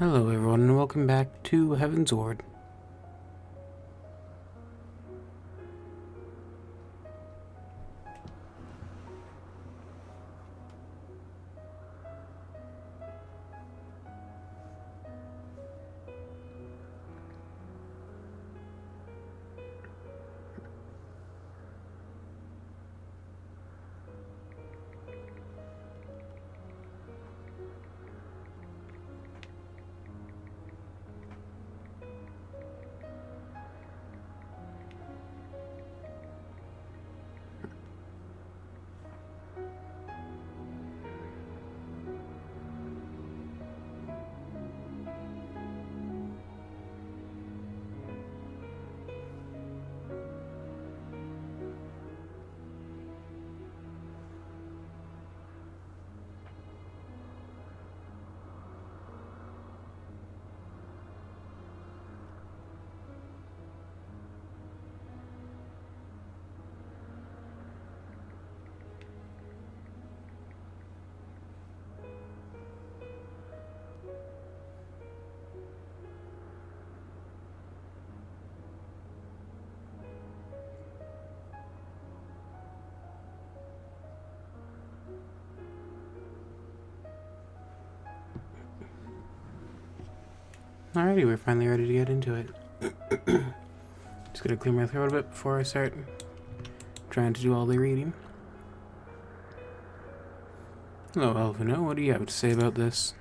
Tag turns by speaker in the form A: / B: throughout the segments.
A: Hello everyone and welcome back to Heavans. Alrighty, we're finally ready to get into it. Just gonna clear my throat a bit before I start trying to do all the reading. Hello, Elvino, what do you have to say about this?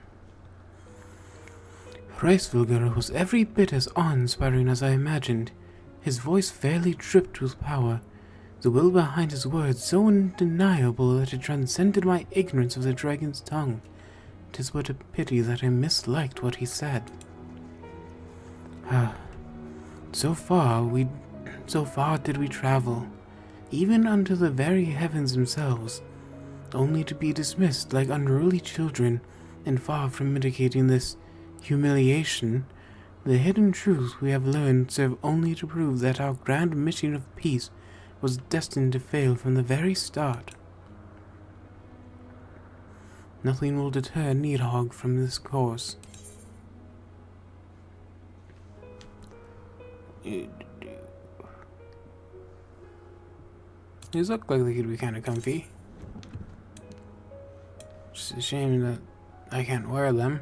A: Reisvilger was every bit as awe-inspiring as I imagined. His voice fairly dripped with power, the will behind his words so undeniable that it transcended my ignorance of the dragon's tongue. 'Tis but a pity that I misliked what he said. So far did we travel, even unto the very heavens themselves, only to be dismissed like unruly children, and far from mitigating this humiliation, the hidden truths we have learned serve only to prove that our grand mission of peace was destined to fail from the very start. Nothing will deter Needhog from this course. These look like they could be kind of comfy. Just a shame that I can't wear them.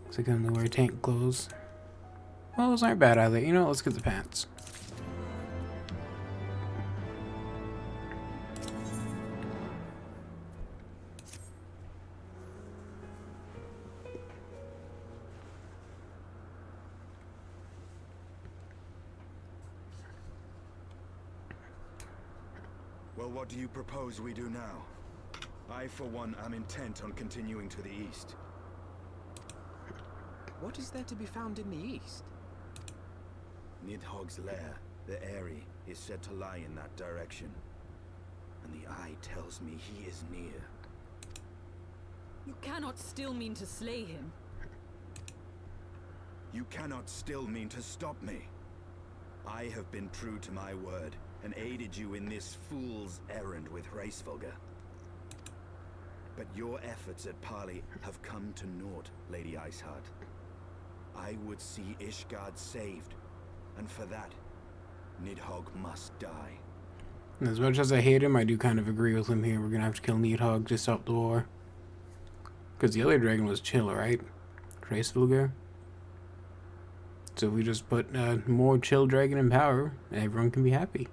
A: Because I can only wear tank clothes. Well, those aren't bad either. You know, let's get the pants.
B: Well, what do you propose we do now? I, for one, am intent on continuing to the east.
C: What is there to be found in the east?
B: Nidhogg's lair, the Eyrie, is said to lie in that direction. And the eye tells me he is near.
D: You cannot still mean to slay him.
B: You cannot still mean to stop me. I have been true to my word, and aided you in this fool's errand with Reisvilger. But your efforts at parley have come to naught, Lady Iceheart. I would see Ishgard saved, and for that, Nidhogg must die.
A: As much as I hate him, I do kind of agree with him here. We're gonna have to kill Needhogg to stop the war. Because the other dragon was chill, right? Reisvilger. So if we just put more chill dragon in power, everyone can be happy.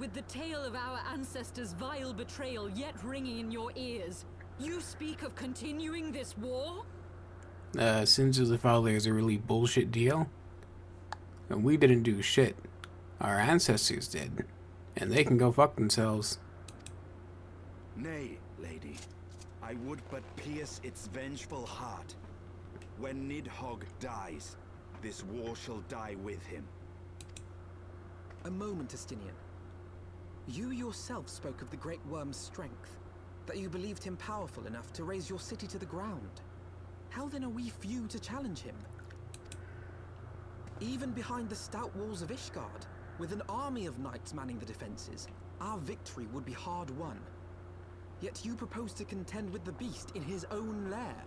D: With the tale of our ancestors' vile betrayal yet ringing in your ears, you speak of continuing this war?
A: Sins of the Father is a really bullshit deal. And we didn't do shit. Our ancestors did. And they can go fuck themselves.
B: Nay, lady. I would but pierce its vengeful heart. When Nidhogg dies, this war shall die with him.
C: A moment, Estinian. You yourself spoke of the Great Worm's strength, that you believed him powerful enough to raise your city to the ground. How then are we few to challenge him? Even behind the stout walls of Ishgard, with an army of knights manning the defenses, our victory would be hard won. Yet you propose to contend with the beast in his own lair.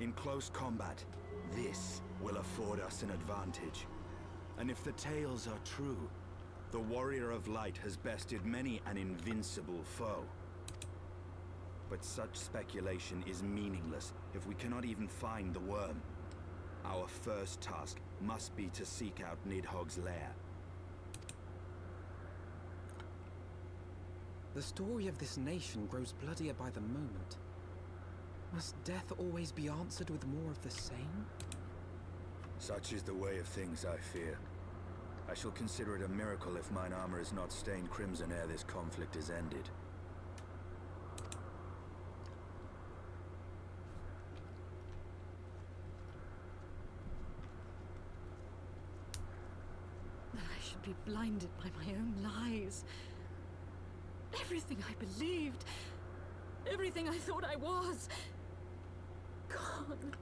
B: In close combat, this will afford us an advantage. And if the tales are true, the Warrior of Light has bested many an invincible foe. But such speculation is meaningless if we cannot even find the worm. Our first task must be to seek out Nidhogg's lair.
C: The story of this nation grows bloodier by the moment. Must death always be answered with more of the same?
B: Such is the way of things, I fear. I shall consider it a miracle if mine armor is not stained crimson ere this conflict is ended.
D: That I should be blinded by my own lies. Everything I believed, everything I thought I was, gone.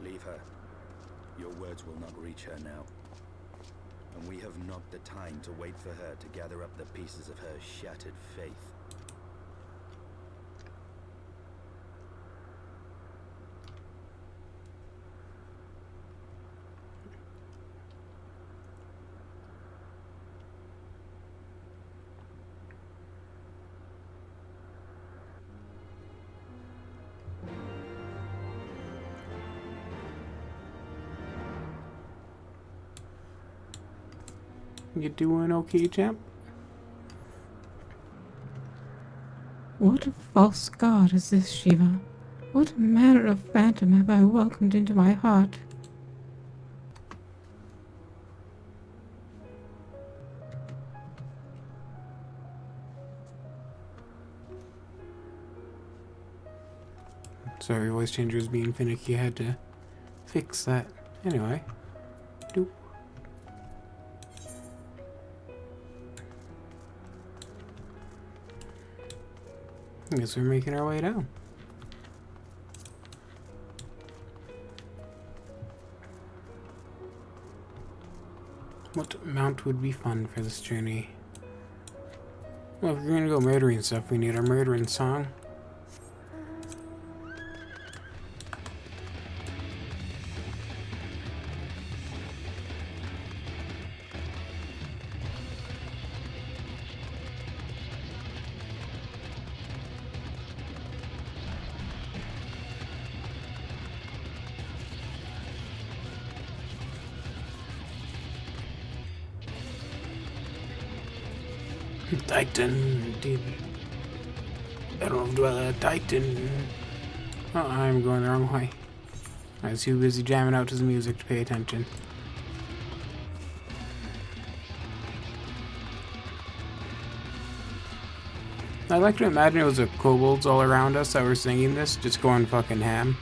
B: Leave her. Your words will not reach her now. And we have not the time to wait for her to gather up the pieces of her shattered faith.
A: You doing okay, champ?
E: What a false god is this, Shiva? What manner of phantom have I welcomed into my heart?
A: Sorry, voice changer was being finicky. I had to fix that. Anyway. Doop. I guess we're making our way down. What mount would be fun for this journey? Well, if we're gonna go murdering stuff, we need our murdering song. Titan, dude. Battle of Dweller, Titan. Oh, I'm going the wrong way. I was too busy jamming out to the music to pay attention. I like to imagine it was the kobolds all around us that were singing this, just going fucking ham.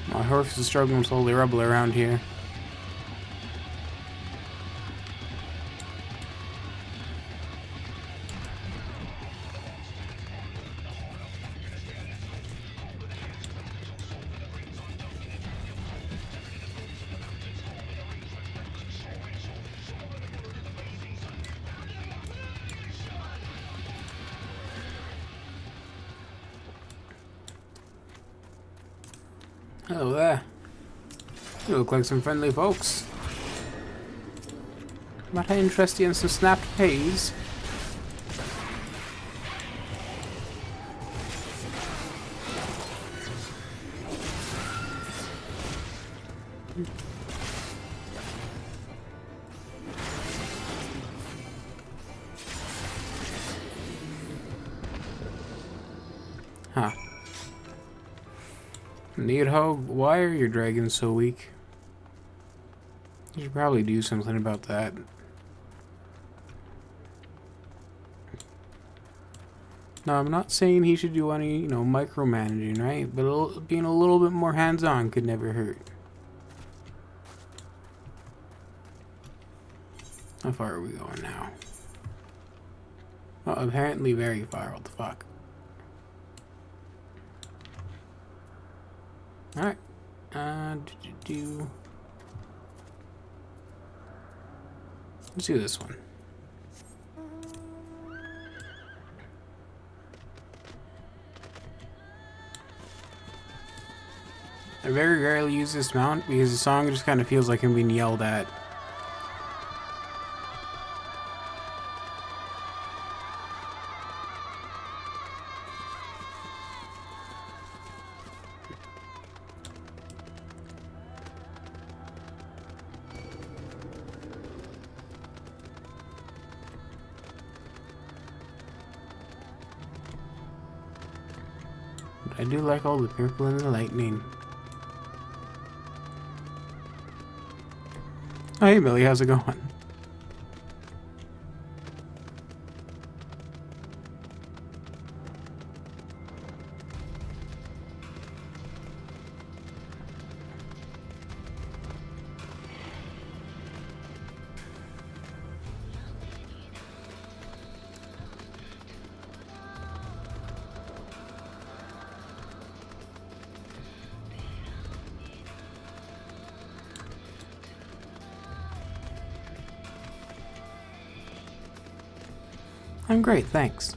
A: My horse is struggling with all the rubble around here. Hello there. You look like some friendly folks. Might I interest you in some snapped peas? Huh. Nidhogg, why are your dragons so weak? You should probably do something about that. Now, I'm not saying he should do any, micromanaging, right? But being a little bit more hands-on could never hurt. How far are we going now? Oh, apparently very far. What the fuck? Alright. Let's do this one. I very rarely use this mount because the song just kind of feels like I'm being yelled at. But I do like all the purple and the lightning. Oh, hey Billy, how's it going? I'm great, thanks.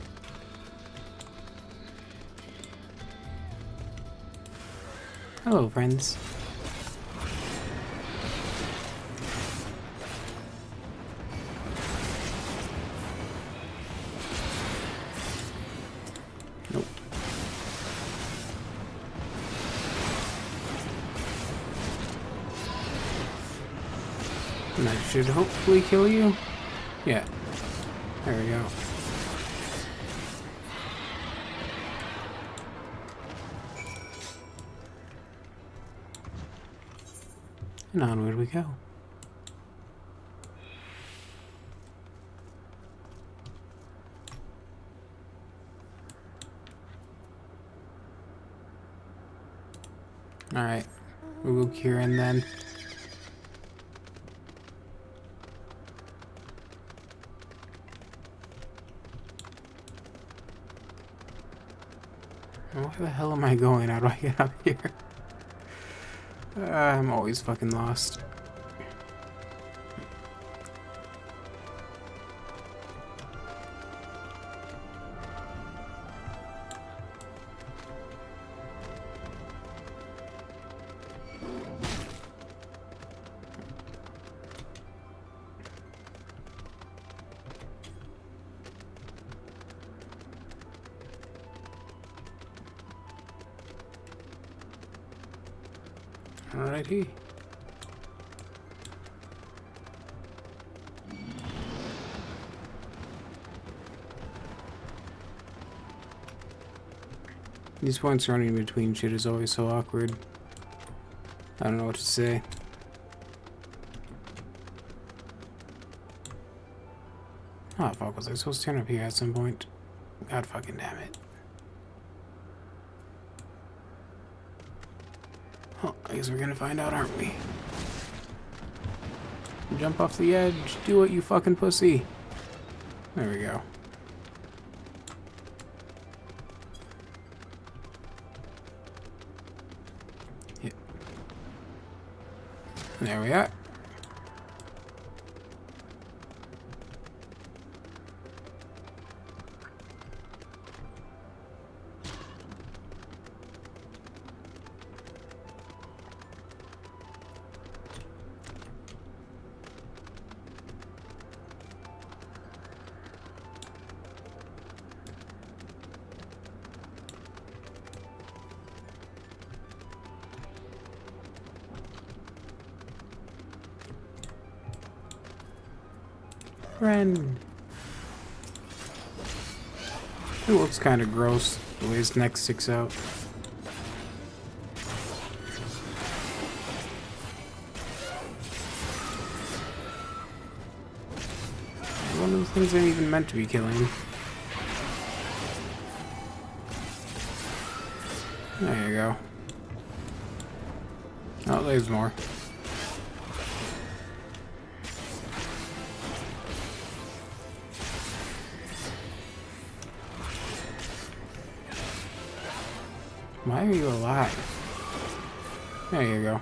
A: Hello, friends. Nope. And that should hopefully kill you. Yeah. There we go. And onward we go. Alright. We'll go Kieran then. Where the hell am I going? How do I get up here? I'm always fucking lost. Alrighty. These points running between shit is always so awkward. I don't know what to say. Oh fuck, was I supposed to turn up here at some point? God fucking damn it. Well, I guess we're gonna find out, aren't we? Jump off the edge. Do it, you fucking pussy. There we go. Yep. There we are. Friend. It looks kind of gross the way his neck sticks out. One of the things I'm even meant to be killing. There you go. Oh, there's more. Why are you alive? There you go.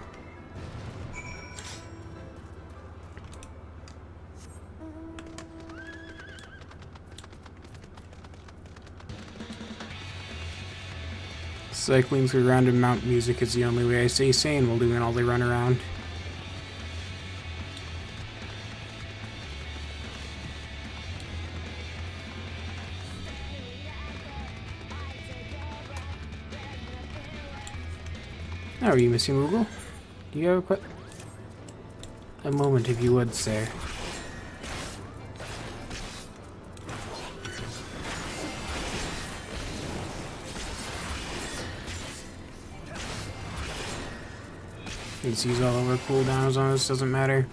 A: Cycling through random mount music is the only way I stay sane while doing all the run around. How are you, Missy Moogle? Do you have a moment, if you would, sir? He's all over cooldown as long as it doesn't matter.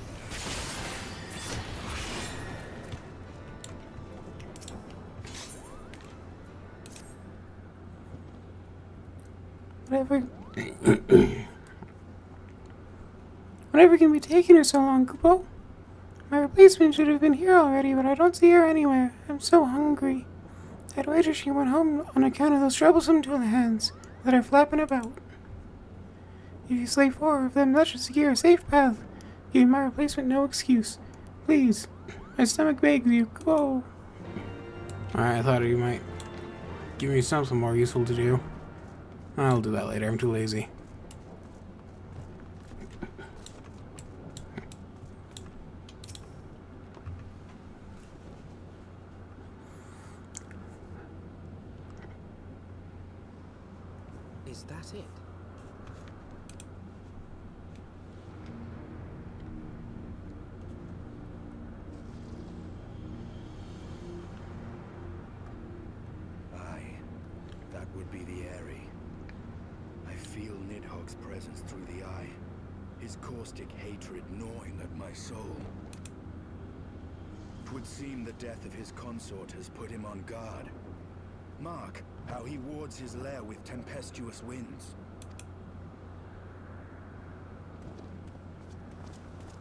A: Whatever can be taking her so long, Kupo? My replacement should have been here already, but I don't see her anywhere. I'm so hungry. I'd wager she went home on account of those troublesome tool hands that are flapping about. If you slay 4 of them, that should secure a safe path, giving my replacement no excuse. Please, my stomach begs you, go. Alright, I thought you might give me something more useful to do. I'll do that later, I'm too lazy.
C: Is that it?
B: That would be the Airy. I feel Nidhogg's presence through the eye, his caustic hatred gnawing at my soul. 'Twould seem the death of his consort has put him on guard. Mark how he wards his lair with tempestuous winds.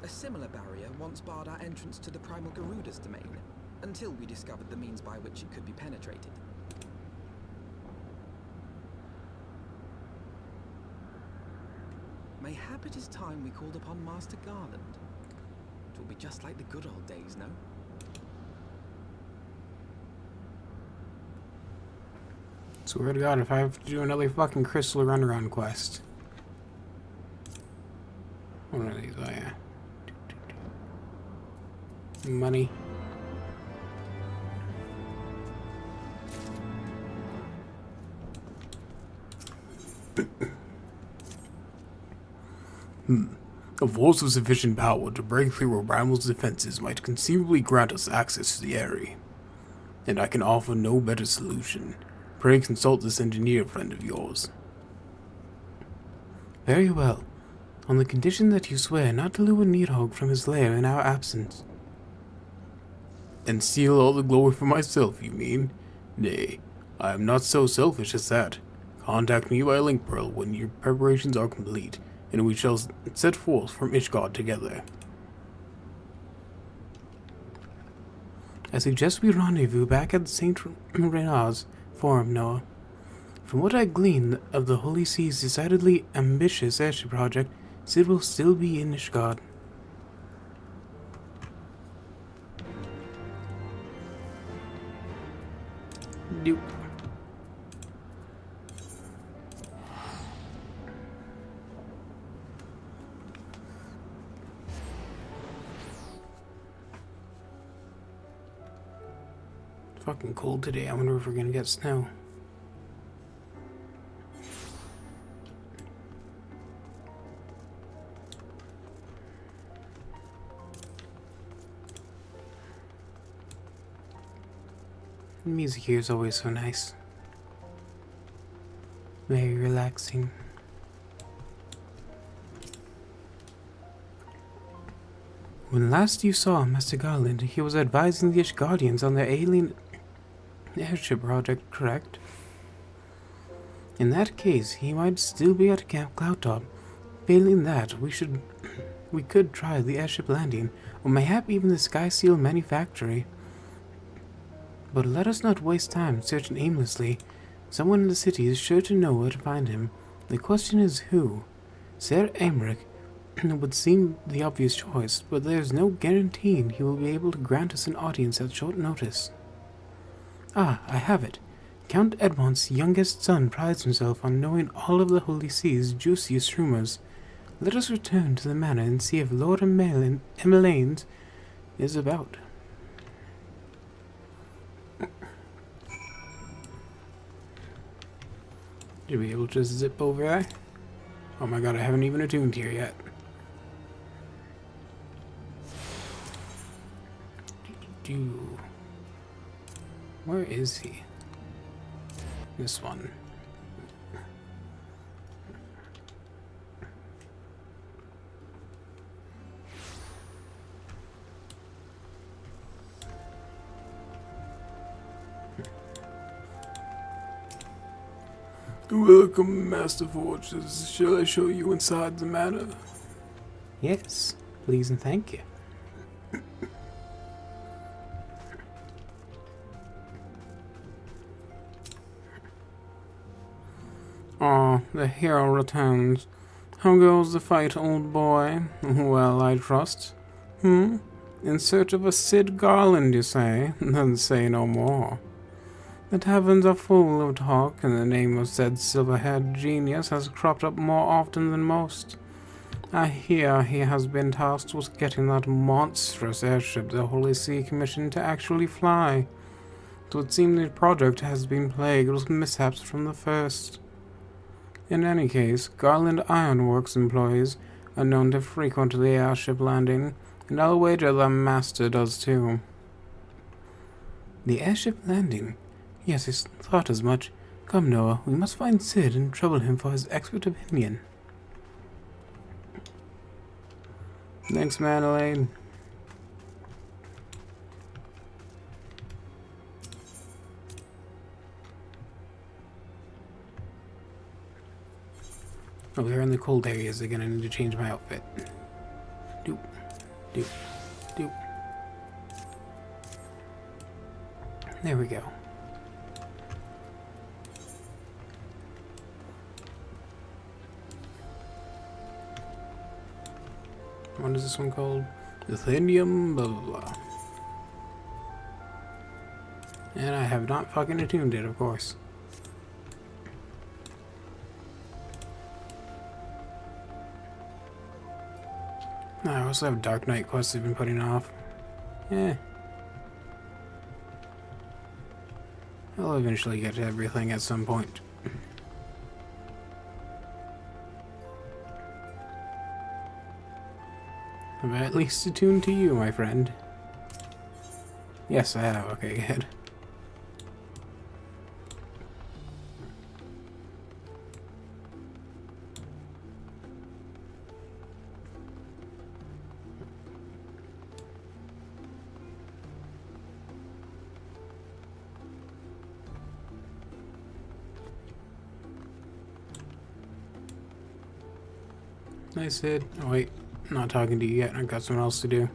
C: A similar barrier once barred our entrance to the Primal Garuda's domain, until we discovered the means by which it could be penetrated. Mayhap it is time we called upon Master Garland. It will be just like the good old days, no?
A: Swear to God, if I have to do another fucking crystal runaround quest. What are these? Oh, yeah. Money. A force of sufficient power to break through a rival's defenses might conceivably grant us access to the area. And I can offer no better solution. Pray consult this engineer friend of yours. Very well. On the condition that you swear not to lure Nidhogg from his lair in our absence. And steal all the glory for myself, you mean? Nay, I am not so selfish as that. Contact me by link pearl when your preparations are complete, and we shall set forth from Ishgard together. I suggest we rendezvous back at St. Renard's Forum, Noah. From what I glean of the Holy Sea's decidedly ambitious airship project, Sid will still be in Ishgard. Nope. It's fucking cold today. I wonder if we're gonna get snow. The music here is always so nice. Very relaxing. When last you saw Master Garland, he was advising the Ishgardians on their alien airship project, correct? In that case, he might still be at Camp Cloudtop. Failing that, we could try the airship landing, or mayhap even the Sky Seal manufactory. But let us not waste time searching aimlessly. Someone in the city is sure to know where to find him. The question is who? Sir Aymeric would seem the obvious choice, but there is no guaranteeing he will be able to grant us an audience at short notice. Ah, I have it. Count Edmont's youngest son prides himself on knowing all of the Holy Sea's juiciest rumors. Let us return to the manor and see if Lord Emelanes is about. Should be able to just zip over there? Oh my god, I haven't even attuned here yet. Where is he? This one.
F: Welcome, Master Forges. Shall I show you inside the manor?
A: Yes, please and thank you. Ah, the hero returns. How goes the fight, old boy? Well, I trust. In search of a Sid Garland, you say? Then say no more. The taverns are full of talk, and the name of said silver-haired genius has cropped up more often than most. I hear he has been tasked with getting that monstrous airship the Holy See commissioned to actually fly. It would seem the project has been plagued with mishaps from the first. In any case, Garland Ironworks employees are known to frequent the airship landing, and I'll wager the master does too. The airship landing? Yes, I thought as much. Come, Noah, we must find Sid and trouble him for his expert opinion. Thanks, man, Elaine. Oh, we're in the cold areas again. I need to change my outfit. Doop. Doop. Doop. There we go. What is this one called? Lithium blah blah blah. And I have not fucking attuned it, of course. I also have Dark Knight quests I've been putting off. I'll eventually get to everything at some point. Have I at least attuned to you, my friend? Yes, I have. Okay, good. I said, oh wait, I'm not talking to you yet. I've got something else to do.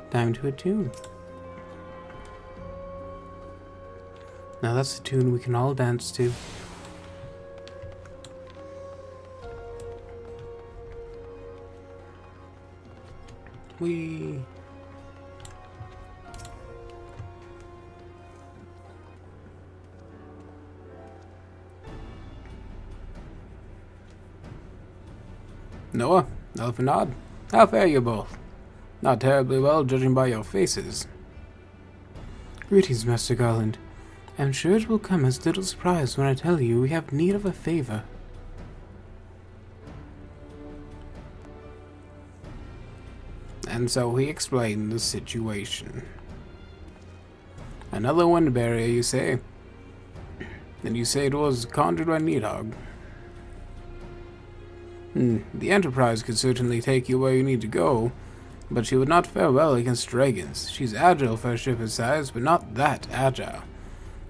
A: Time to attune. Now that's a tune we can all dance to. Whee! Noah, Elfinod, how fare you both? Not terribly well, judging by your faces. Greetings, Master Garland. I'm sure it will come as little surprise when I tell you we have need of a favor. And so he explained the situation. Another wind barrier, you say? And you say it was conjured by Needhog. The Enterprise could certainly take you where you need to go, but she would not fare well against dragons. She's agile for a ship her size, but not that agile.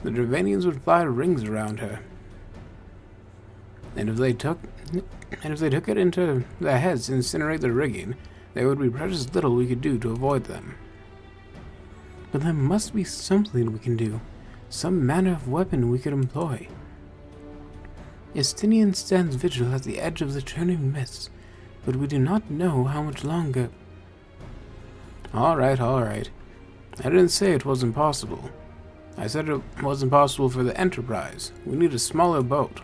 A: The Dravanians would fly rings around her. And if they took it into their heads to incinerate the rigging, there would be precious little we could do to avoid them. But there must be something we can do, some manner of weapon we could employ. Estinian stands vigil at the edge of the churning mist. but we do not know how much longer. Alright, alright. I didn't say it wasn't possible. I said it wasn't possible for the Enterprise. We need a smaller boat.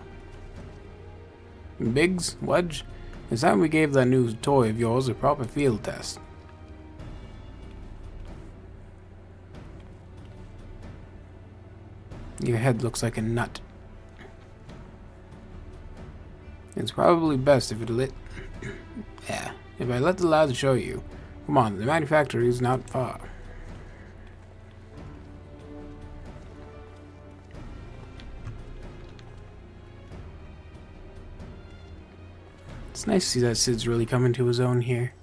A: Biggs, Wedge, it's time we gave that new toy of yours a proper field test. Your head looks like a nut. It's probably best if if I let the lads show you. Come on, the manufactory is not far. It's nice to see that Sid's really coming to his own here.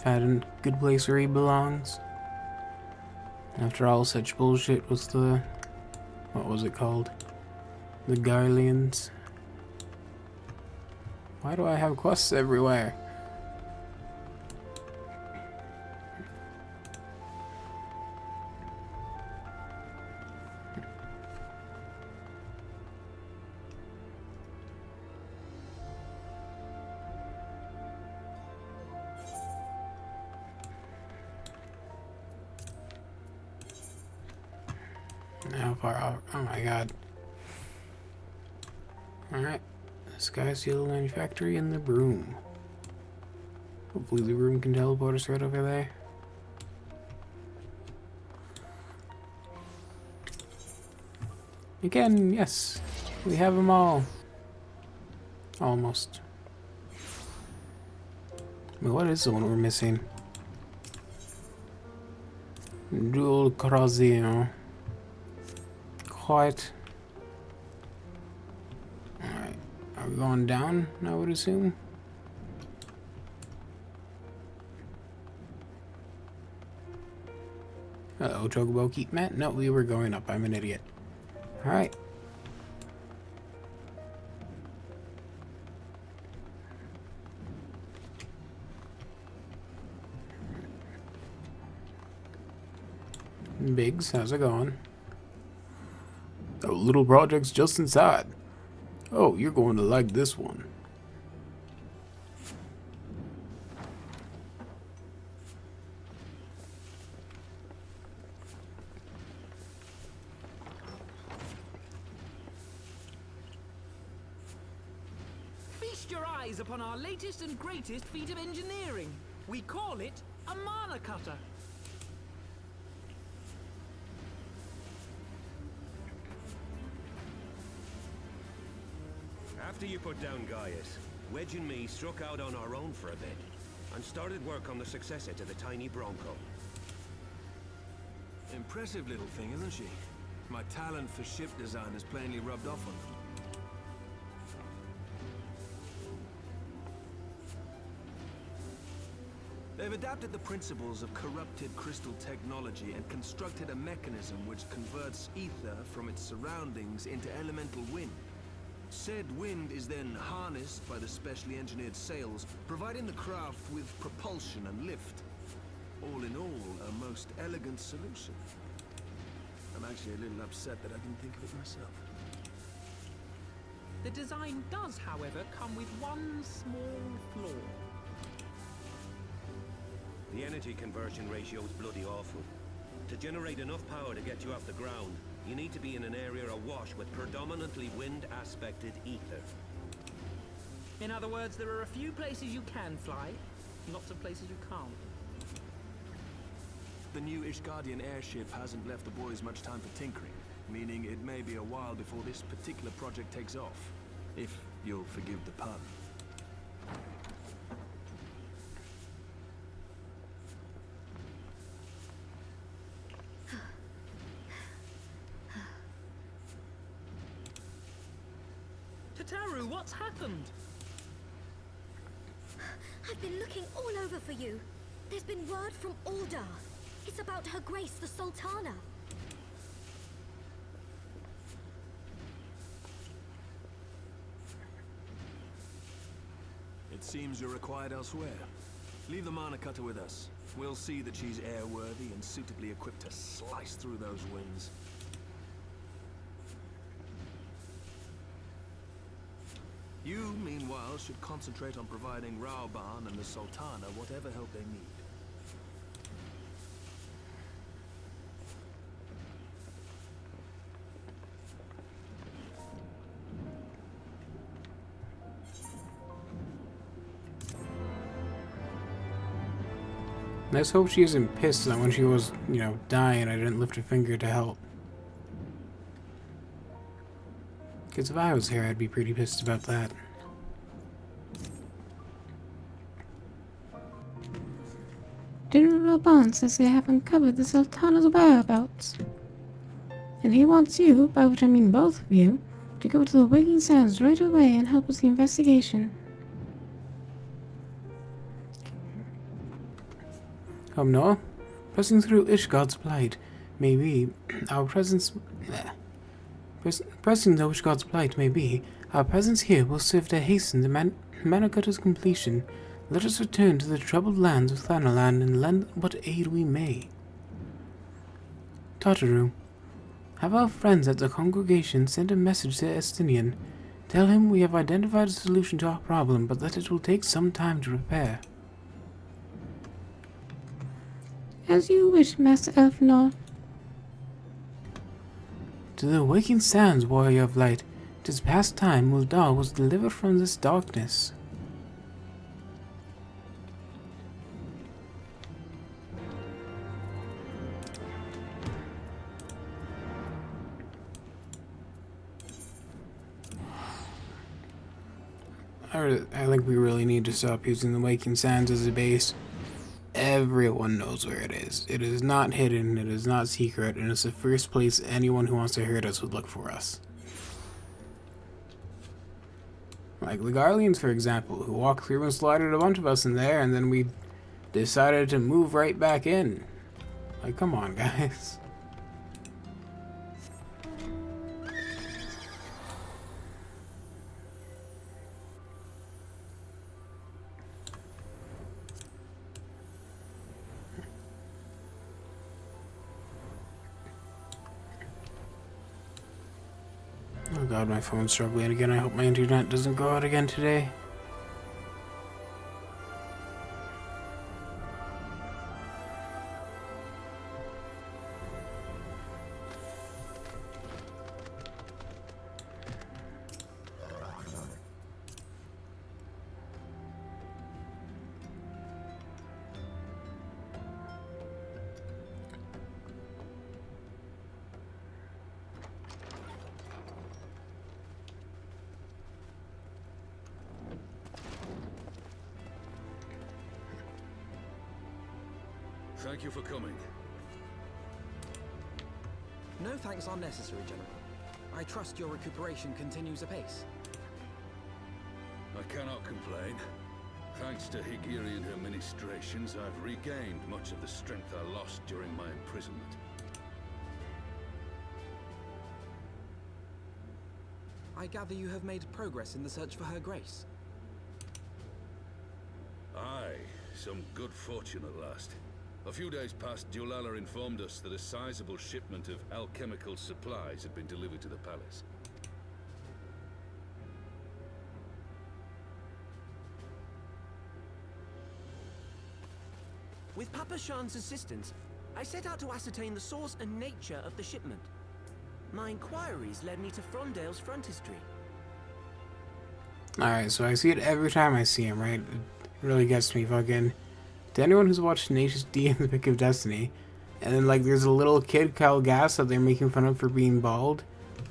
A: Found a good place where he belongs. After all such bullshit with the... what was it called? The Garleans. Why do I have quests everywhere? How far out? Oh my god. Alright. Sky Seal Manufactory and the Broom. Hopefully the Broom can teleport us right over there. Again, yes. We have them all. Almost. But what is the one we're missing? Dual Crozier. Quite. Alright. Are we going down, I would assume? Hello, Chocobo Keep Matt. No, we were going up. I'm an idiot. Alright. Biggs, how's it going? Oh, little project's just inside. Oh, you're going to like this one.
C: Feast your eyes upon our latest and greatest feat of engineering. We call it a mana cutter.
G: After you put down Gaius, Wedge and me struck out on our own for a bit, and started work on the successor to the tiny Bronco.
H: Impressive little thing, isn't she? My talent for ship design has plainly rubbed off on them. They've adapted the principles of corrupted crystal technology and constructed a mechanism which converts ether from its surroundings into elemental wind. Said wind is then harnessed by the specially engineered sails, providing the craft with propulsion and lift. All in all, a most elegant solution. I'm actually a little upset that I didn't think of it myself.
C: The design does, however, come with one small flaw.
G: The energy conversion ratio is bloody awful. To generate enough power to get you off the ground, you need to be in an area awash with predominantly wind-aspected ether.
C: In other words, there are a few places you can fly, lots of places you can't.
H: The new Ishgardian airship hasn't left the boys much time for tinkering, meaning it may be a while before this particular project takes off. If you'll forgive the pun.
C: Tataru, what's happened?
I: I've been looking all over for you. There's been word from Aldar. It's about Her Grace, the Sultana.
H: It seems you're required elsewhere. Leave the mana cutter with us. We'll see that she's airworthy and suitably equipped to slice through those winds. You, meanwhile, should concentrate on providing Rauban and the Sultana whatever help they need.
A: Let's hope she isn't pissed that when she was, you know, dying, I didn't lift a finger to help. Because if I was here, I'd be pretty pissed about that.
E: General Bond says they have uncovered the Sultana's whereabouts. And he wants you, by which I mean both of you, to go to the Waking Sands right away and help with the investigation.
A: No. Pressing through Ishgard's plight, maybe our presence... Pressing through Ishgard's plight, maybe our presence here will serve to hasten the Manacuta's completion. Let us return to the troubled lands of Thanalan and lend what aid we may. Tartaru, have our friends at the congregation send a message to Estinian. Tell him we have identified a solution to our problem, but that it will take some time to repair.
E: As you wish, Master Elfnor.
A: To the Waking Sands, warrior of light, 'tis past time Muldar was delivered from this darkness. I think we really need to stop using the Waking Sands as a base. Everyone knows where it is. It is not hidden, it is not secret, and it's the first place anyone who wants to hurt us would look for us. Like the Garleans, for example, who walked through and slaughtered a bunch of us in there, and then we decided to move right back in. Like, come on, guys. Oh god, my phone's struggling again. I hope my internet doesn't go out again today.
J: Thank you for coming.
C: No thanks are necessary, General. I trust your recuperation continues apace.
J: I cannot complain. Thanks to Higiri and her ministrations, I've regained much of the strength I lost during my imprisonment.
C: I gather you have made progress in the search for Her Grace.
J: Aye, some good fortune at last. A few days past, Dulala informed us that a sizable shipment of alchemical supplies had been delivered to the palace.
K: With Papa Shan's assistance, I set out to ascertain the source and nature of the shipment. My inquiries led me to Frondale's frontistery.
A: Alright, so I see it every time I see him, right? It really gets me fucking... To anyone who's watched Tenacious D and the Pick of Destiny, and then like there's a little kid Kyle Gass that they're making fun of for being bald,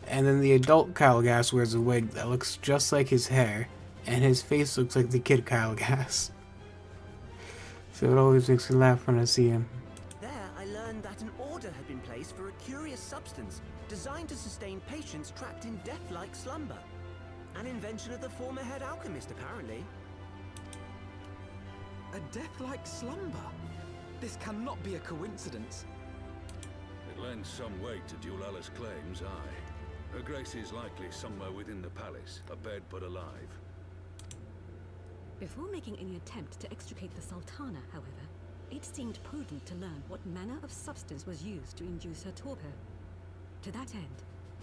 A: and then the adult Kyle Gass wears a wig that looks just like his hair, and his face looks like the kid Kyle Gass. So it always makes me laugh when I see him.
K: There, I learned that an order had been placed for a curious substance designed to sustain patients trapped in death-like slumber. An invention of the former head alchemist, apparently.
C: A death-like slumber? This cannot be a coincidence.
J: It lends some weight to Dulala's claims, aye. Her Grace is likely somewhere within the palace, abed but alive.
L: Before making any attempt to extricate the Sultana, however, it seemed prudent to learn what manner of substance was used to induce her torpor. To that end,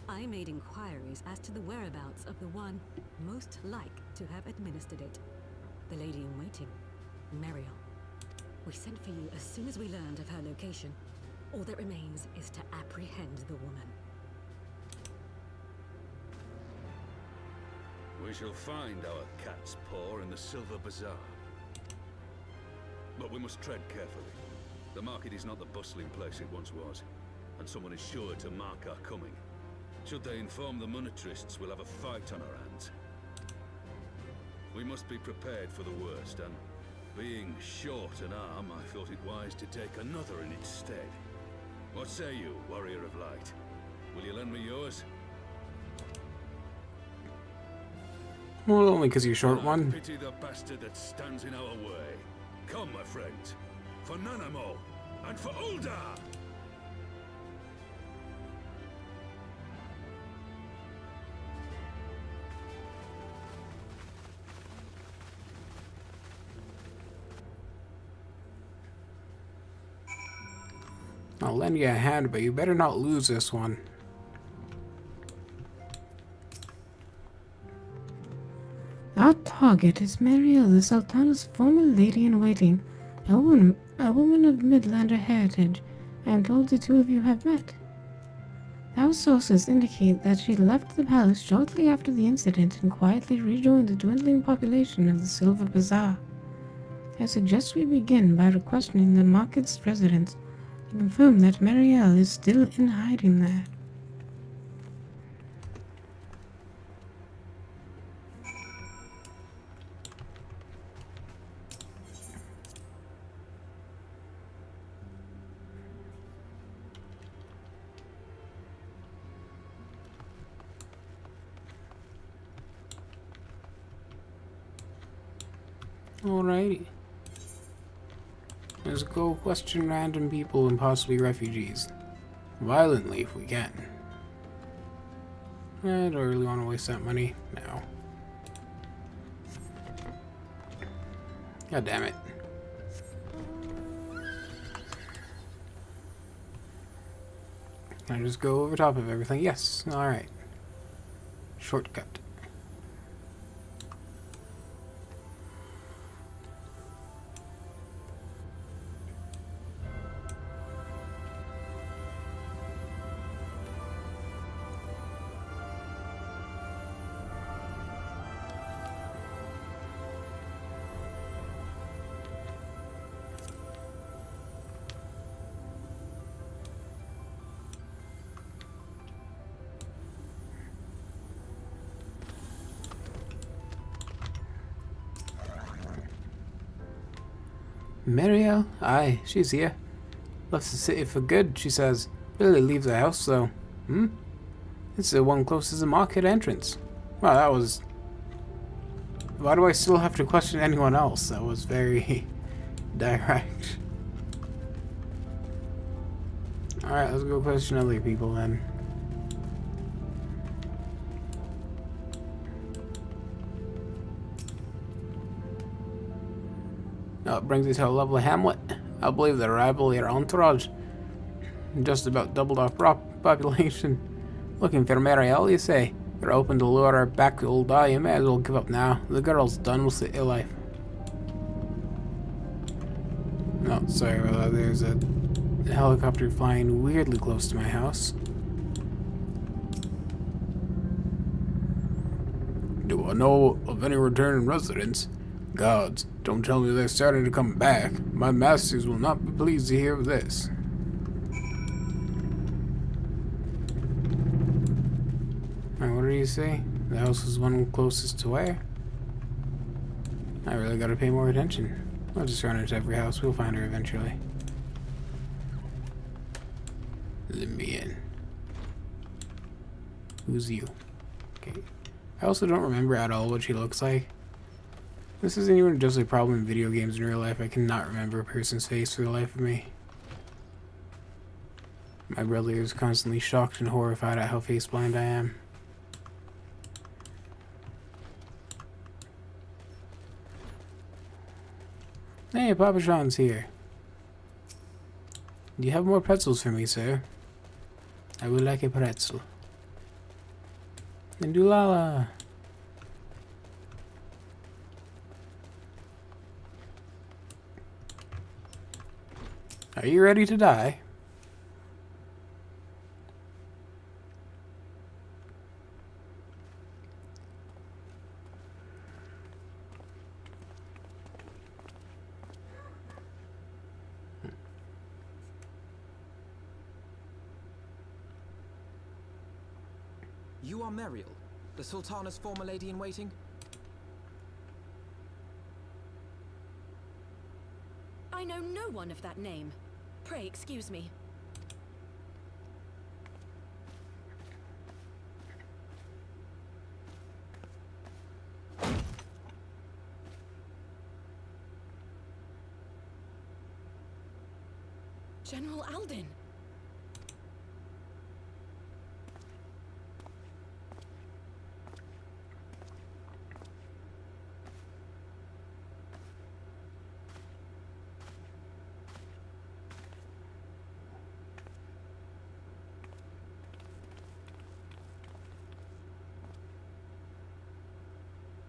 L: I made inquiries as to the whereabouts of the one most like to have administered it. The lady in waiting, Mariel. We sent for you as soon as we learned of her location. All that remains is to apprehend the woman.
J: We shall find our cat's paw in the Silver Bazaar. But we must tread carefully. The market is not the bustling place it once was, and someone is sure to mark our coming. Should they inform the monetarists, we'll have a fight on our hands. We must be prepared for the worst, and being short an arm, I thought it wise to take another in its stead. What say you, Warrior of Light? Will you lend me yours?
A: Well, only because you're short one.
J: Pity the bastard that stands in our way. Come, my friends, for Nanamo and for Uldar!
A: I'll lend you a hand, but you better not lose this one.
E: Our target is Mariel, the Sultana's former lady-in-waiting, a woman of Midlander heritage. I am told the two of you have met. Our sources indicate that she left the palace shortly after the incident and quietly rejoined the dwindling population of the Silver Bazaar. I suggest we begin by questioning the market's residents to confirm that Mariel is still in hiding there.
A: Alrighty. Let's go question random people and possibly refugees. Violently if we can. I don't really want to waste that money now. God damn it. Can I just go over top of everything? Yes. Alright. Shortcut. Mariel? Aye, she's here. Left the city for good, she says. Barely leaves the house, though. It's the one closest to the market entrance. Well, that was... Why do I still have to question anyone else? That was very direct. Alright, let's go question other people then. Now it brings us to a lovely hamlet. I believe the arrival of your entourage just about doubled our population. Looking for Mariel, you say? You're open to lure her back to Uldar. You may as well give up now. The girl's done with city life. No, sorry about that. There's a helicopter flying weirdly close to my house. Do I know of any returning residents? Gods, don't tell me they're starting to come back. My masters will not be pleased to hear of this. Alright, what do you say? The house is one closest to where? I really gotta pay more attention. I'll just run into every house. We'll find her eventually. Let me in. Who's you? Okay. I also don't remember at all what she looks like. This isn't even just a problem in video games. In real life, I cannot remember a person's face for the life of me. My brother is constantly shocked and horrified at how face blind I am. Hey, Papa John's here. Do you have more pretzels for me, sir? I would like a pretzel. Indulala. Are you ready to die?
C: You are Meriel, the Sultana's former lady-in-waiting?
I: I know no one of that name. Pray excuse me. General Alden.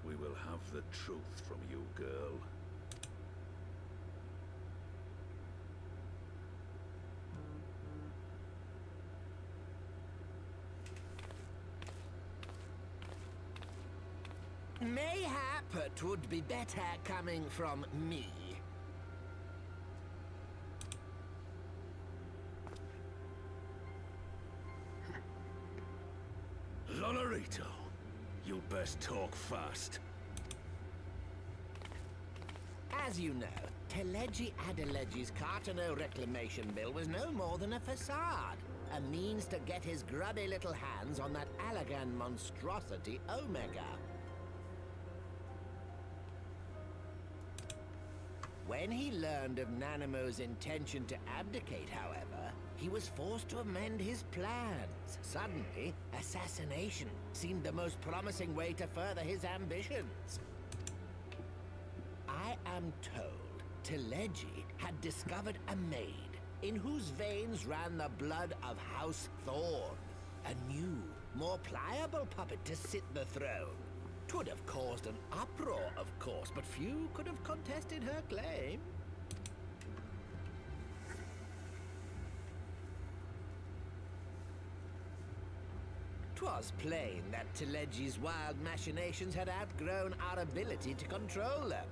J: We will have the truth from you, girl.
K: Mayhap it would be better coming from me.
J: Lonorito, you best talk fast.
K: As you know, Teleji Adeleji's Cartano reclamation bill was no more than a facade. A means to get his grubby little hands on that Allagan monstrosity Omega. When he learned of Nanamo's intention to abdicate, however, he was forced to amend his plans. Suddenly, assassination seemed the most promising way to further his ambitions. I am told Teleji had discovered a maid in whose veins ran the blood of House Thorn. A new, more pliable puppet to sit the throne. 'Twould have caused an uproar, of course, but few could have contested her claim. 'Twas plain that Teleji's wild machinations had outgrown our ability to control them.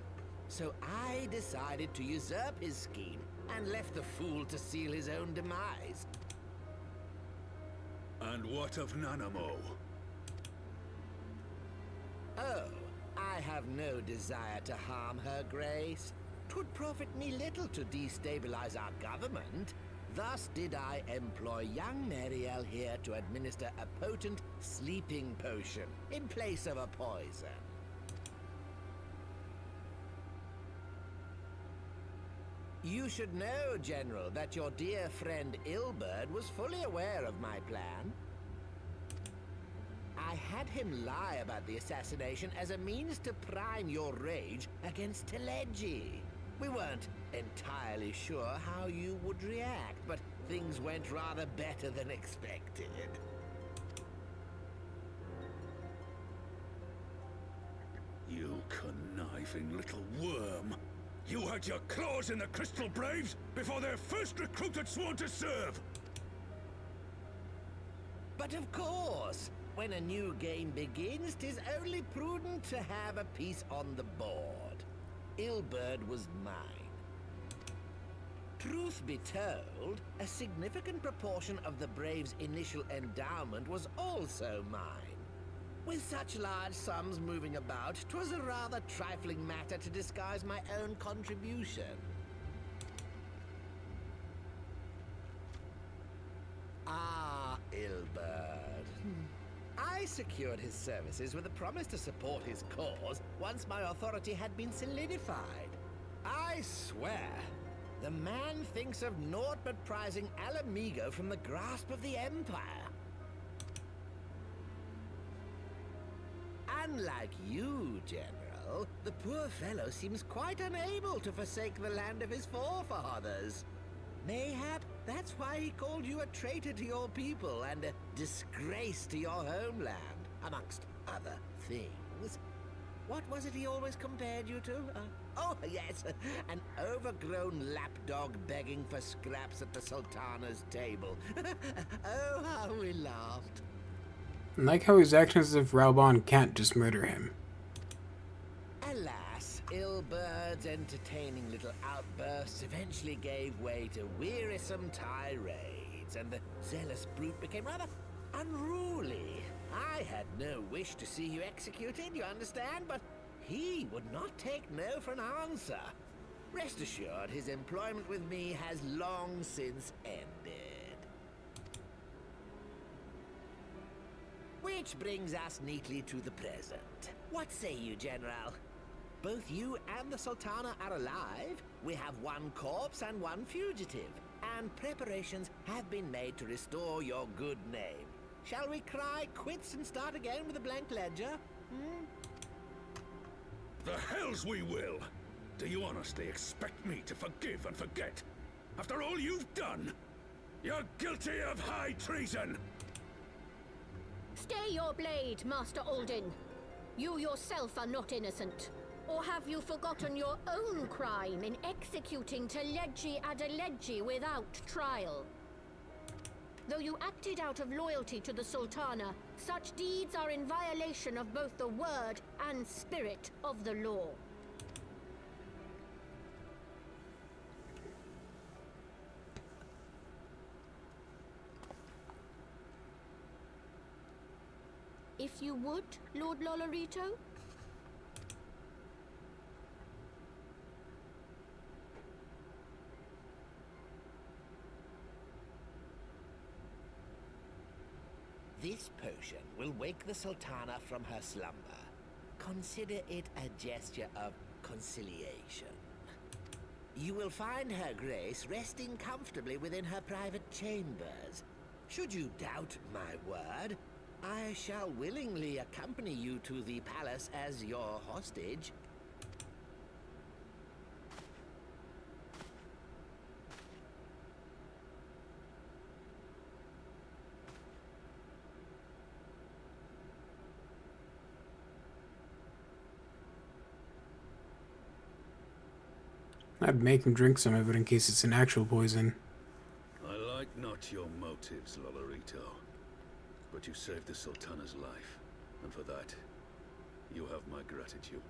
K: So I decided to usurp his scheme and left the fool to seal his own demise.
J: And what of Nanamo?
K: Oh, I have no desire to harm her grace. 'Twould profit me little to destabilize our government. Thus did I employ young Meriel here to administer a potent sleeping potion in place of a poison. You should know, General, that your dear friend Ilberd was fully aware of my plan. I had him lie about the assassination as a means to prime your rage against Teleji. We weren't entirely sure how you would react, but things went rather better than expected.
J: You conniving little worm! You had your claws in the Crystal Braves before their first recruit had sworn to serve!
K: But of course, when a new game begins, 'tis only prudent to have a piece on the board. Ilberd was mine. Truth be told, a significant proportion of the Braves' initial endowment was also mine. With such large sums moving about, 'twas a rather trifling matter to disguise my own contribution. Ah, Ilberd. I secured his services with a promise to support his cause once my authority had been solidified. I swear, the man thinks of naught but prizing Alamigo from the grasp of the Empire. Unlike you, General, the poor fellow seems quite unable to forsake the land of his forefathers. Mayhap that's why he called you a traitor to your people and a disgrace to your homeland. amongst other things. What was it he always compared you to? Oh, yes, an overgrown lapdog begging for scraps at the Sultana's table. Oh, how we laughed.
A: I like how he's acting as if Raubon can't just murder him.
K: Alas, Ilberd's entertaining little outbursts eventually gave way to wearisome tirades, and the zealous brute became rather unruly. I had no wish to see you executed, you understand, but he would not take no for an answer. Rest assured, his employment with me has long since ended. Which brings us neatly to the present. What say you, General? Both you and the Sultana are alive. We have one corpse and one fugitive, and preparations have been made to restore your good name. Shall we cry quits and start again with a blank ledger?
J: The hells we will! Do you honestly expect me to forgive and forget? After all you've done? You're guilty of high treason!
I: Stay your blade, Master Alden. You yourself are not innocent. Or have you forgotten your own crime in executing Teleggi Adeleggi without trial? Though you acted out of loyalty to the Sultana, such deeds are in violation of both the word and spirit of the law. If you would, Lord Lolorito?
K: This potion will wake the Sultana from her slumber. Consider it a gesture of conciliation. You will find her grace resting comfortably within her private chambers. Should you doubt my word, I shall willingly accompany you to the palace as your hostage.
A: I'd make him drink some of it in case it's an actual poison.
J: I like not your motives, Lolorito. But you saved the Sultana's life, and for that, you have my gratitude.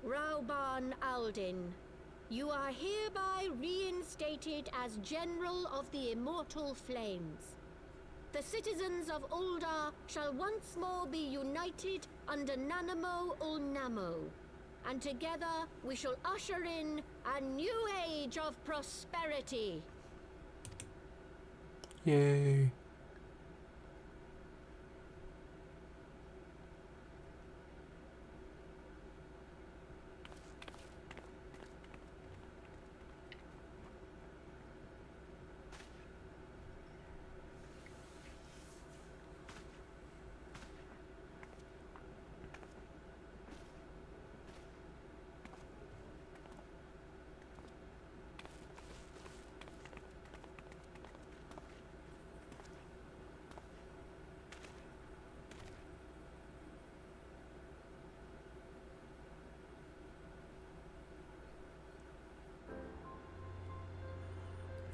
I: Raubon Alden, you are hereby reinstated as General of the Immortal Flames. The citizens of Uldar shall once more be united under Nanamo Ulnamo, and together we shall usher in a new age of prosperity.
A: Yay.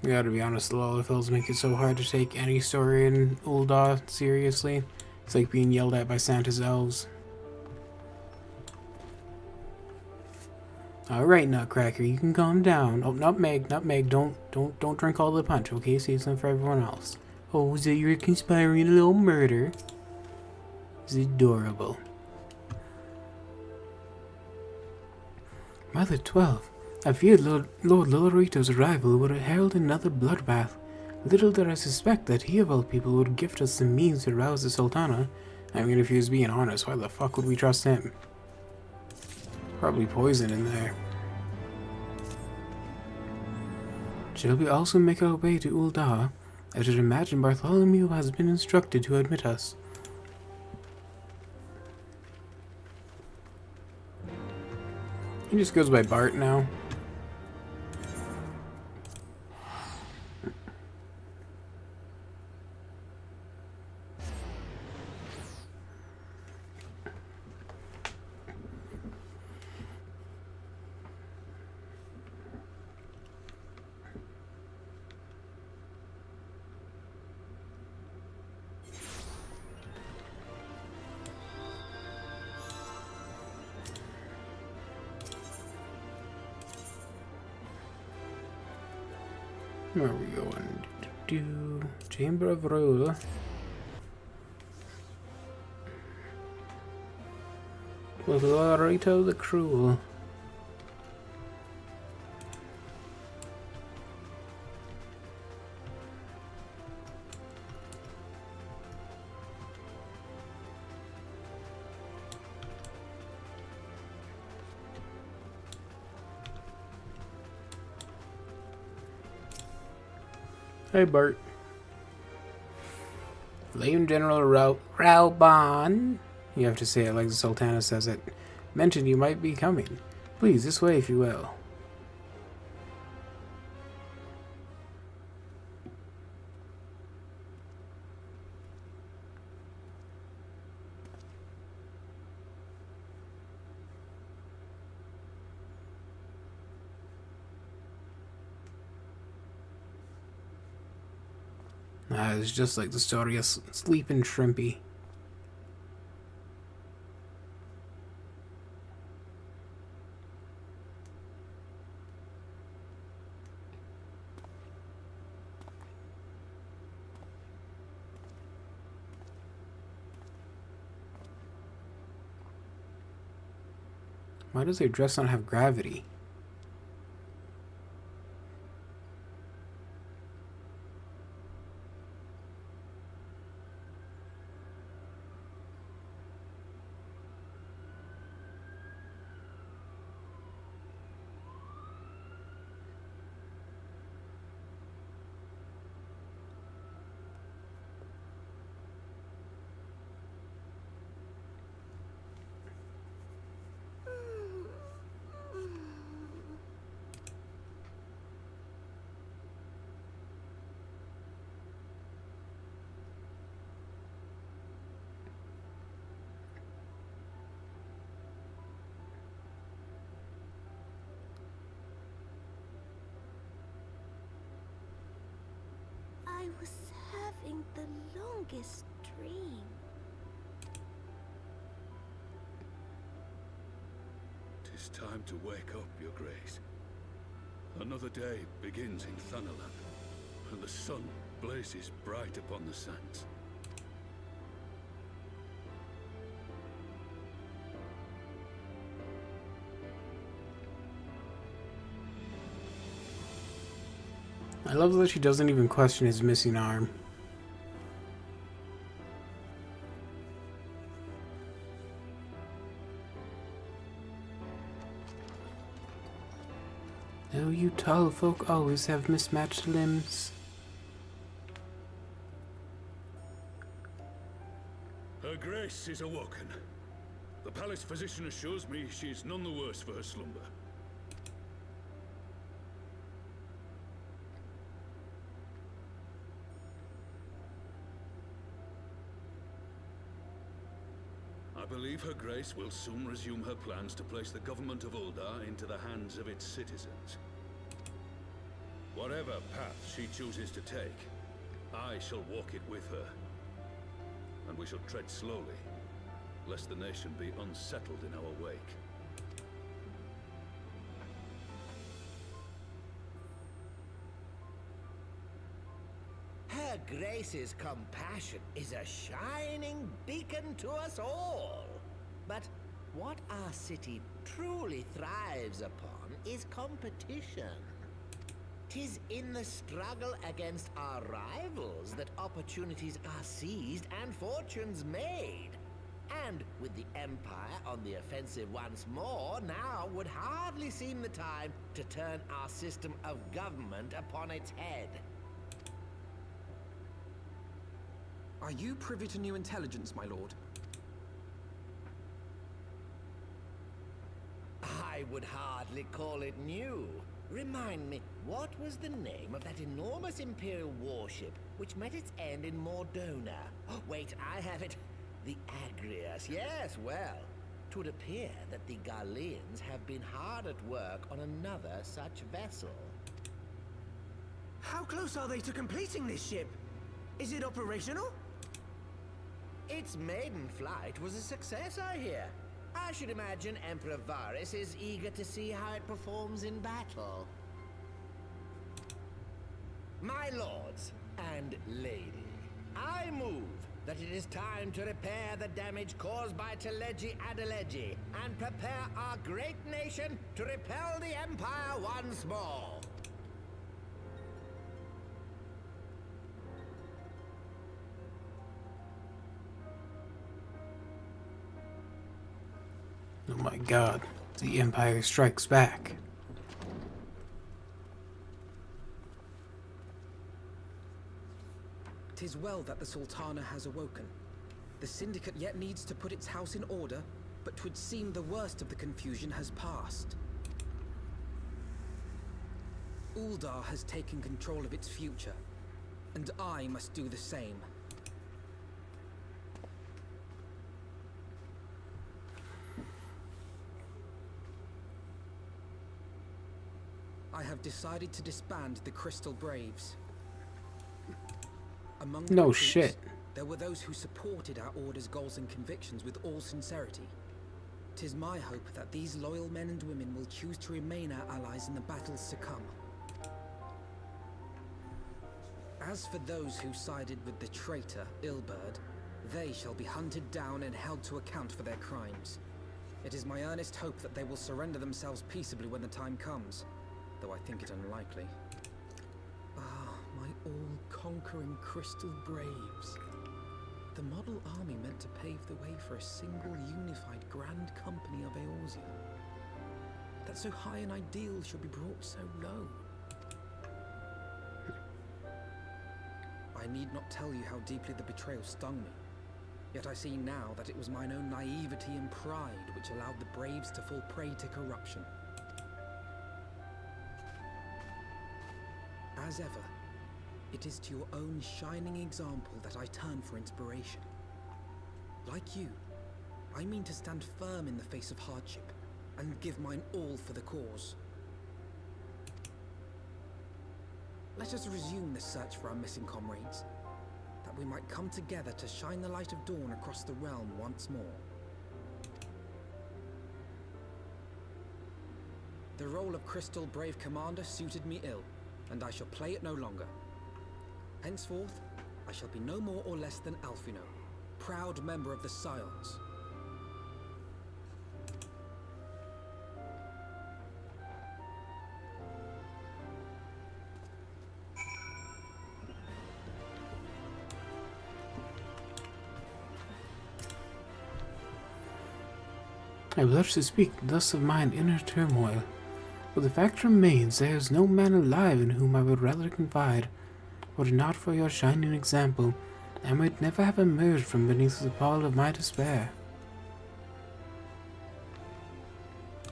A: I gotta be honest, the Lollifields make it so hard to take any story in Uldar seriously. It's like being yelled at by Santa's elves. Alright, Nutcracker, you can calm down. Oh, Nutmeg, don't drink all the punch, okay? Save some for everyone else. Oh, is it you're conspiring a little murder? It's adorable. Mother 12. I feared Lord Lolorito's arrival would herald another bloodbath. Little did I suspect that he of all people would gift us the means to rouse the Sultana. I mean, if he was being honest, why the fuck would we trust him? Probably poison in there. Shall we also make our way to Uldar? I should imagine Bartholomew has been instructed to admit us. He just goes by Bart now. Where are we going? Chamber of Rule. With Lorito the Cruel. Hey, Bart. Flame General Raubon. You have to say it like the Sultana says it. Mentioned you might be coming. Please, this way if you will. It's just like the story of Sleeping Shrimpy. Why does their dress not have gravity?
I: I was having the longest dream.
J: Tis time to wake up, Your Grace. Another day begins in Thanalan, and the sun blazes bright upon the sands.
A: I love that she doesn't even question his missing arm. Oh, you tall folk always have mismatched limbs.
J: Her Grace is awoken. The palace physician assures me she is none the worse for her slumber. I believe Her Grace will soon resume her plans to place the government of Uldar into the hands of its citizens. Whatever path she chooses to take, I shall walk it with her. And we shall tread slowly, lest the nation be unsettled in our wake.
K: Her Grace's compassion is a shining beacon to us all. But what our city truly thrives upon is competition. 'Tis in the struggle against our rivals that opportunities are seized and fortunes made. And with the Empire on the offensive once more, now would hardly seem the time to turn our system of government upon its head.
C: Are you privy to new intelligence, my lord?
K: I would hardly call it new. Remind me, what was the name of that enormous Imperial warship which met its end in Mordona? Oh, wait, I have it. The Agrias. Yes, well, it would appear that the Garleans have been hard at work on another such vessel.
M: How close are they to completing this ship? Is it operational?
K: Its maiden flight was a success, I hear. I should imagine Emperor Varys is eager to see how it performs in battle. My lords and lady, I move that it is time to repair the damage caused by Telegi Adelegi and prepare our great nation to repel the Empire once more.
A: Oh my god, the Empire strikes back.
C: "'Tis well that the Sultana has awoken. The Syndicate yet needs to put its house in order, but 'twould seem the worst of the confusion has passed. Uldar has taken control of its future, and I must do the same. I have decided to disband the Crystal Braves. Among the
A: No
C: recruits,
A: shit.
C: there were those who supported our order's goals and convictions with all sincerity. 'Tis my hope that these loyal men and women will choose to remain our allies in the battles to come. As for those who sided with the traitor, Ilberd, they shall be hunted down and held to account for their crimes. It is my earnest hope that they will surrender themselves peaceably when the time comes, though I think it unlikely. Ah, my all-conquering Crystal Braves. The model army meant to pave the way for a single unified grand company of Eorzea. That so high an ideal should be brought so low. I need not tell you how deeply the betrayal stung me. Yet I see now that it was mine own naivety and pride which allowed the Braves to fall prey to corruption. As ever, it is to your own shining example that I turn for inspiration. Like you, I mean to stand firm in the face of hardship and give mine all for the cause. Let us resume the search for our missing comrades, that we might come together to shine the light of dawn across the realm once more. The role of Crystal Brave Commander suited me ill, and I shall play it no longer. Henceforth, I shall be no more or less than Alfino, proud member of the Scions.
A: I blush to speak thus of mine inner turmoil, but the fact remains there is no man alive in whom I would rather confide. Were it not for your shining example, I might never have emerged from beneath the pall of my despair.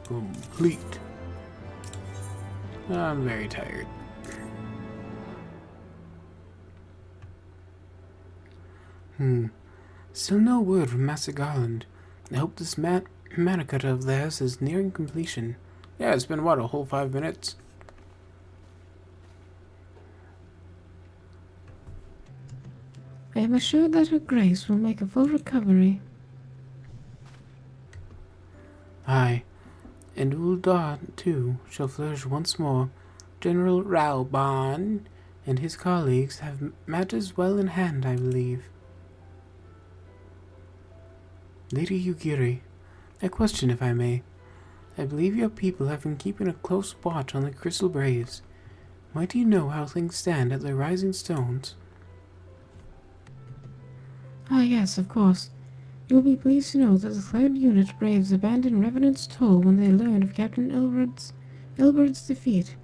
A: Complete. I'm very tired. Still no word from Master Garland. I hope this Manicut of theirs is nearing completion. Yeah, it's been, what, a whole 5 minutes?
E: I am assured that Her Grace will make a full recovery.
A: Aye, and Uldar, too, shall flourish once more. General Raoban and his colleagues have matters well in hand, I believe. Lady Yugiri, a question if I may. I believe your people have been keeping a close watch on the Crystal Braves. Might you know how things stand at the Rising Stones?
E: Ah yes, of course. You will be pleased to know that the 3rd Unit Braves abandoned Revenant's Toll when they learned of Captain Ilbert's defeat.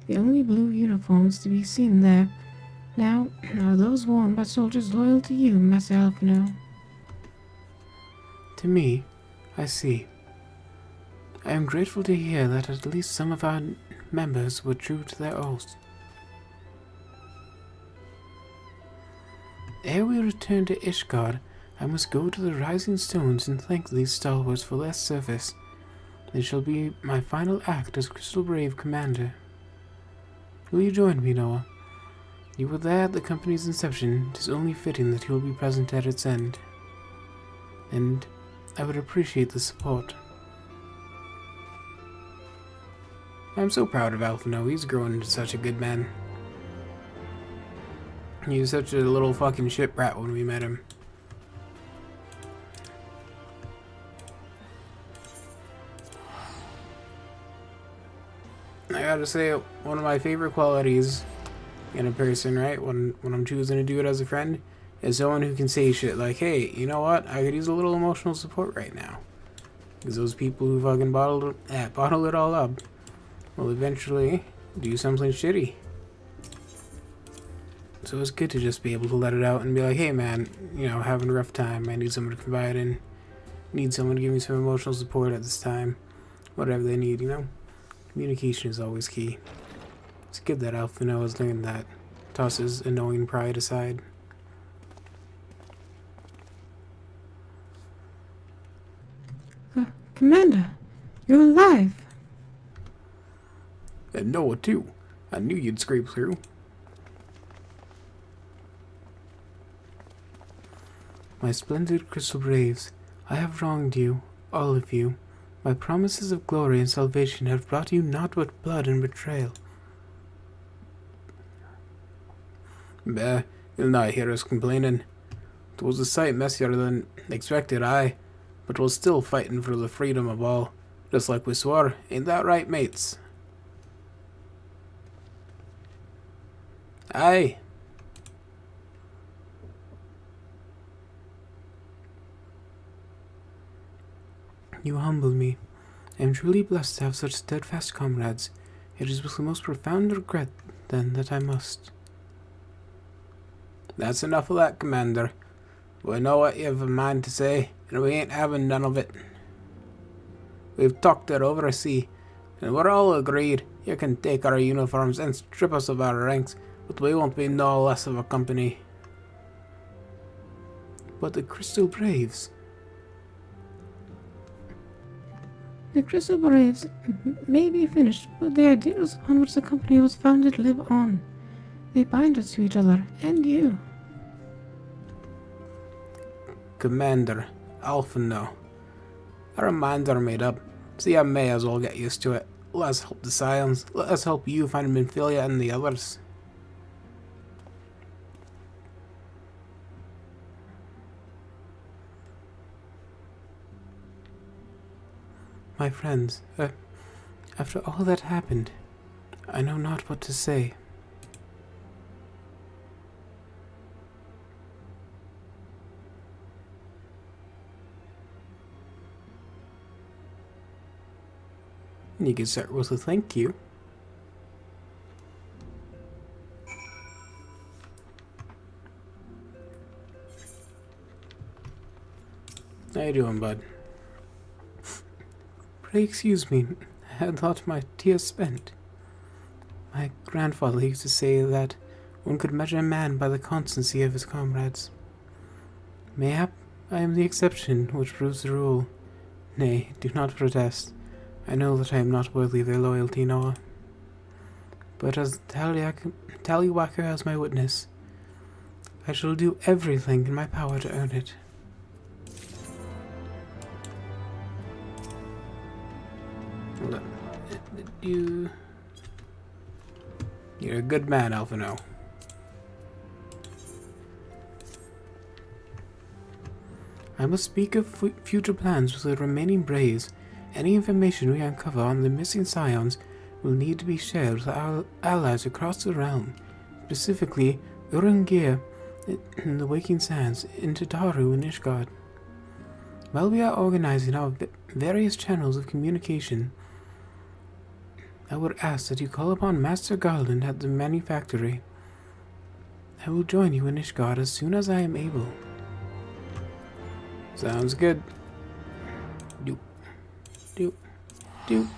E: The only blue uniforms to be seen there Now, are those worn by soldiers loyal to you, Master Alphino?
A: To me, I see. I am grateful to hear that at least some of our members were true to their oaths. Ere we return to Ishgard, I must go to the Rising Stones and thank these stalwarts for their service. It shall be my final act as Crystal Brave Commander. Will you join me, Noah? You were there at the company's inception. It is only fitting that you will be present at its end. And I would appreciate the support. I'm so proud of Alphino. He's grown into such a good man. He was such a little fucking shit brat when we met him. I gotta say, one of my favorite qualities in a person, right, when I'm choosing to do it as a friend, is someone who can say shit like, hey, you know what, I could use a little emotional support right now. Because those people who fucking bottle it all up will eventually do something shitty. So it's good to just be able to let it out and be like, hey man, you know, having a rough time, I need someone to confide in, need someone to give me some emotional support at this time, whatever they need, you know? Communication is always key. It's good that Alphino has learned that. Tosses annoying pride aside.
E: Commander, you're alive.
F: And Noah, too. I knew you'd scrape through.
A: My splendid Crystal Braves, I have wronged you, all of you. My promises of glory and salvation have brought you naught but blood and betrayal.
F: Bah, you'll not hear us complaining. 'Twas a sight messier than expected, aye, but we're still fighting for the freedom of all, just like we swore. Ain't that right, mates? Aye.
A: You humble me. I am truly blessed to have such steadfast comrades. It is with the most profound regret, then, that I must.
F: That's enough of that, Commander. We know what you have a mind to say, and we ain't having none of it. We've talked it over, see, and we're all agreed. You can take our uniforms and strip us of our ranks, but we won't be no less of a company.
A: But the Crystal Braves...
E: The Crystal Braves may be finished, but the ideals on which the company was founded live on. They bind us to each other, and you.
F: Commander, Alphino. Our minds are made up, so I may as well get used to it. Let's help the Scions. Let us help you find Minfilia and the others.
A: My friends, after all that happened, I know not what to say.
F: You can start with a thank you. How you doing, bud?
A: Pray excuse me, I had thought my tears spent. My grandfather used to say that one could measure a man by the constancy of his comrades. Mayhap I am the exception which proves the rule. Nay, do not protest. I know that I am not worthy of their loyalty, Noah. But as Tallywacker has my witness, I shall do everything in my power to earn it.
F: You're a good man, Alphino.
A: I must speak of future plans with the remaining Braves. Any information we uncover on the missing Scions will need to be shared with our allies across the realm, specifically Urungir in the Waking Sands, and Tataru in Ishgard. While we are organizing our various channels of communication, I would ask that you call upon Master Garland at the manufactory. I will join you in Ishgard as soon as I am able.
F: Sounds good.
A: Doop. Doop. Doop.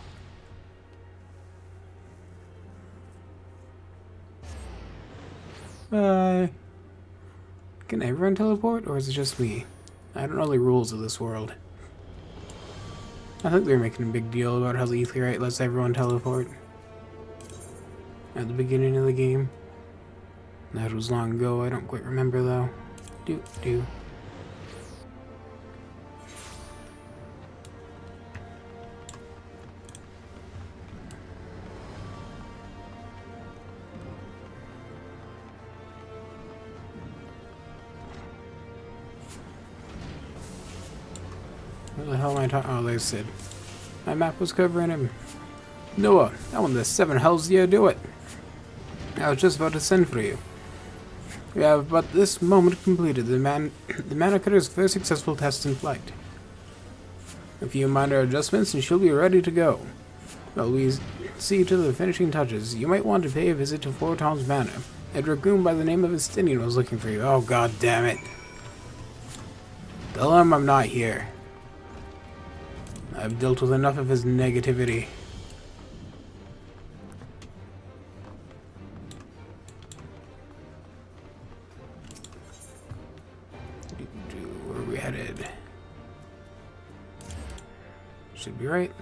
F: Bye.
A: Can everyone teleport, or is it just me? I don't know the rules of this world. I think they're making a big deal about how the Aetherite lets everyone teleport at the beginning of the game. That was long ago, I don't quite remember though. Do. What the hell am I talking? Oh, there's Sid. My map was covering him. Noah, how in the seven hells do you do it? I was just about to send for you. We have but this moment completed the Mana Cutter's first successful test in flight. A few minor adjustments and she'll be ready to go. While we see to the finishing touches, you might want to pay a visit to Four Toms Manor. A dragoon by the name of Estinian was looking for you. Oh, god damn it. Tell him I'm not here. I've dealt with enough of his negativity. Where are we headed? Should be right.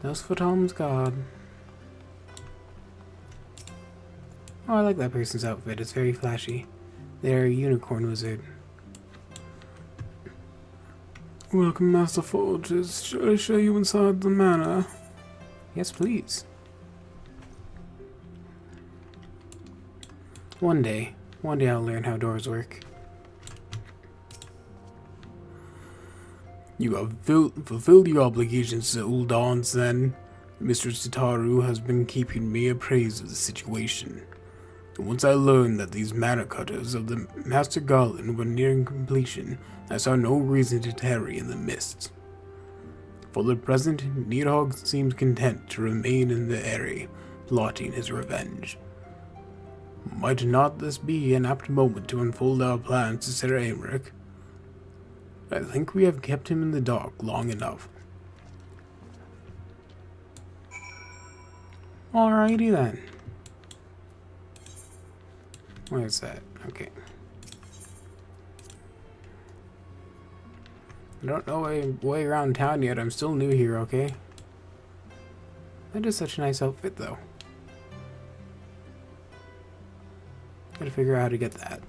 A: Those for Tom's God. Oh, I like that person's outfit. It's very flashy. They're a unicorn wizard. Welcome, Master Forges. Shall I show you inside the manor? Yes, please. One day I'll learn how doors work. You have fulfilled your obligations to Uldans, then. Mistress Tataru has been keeping me appraised of the situation. Once I learned that these mana cutters of the Master Garland were nearing completion, I saw no reason to tarry in the mists. For the present, Nidhogg seems content to remain in the area, plotting his revenge. Might not this be an apt moment to unfold our plans to Sir Aymeric? I think we have kept him in the dark long enough. Alrighty then. Where's that? Okay. I don't know my way around town yet. I'm still new here, okay? That is such a nice outfit, though. Gotta figure out how to get that.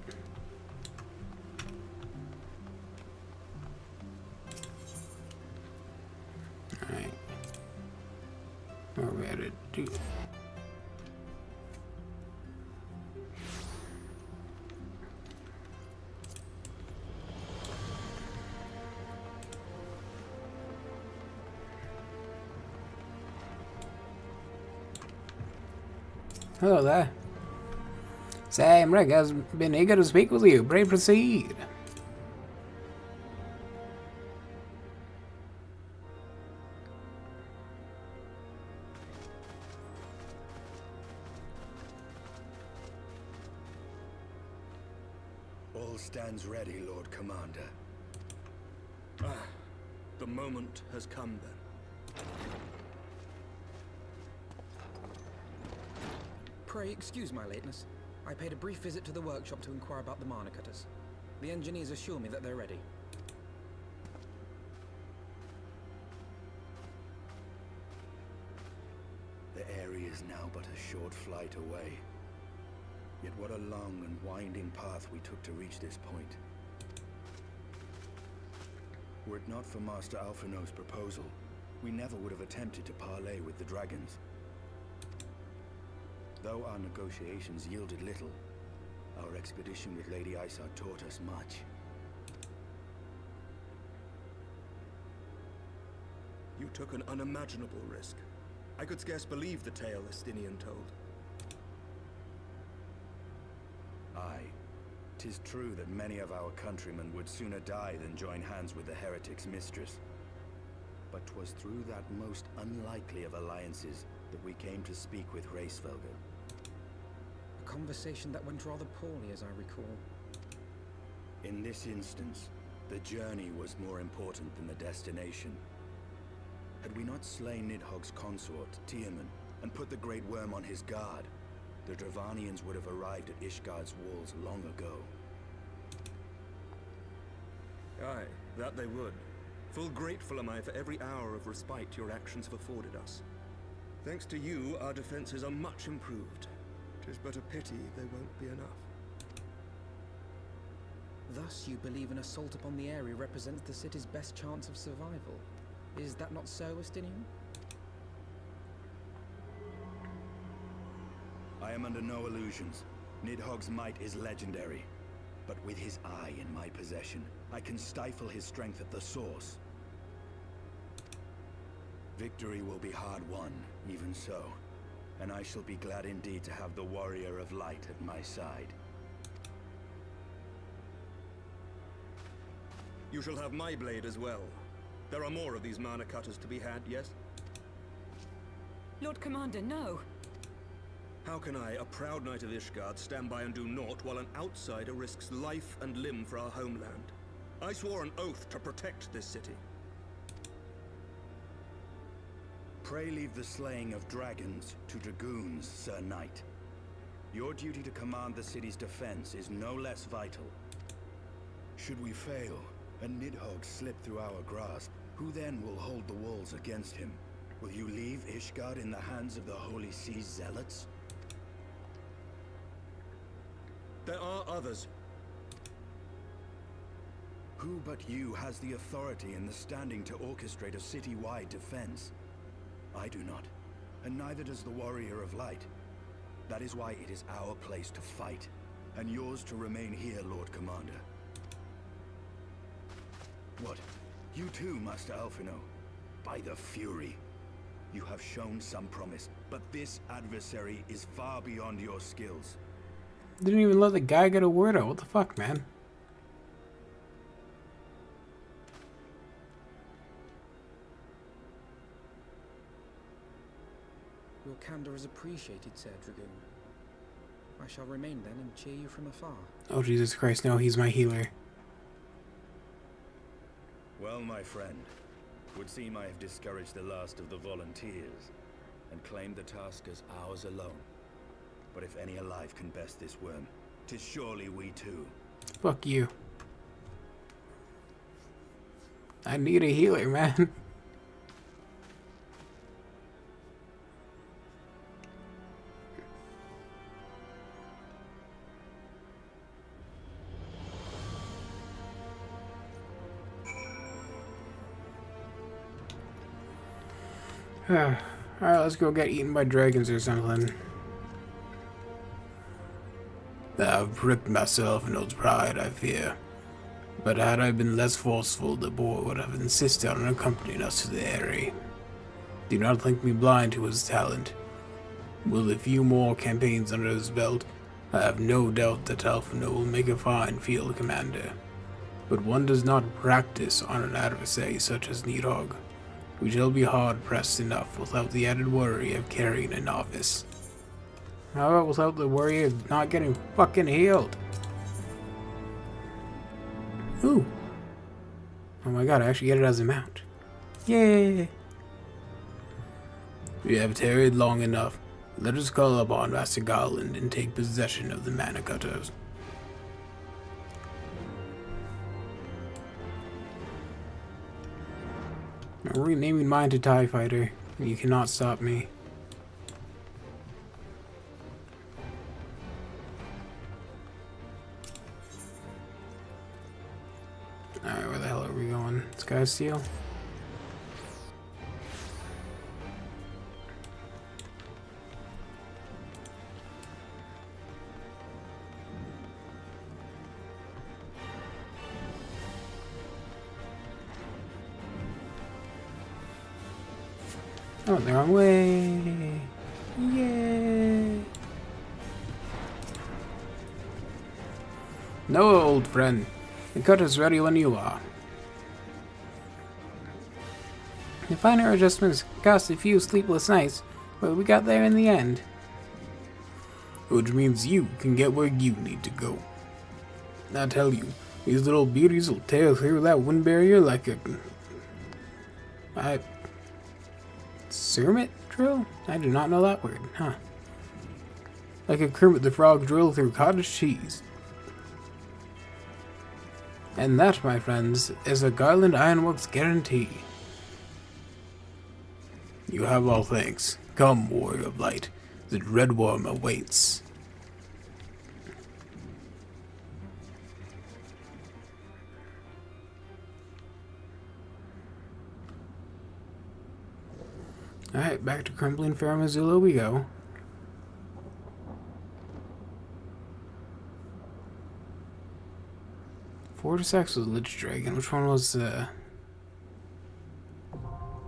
A: Alright. Where are we headed to? Hello there. Sam Rick has been eager to speak with you. Pray proceed.
B: All stands ready, Lord Commander.
H: The moment has come then.
C: Pray excuse my lateness. I paid a brief visit to the workshop to inquire about the mana cutters. The engineers assure me that they're ready.
B: The area is now but a short flight away. Yet what a long and winding path we took to reach this point. Were it not for Master Alphino's proposal, we never would have attempted to parley with the dragons. Though our negotiations yielded little, our expedition with Lady Isard taught us much.
H: You took an unimaginable risk. I could scarce believe the tale Estinian told.
B: Aye. 'Tis true that many of our countrymen would sooner die than join hands with the heretic's mistress. But 'twas through that most unlikely of alliances that we came to speak with Hraesvelgr.
C: A conversation that went rather poorly, as I recall.
B: In this instance, the journey was more important than the destination. Had we not slain Nidhogg's consort, Tiaman, and put the Great Worm on his guard, the Dravanians would have arrived at Ishgard's walls long ago.
N: Aye, that they would. Full grateful am I for every hour of respite your actions have afforded us. Thanks to you, our defenses are much improved. 'Tis but a pity they won't be enough.
C: Thus, you believe an assault upon the area represents the city's best chance of survival. Is that not so, Estinian?
B: I am under no illusions. Nidhogg's might is legendary. But with his eye in my possession, I can stifle his strength at the source. Victory will be hard won, even so. And I shall be glad indeed to have the Warrior of Light at my side.
N: You shall have my blade as well. There are more of these mana cutters to be had, yes?
L: Lord Commander, no!
N: How can I, a proud knight of Ishgard, stand by and do naught while an outsider risks life and limb for our homeland? I swore an oath to protect this city.
B: Pray leave the slaying of dragons to dragoons, Sir Knight. Your duty to command the city's defense is no less vital. Should we fail, and Nidhogg slip through our grasp, who then will hold the walls against him? Will you leave Ishgard in the hands of the Holy Sea's zealots?
N: There are others.
B: Who but you has the authority and the standing to orchestrate a city-wide defense? I do not, and neither does the Warrior of Light. That is why it is our place to fight, and yours to remain here, Lord Commander. What? You too, Master Alphino? By the Fury. You have shown some promise, but this adversary is far beyond your skills.
F: Didn't even let the guy get a word out. What the fuck, man?
C: Your candor is appreciated, Sir Dragoon. I shall remain then and cheer you from afar.
F: Oh, Jesus Christ, no, he's my healer.
B: Well, my friend, would seem I have discouraged the last of the volunteers, and claimed the task as ours alone. But if any alive can best this worm, 'tis surely we too.
F: Fuck you. I need a healer, man. Alright, let's go get eaten by dragons or something. I've pricked myself in old pride, I fear. But had I been less forceful, the boy would have insisted on accompanying us to the area. Do not think me blind to his talent. With a few more campaigns under his belt, I have no doubt that Alphino will make a fine field commander. But one does not practice on an adversary such as Nidhogg. We shall be hard-pressed enough without the added worry of carrying a novice. How about without the worry of not getting fucking healed? Ooh. Oh my god, I actually get it as a mount. Yay! We have tarried long enough. Let us call upon Master Garland and take possession of the mana cutters. I'm renaming mine to TIE Fighter. You cannot stop me. Alright, where the hell are we going? Sky Steel? Oh, the wrong way. Yay. No, old friend. The cut is ready when you are. The finer adjustments cost a few sleepless nights, but we got there in the end. Which means you can get where you need to go. I tell you, these little beauties will tear through that wind barrier like a... Cermet drill? I do not know that word, huh? Like a Kermit the Frog drill through cottage cheese. And that, my friends, is a Garland Ironworks guarantee. You have all thanks. Come, Warrior of Light. The Dread Worm awaits. Alright, back to Crumbling Fair Missoula we go. Fortis was Lich Dragon. Which one was the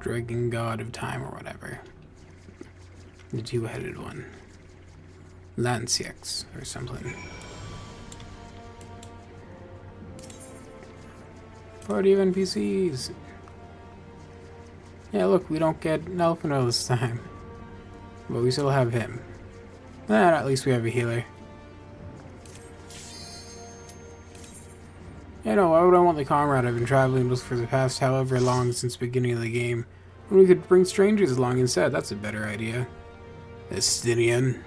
F: Dragon God of Time or whatever? The two-headed one. Lansiex or something. Party of NPCs. Yeah, look, we don't get an Elfino this time. But we still have him. At least we have a healer. You know, why would I want the comrade I've been traveling with for the past however long since the beginning of the game? When we could bring strangers along instead, that's a better idea. Estinian.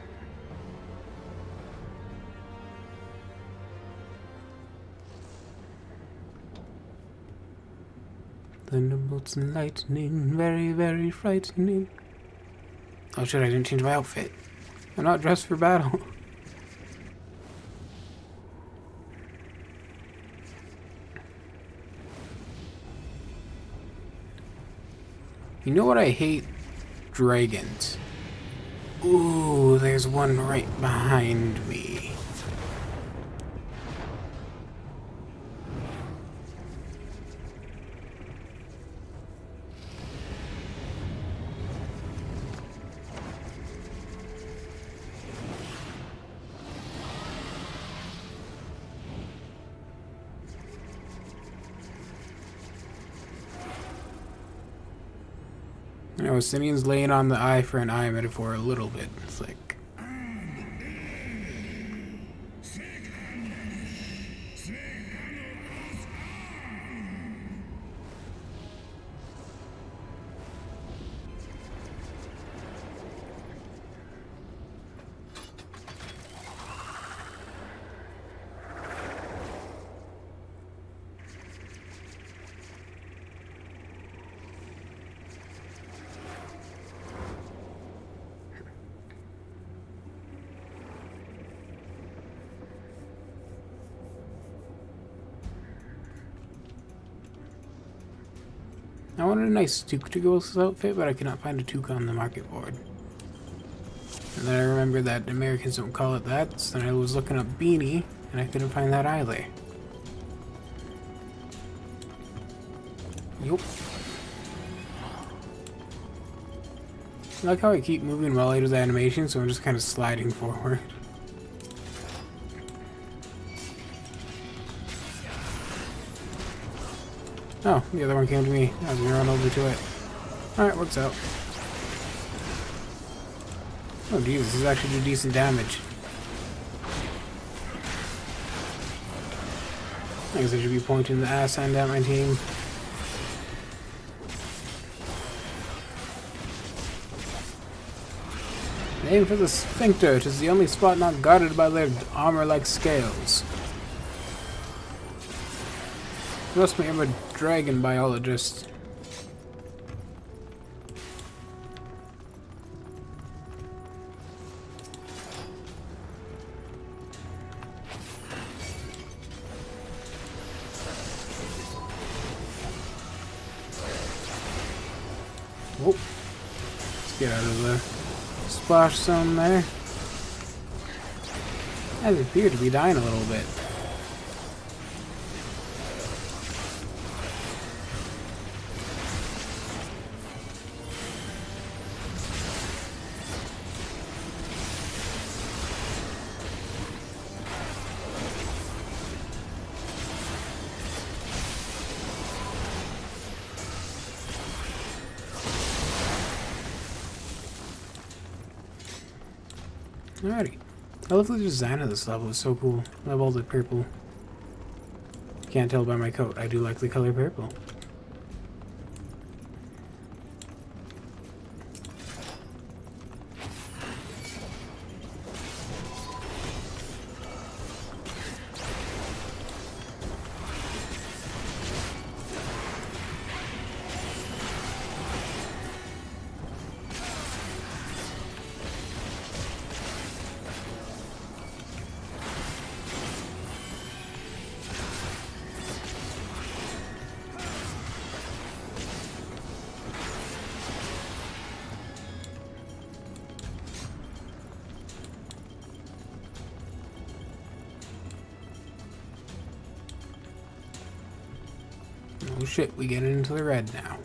F: Thunderbolts and lightning, very, very frightening. Oh shit, I didn't change my outfit. I'm not dressed for battle. You know what I hate? Dragons. Ooh, there's one right behind me. You know, Estinian's laying on the eye for an eye metaphor a little bit. It's like... I wanted a nice toque to go with this outfit, but I could not find a toque on the market board. And then I remembered that Americans don't call it that, so then I was looking up beanie, and I couldn't find that either. Yup. I like how I keep moving while I do the animation, so I'm just kind of sliding forward. Oh, the other one came to me. I was gonna run over to it. Alright, works out. Oh geez, this is actually do decent damage. I guess I should be pointing the ass end at my team. Aim for the sphincter. It is the only spot not guarded by their armor-like scales. Trust me, I'm a dragon biologist. Whoop. Let's get out of the splash zone there. I appear to be dying a little bit. Alrighty. I love the design of this level. It's so cool. I love all the purple. Can't tell by my coat. I do like the color purple. Oh shit, we get into the red now.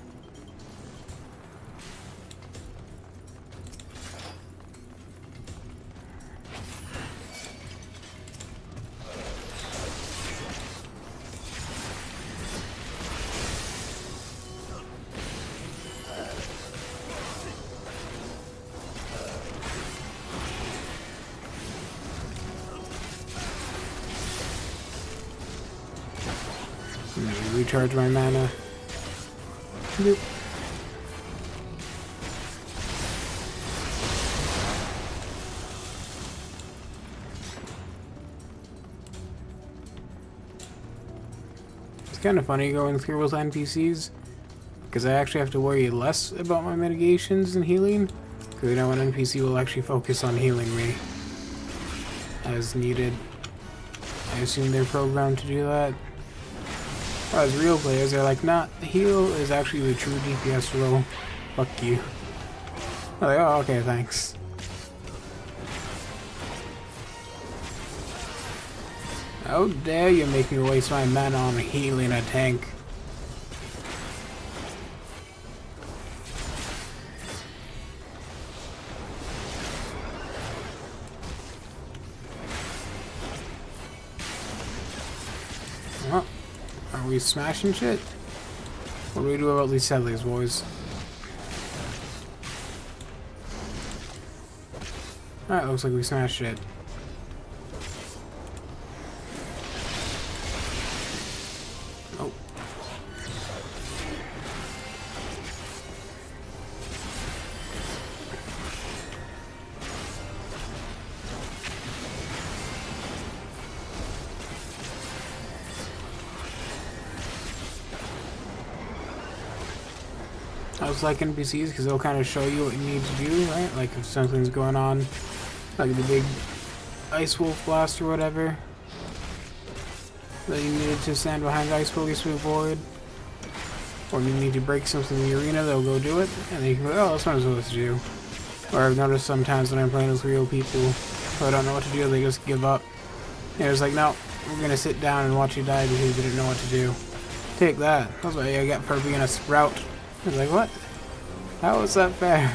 F: Recharge my mana. Nope. It's kind of funny going through with NPCs because I actually have to worry less about my mitigations and healing, because I know an NPC will actually focus on healing me as needed. I assume they're programmed to do that. As real players, they're like, nah, heal is actually the true DPS role. Fuck you. I'm like, oh, okay, thanks. How dare you make me waste my mana on healing a tank? Well, are we smashing shit? What do we do about these settlers, boys? Alright, looks like we smashed it. Oh. I was like NPCs because they'll kind of show you what you need to do, right? Like if something's going on, like the big ice wolf blast or whatever, that you needed to stand behind the ice police to move forward, or you need to break something in the arena, they'll go do it, and then you can go, oh, that's what I'm supposed to do. Or I've noticed sometimes when I'm playing with real people who I don't know what to do, they just give up. And it's like, no, we're gonna sit down and watch you die because you didn't know what to do. Take that. That's what I got for being a sprout. I was like, what? How is that fair?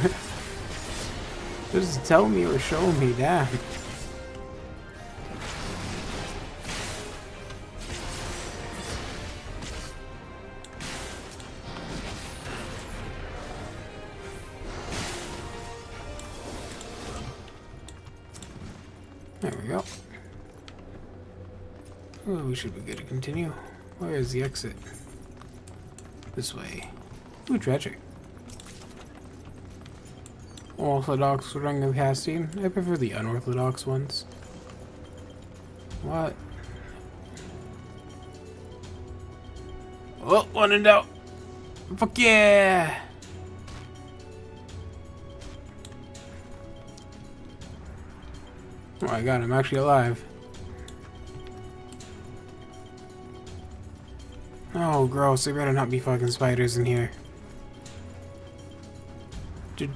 F: Just tell me or show me, damn. There we go. Oh, we should be good to continue. Where is the exit? This way. Ooh, tragic. Orthodox ring of casting. I prefer the unorthodox ones. What? Oh, one in doubt. Fuck yeah! Oh my god, I'm actually alive. Oh, gross. There better not be fucking spiders in here. Did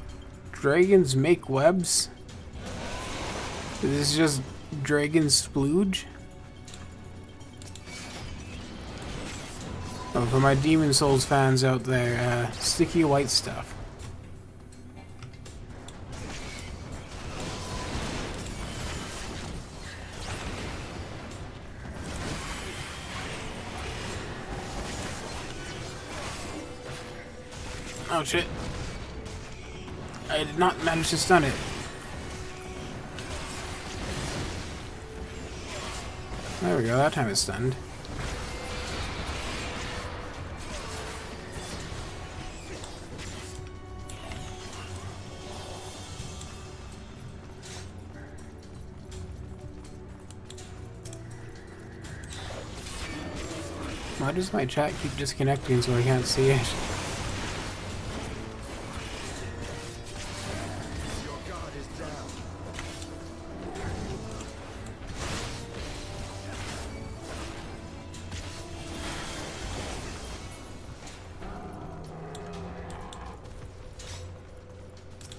F: dragons make webs? Is this just dragon splooge? Oh, for my Demon Souls fans out there, sticky white stuff. Oh shit. I did not manage to stun it. There we go, that time it's stunned. Why does my chat keep disconnecting so I can't see it?
B: Your guard is down.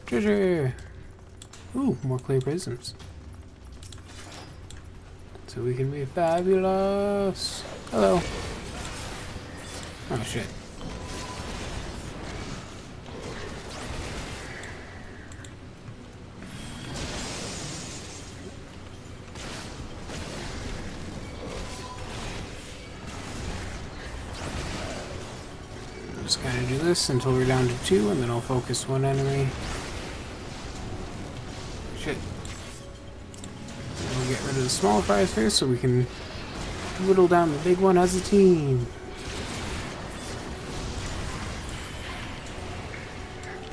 F: Treasure! Ooh, more clay prisms. So we can be fabulous! Hello! Oh shit. Just kind of do this until we're down to 2, and then I'll focus one enemy. Shit. We'll get rid of the small fries first so we can whittle down the big one as a team.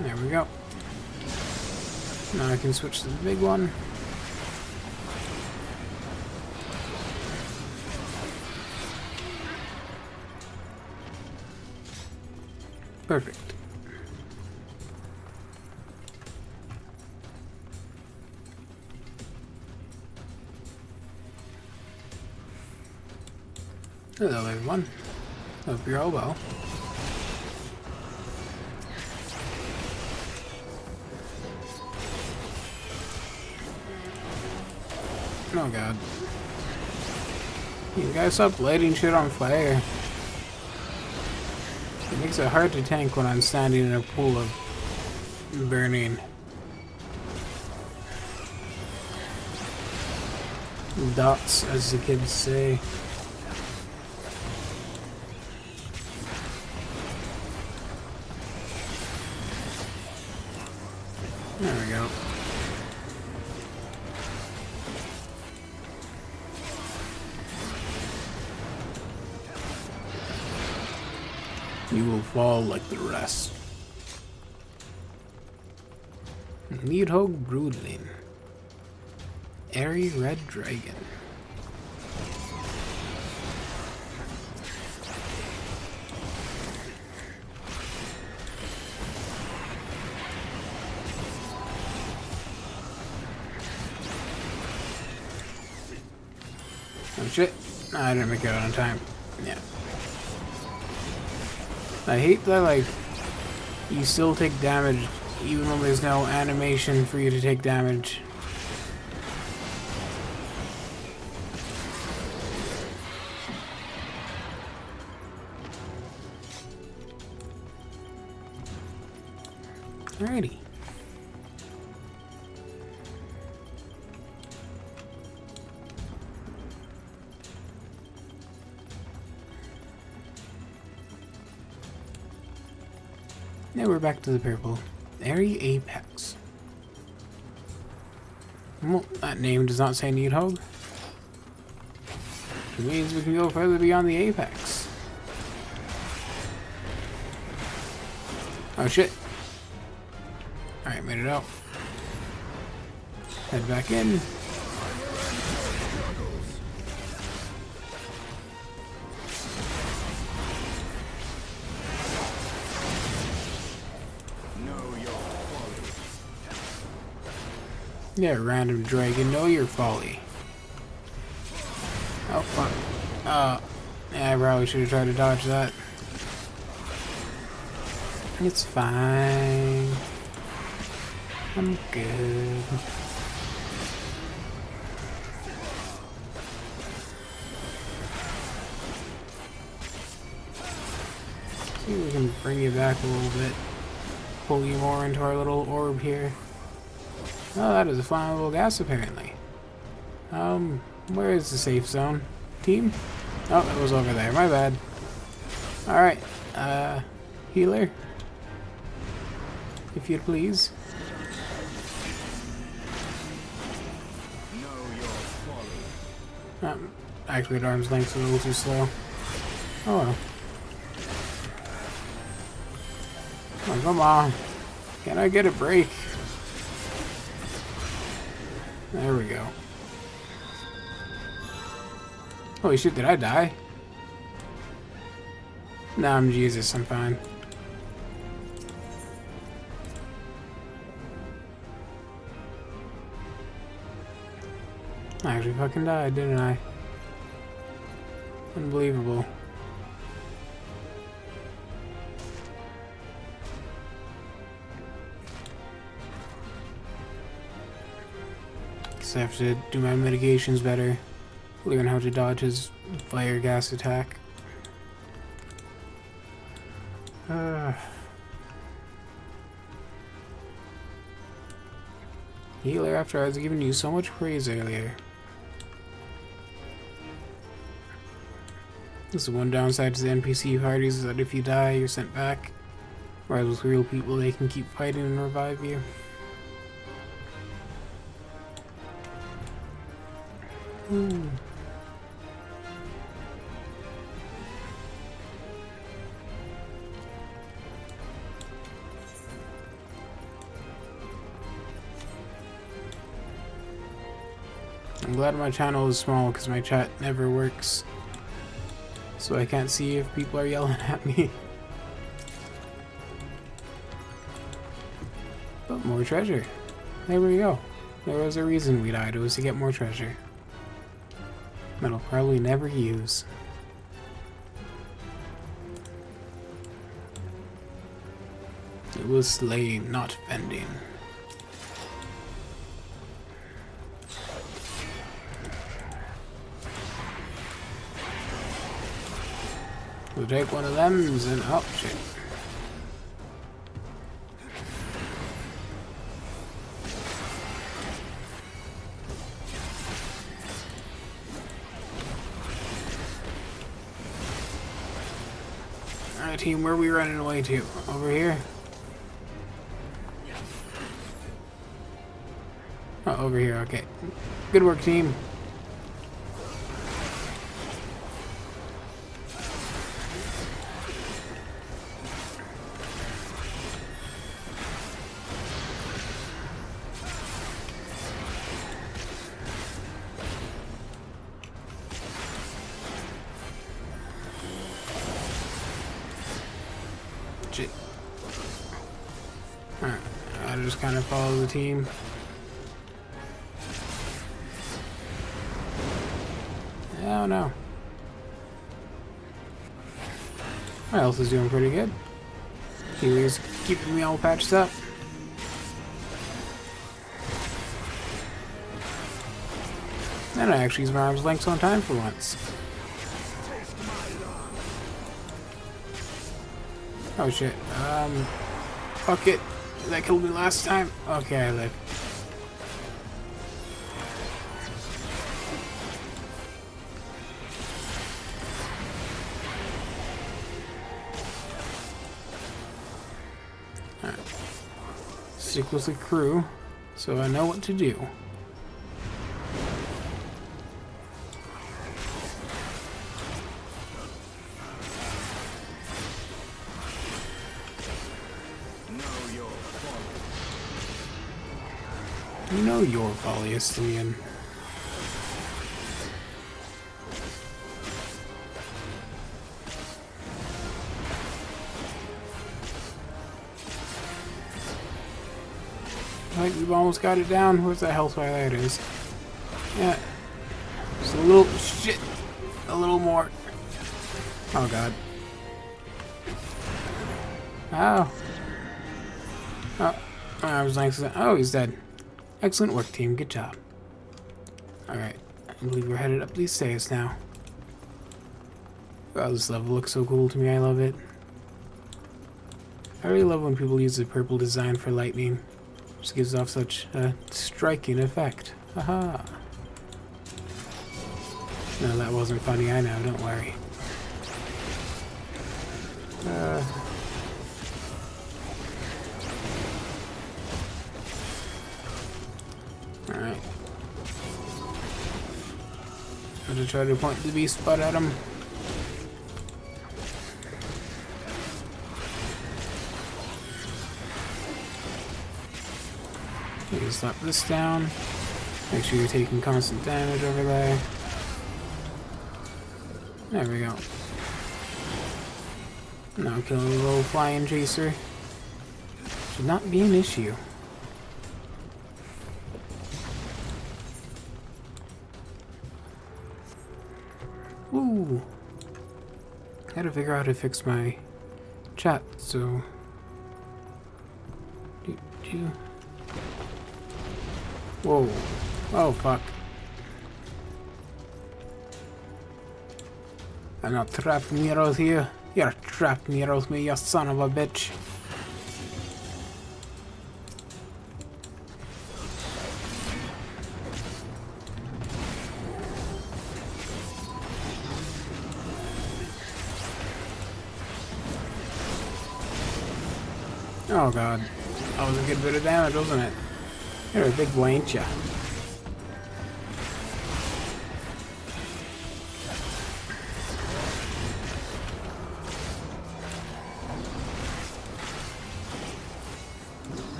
F: There we go. Now I can switch to the big one. Perfect. Hello everyone. Hope you're all well. Oh god. You guys stop lighting shit on fire. It makes it hard to tank when I'm standing in a pool of burning. Dots, as the kids say. There we go. You will fall like the rest. Needhog Broodling. Airy Red Dragon. Oh shit. I didn't make it out on time. Yeah. I hate that, like, you still take damage even when there's no animation for you to take damage. Alrighty. Now we're back to the purple. Airy Apex. Well, that name does not say Needhog. It means we can go further beyond the apex. Oh shit. Alright, made it out. Head back in. Yeah, random dragon, know your folly. Oh, fuck. Yeah, I probably should have tried to dodge that. It's fine. I'm good. See if we can bring you back a little bit. Pull you more into our little orb here. Oh, that is a flammable gas, apparently. Where is the safe zone? Team? Oh, it was over there. My bad. Alright. Healer? If you'd please. activate arm's length a little too slow. Oh well. Oh, come on. Can I get a break? There we go. Holy shit, did I die? Nah, I'm Jesus, I'm fine. I actually fucking died, didn't I? Unbelievable. Guess I have to do my mitigations better. Learn how to dodge his fire gas attack. Healer after I was giving you so much praise earlier. This is one downside to the NPC parties is that if you die, you're sent back. Whereas with real people, they can keep fighting and revive you. Ooh. I'm glad my channel is small because my chat never works. So I can't see if people are yelling at me. But more treasure. There we go. There was a reason we died. It was to get more treasure. That I'll probably never use. It was slaying, not fending. We'll take one of them and oh shit. Alright team, where are we running away to? Over here? Oh, over here, okay. Good work team. Alright, I just kind of follow the team. Oh no. My health is doing pretty good. Healer's keeping me all patched up. And I actually use my arm's length on time for once. Oh shit. Fuck it. That killed me last time. Okay, I live. Alright. Stick with the crew, so I know what to do. You know your folly, Estinian. Like, we've almost got it down. Where's that health bar? There it is. Yeah. Just a little shit. A little more. Oh god. Oh. Oh. I was like, oh, he's dead. Excellent work, team. Good job. Alright. I believe we're headed up these stairs now. Wow, this level looks so cool to me. I love it. I really love when people use the purple design for lightning. It just gives off such a striking effect. Haha. No, that wasn't funny. I know. Don't worry. Alright. I'm gonna try to point the beast butt at him. Okay, slap this down. Make sure you're taking constant damage over there. There we go. Now killing the little flying chaser should not be an issue. Ooh. I gotta figure out how to fix my chat, so whoa. Oh fuck. I'm not trapping me out here. You're trapped me out me, you son of a bitch. Oh god. That was a good bit of damage, wasn't it? You're a big boy, ain't ya?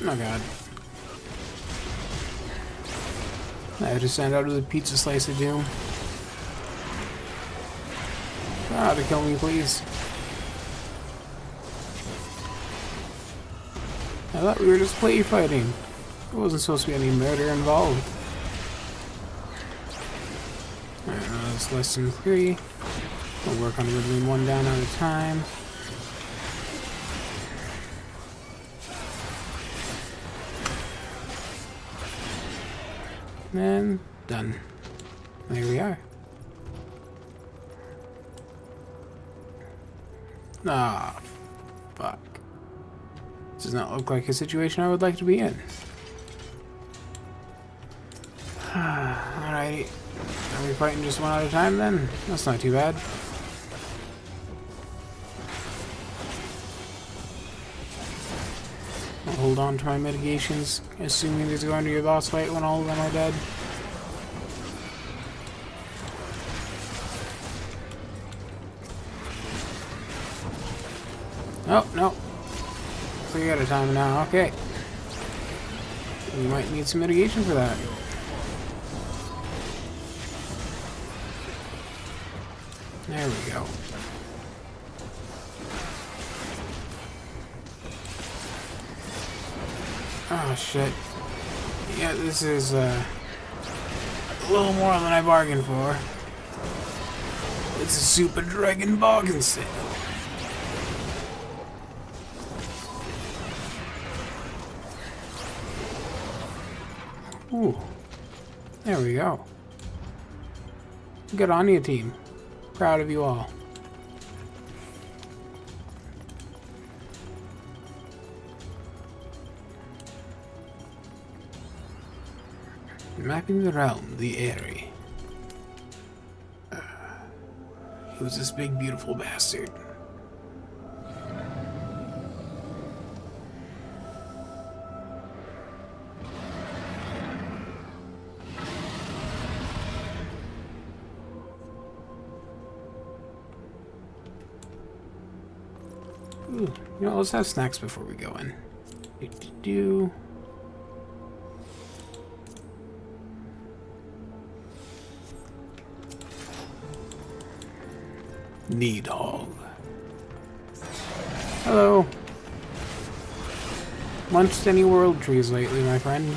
F: Oh god. I just sent out as a pizza slice of doom. Ah, to kill me, please. I thought we were just play fighting. There wasn't supposed to be any murder involved. Alright, that's lesson 3. We'll work on whittling one down at a time. And done. There we are. Ah, fuck. This does not look like a situation I would like to be in. Alrighty. Are we fighting just one at a time then? That's not too bad. I'll hold on to my mitigations, assuming there's going to be a boss fight when all of them are dead. Oh, no. 3 at a time now, okay. We might need some mitigation for that. There we go. Oh shit. Yeah, this is a little more than I bargained for. It's a super dragon bargain sale. Ooh. There we go. Good on you, team. Proud of you all. Mapping the realm, the Airy. Who's this big, beautiful bastard? Ooh, you know, let's have snacks before we go in. Need hog. Hello. Munched any world trees lately, my friend?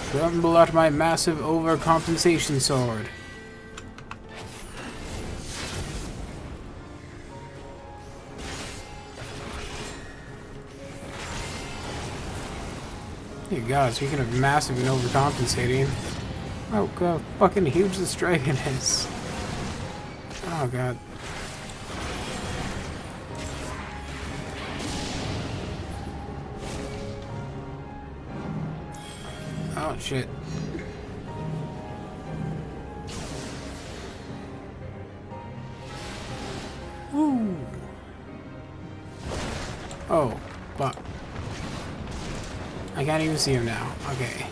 F: Tremble at my massive overcompensation sword. Hey God, speaking of massive and overcompensating. Oh God, fucking huge this dragon is. Oh God. Oh shit. Woo. Oh, fuck. I can't even see him now. Okay.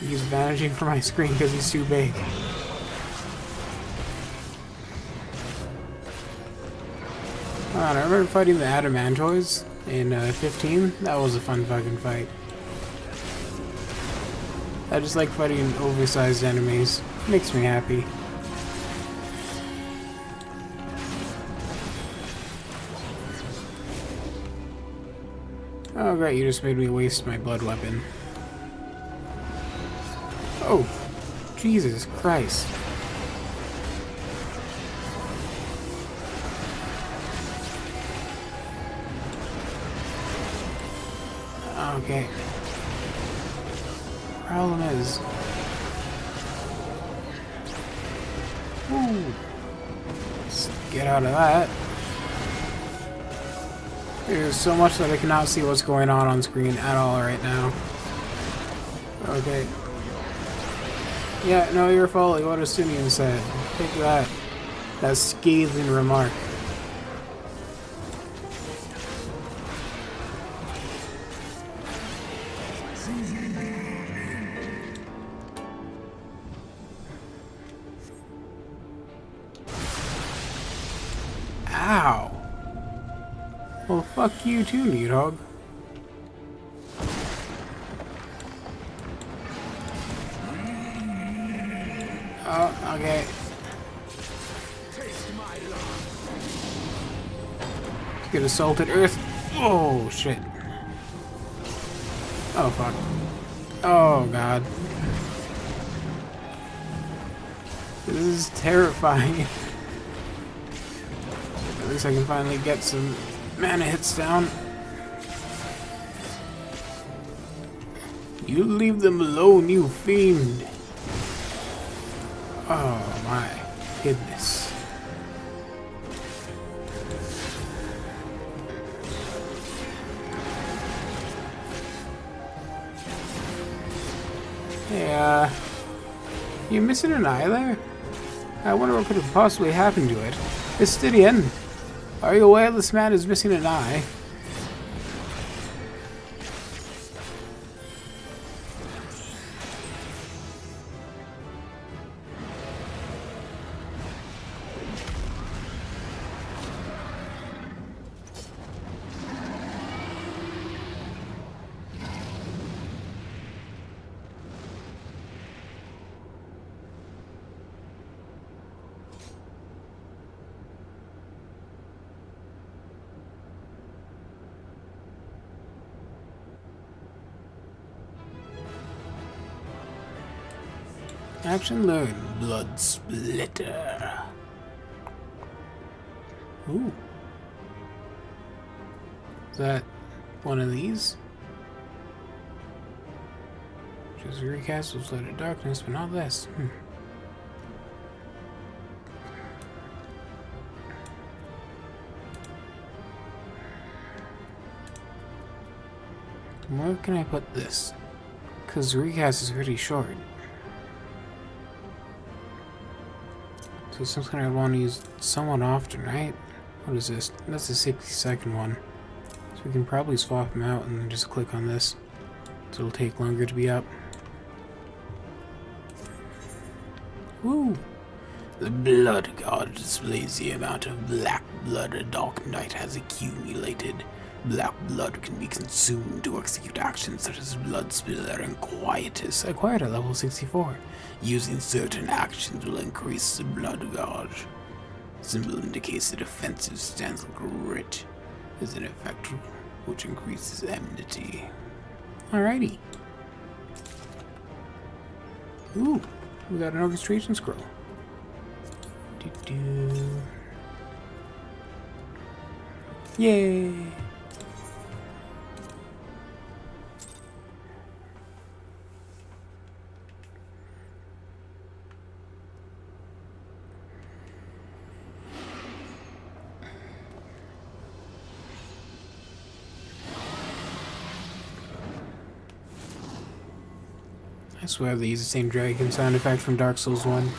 F: He's vanishing from my screen because he's too big. I remember fighting the Adamantoids in 15. That was a fun fucking fight. I just like fighting oversized enemies. Makes me happy. Oh great, you just made me waste my blood weapon. Oh, Jesus Christ. Okay. Problem is... Ooh. Let's get out of that. There's so much that I cannot see what's going on screen at all right now. Okay. Yeah, no, you're following what Astunian said. Take that. That scathing remark. Ow! Well, fuck you too, Needhog. Oh, okay. Get assaulted, Earth. Oh, shit. Oh, fuck. Oh, God. This is terrifying. At least I can finally get some mana hits down. You leave them alone, you fiend. Oh my goodness. Hey, you missing an eye there? I wonder what could have possibly happened to it. Estidian, are you aware this man is missing an eye? Action learned. Blood Splitter. Ooh. Is that one of these? Just recastles Light of Darkness, but not this. Where can I put this? Because recast is pretty short. So something I'd want to use somewhat often, right? What is this? That's the 60-second one. So we can probably swap them out and then just click on this. So it'll take longer to be up. Woo! The Blood God displays the amount of black blood a dark knight has accumulated. Black blood can be consumed to execute actions such as Blood Spiller and Quietus, acquired at level 64. Using certain actions will increase the blood gauge. Symbol indicates the defensive stance grit is an effect which increases enmity. Alrighty. Ooh, we got an orchestration scroll. Yay!
A: swear they use the same dragon sound effect from Dark Souls 1.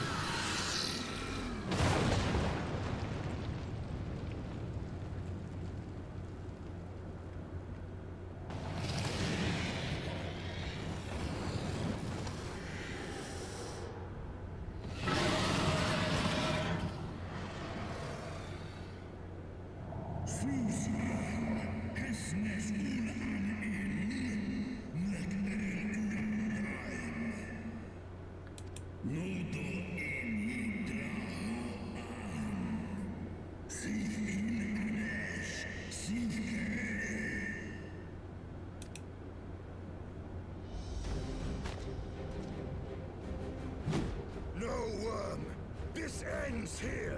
B: No worm! This ends here!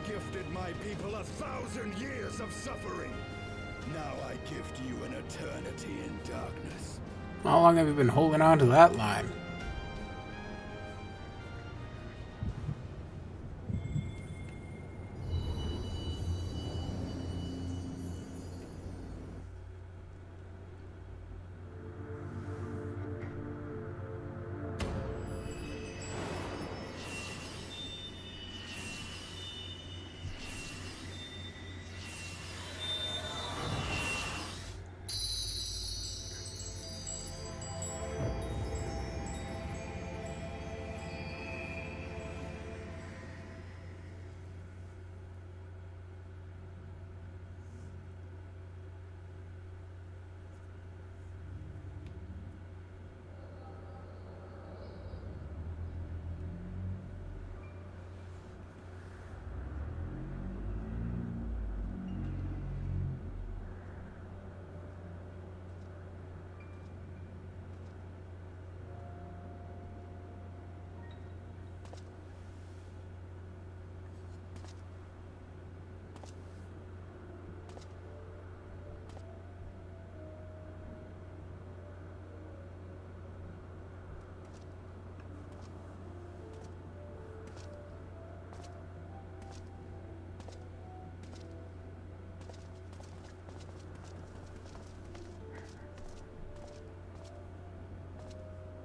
B: Gifted my people 1,000 years of suffering. Now I gift you an eternity in darkness.
A: How long have you been holding on to that line?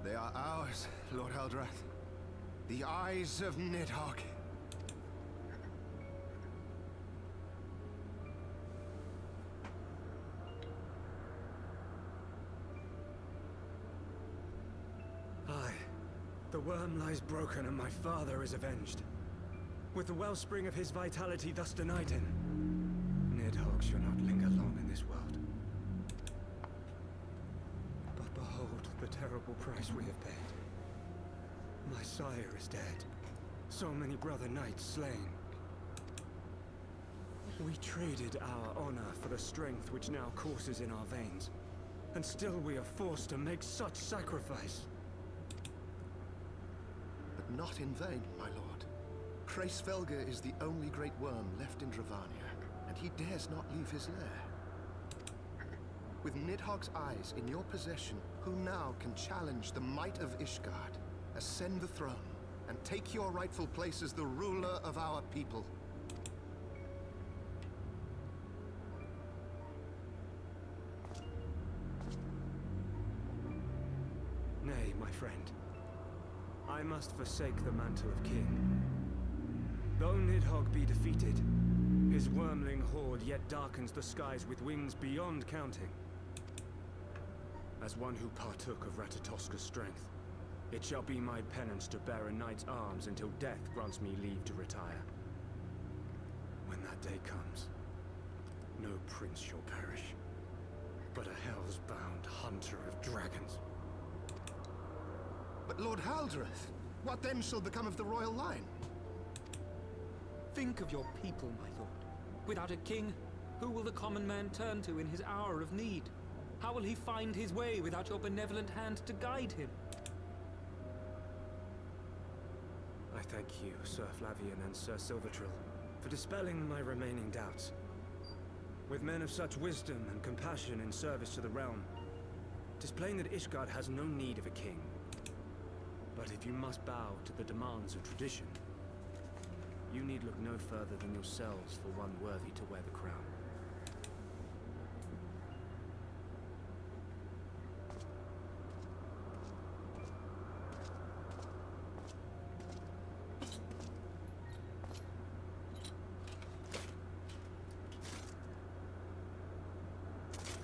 B: They are ours, Lord Eldrath. The eyes of Nidhogg.
N: Aye. The worm lies broken and my father is avenged. With the wellspring of his vitality thus denied him, Nidhogg shall not linger long in this world. But behold the terrible price we have paid. My sire is dead. So many brother knights slain. We traded our honor for the strength which now courses in our veins. And still we are forced to make such sacrifice.
O: But not in vain, my lord. Hraesvelgr is the only great worm left in Dravania, and he dares not leave his lair. With Nidhogg's eyes in your possession, who now can challenge the might of Ishgard, ascend the throne, and take your rightful place as the ruler of our people?
N: Nay, my friend. I must
P: must forsake the mantle of king. Though Nidhogg be defeated, his wormling horde yet darkens the skies with wings beyond counting. As one who partook of Ratatoska's strength, it shall be my penance to bear a knight's arms until death grants me leave to retire. When that day comes, no prince shall perish, but a hell's-bound hunter of dragons.
O: But Lord Haldreth, what then shall become of the royal line?
Q: Think of your people, my lord. Without a king, who will the common man turn to in his hour of need? How will he find his way without your benevolent hand to guide him?
P: I thank you, Sir Flavian and Sir Silvertrill, for dispelling my remaining doubts. With men of such wisdom and compassion in service to the realm, it is plain that Ishgard has no need of a king. But if you must bow to the demands of tradition, you need look no further than yourselves for one worthy to wear the crown.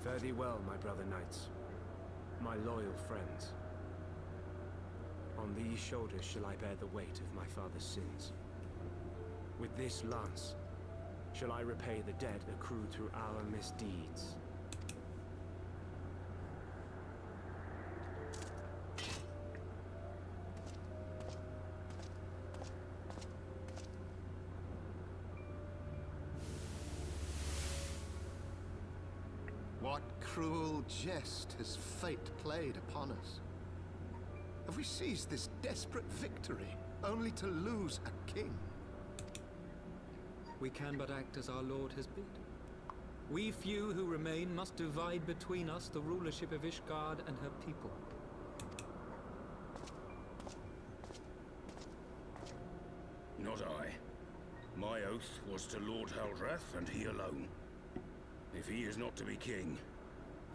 P: Fare thee well, my brother knights, my loyal friends. On these shoulders shall I bear the weight of my father's sins. With this lance shall I repay the debt accrued through our misdeeds.
O: What cruel jest has fate played upon us? Have we seized this desperate victory only to lose a king?
Q: We can but act as our lord has bid. We few who remain must divide between us the rulership of Ishgard and her people.
J: Not I. My oath was to Lord Haldrath, and he alone. If he is not to be king,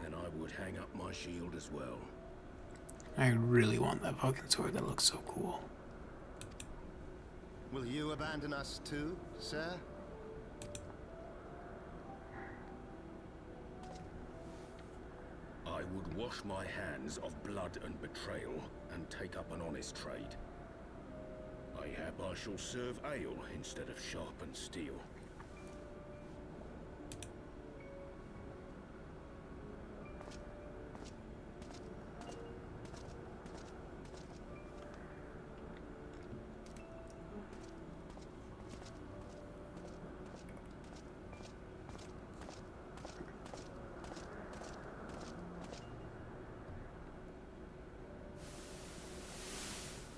J: then I would hang up my shield as well.
A: I really want that fucking sword. That looks so cool.
O: Will you abandon us too, sir?
J: I would wash my hands of blood and betrayal and take up an honest trade. Mayhap I shall serve ale instead of sharpened steel.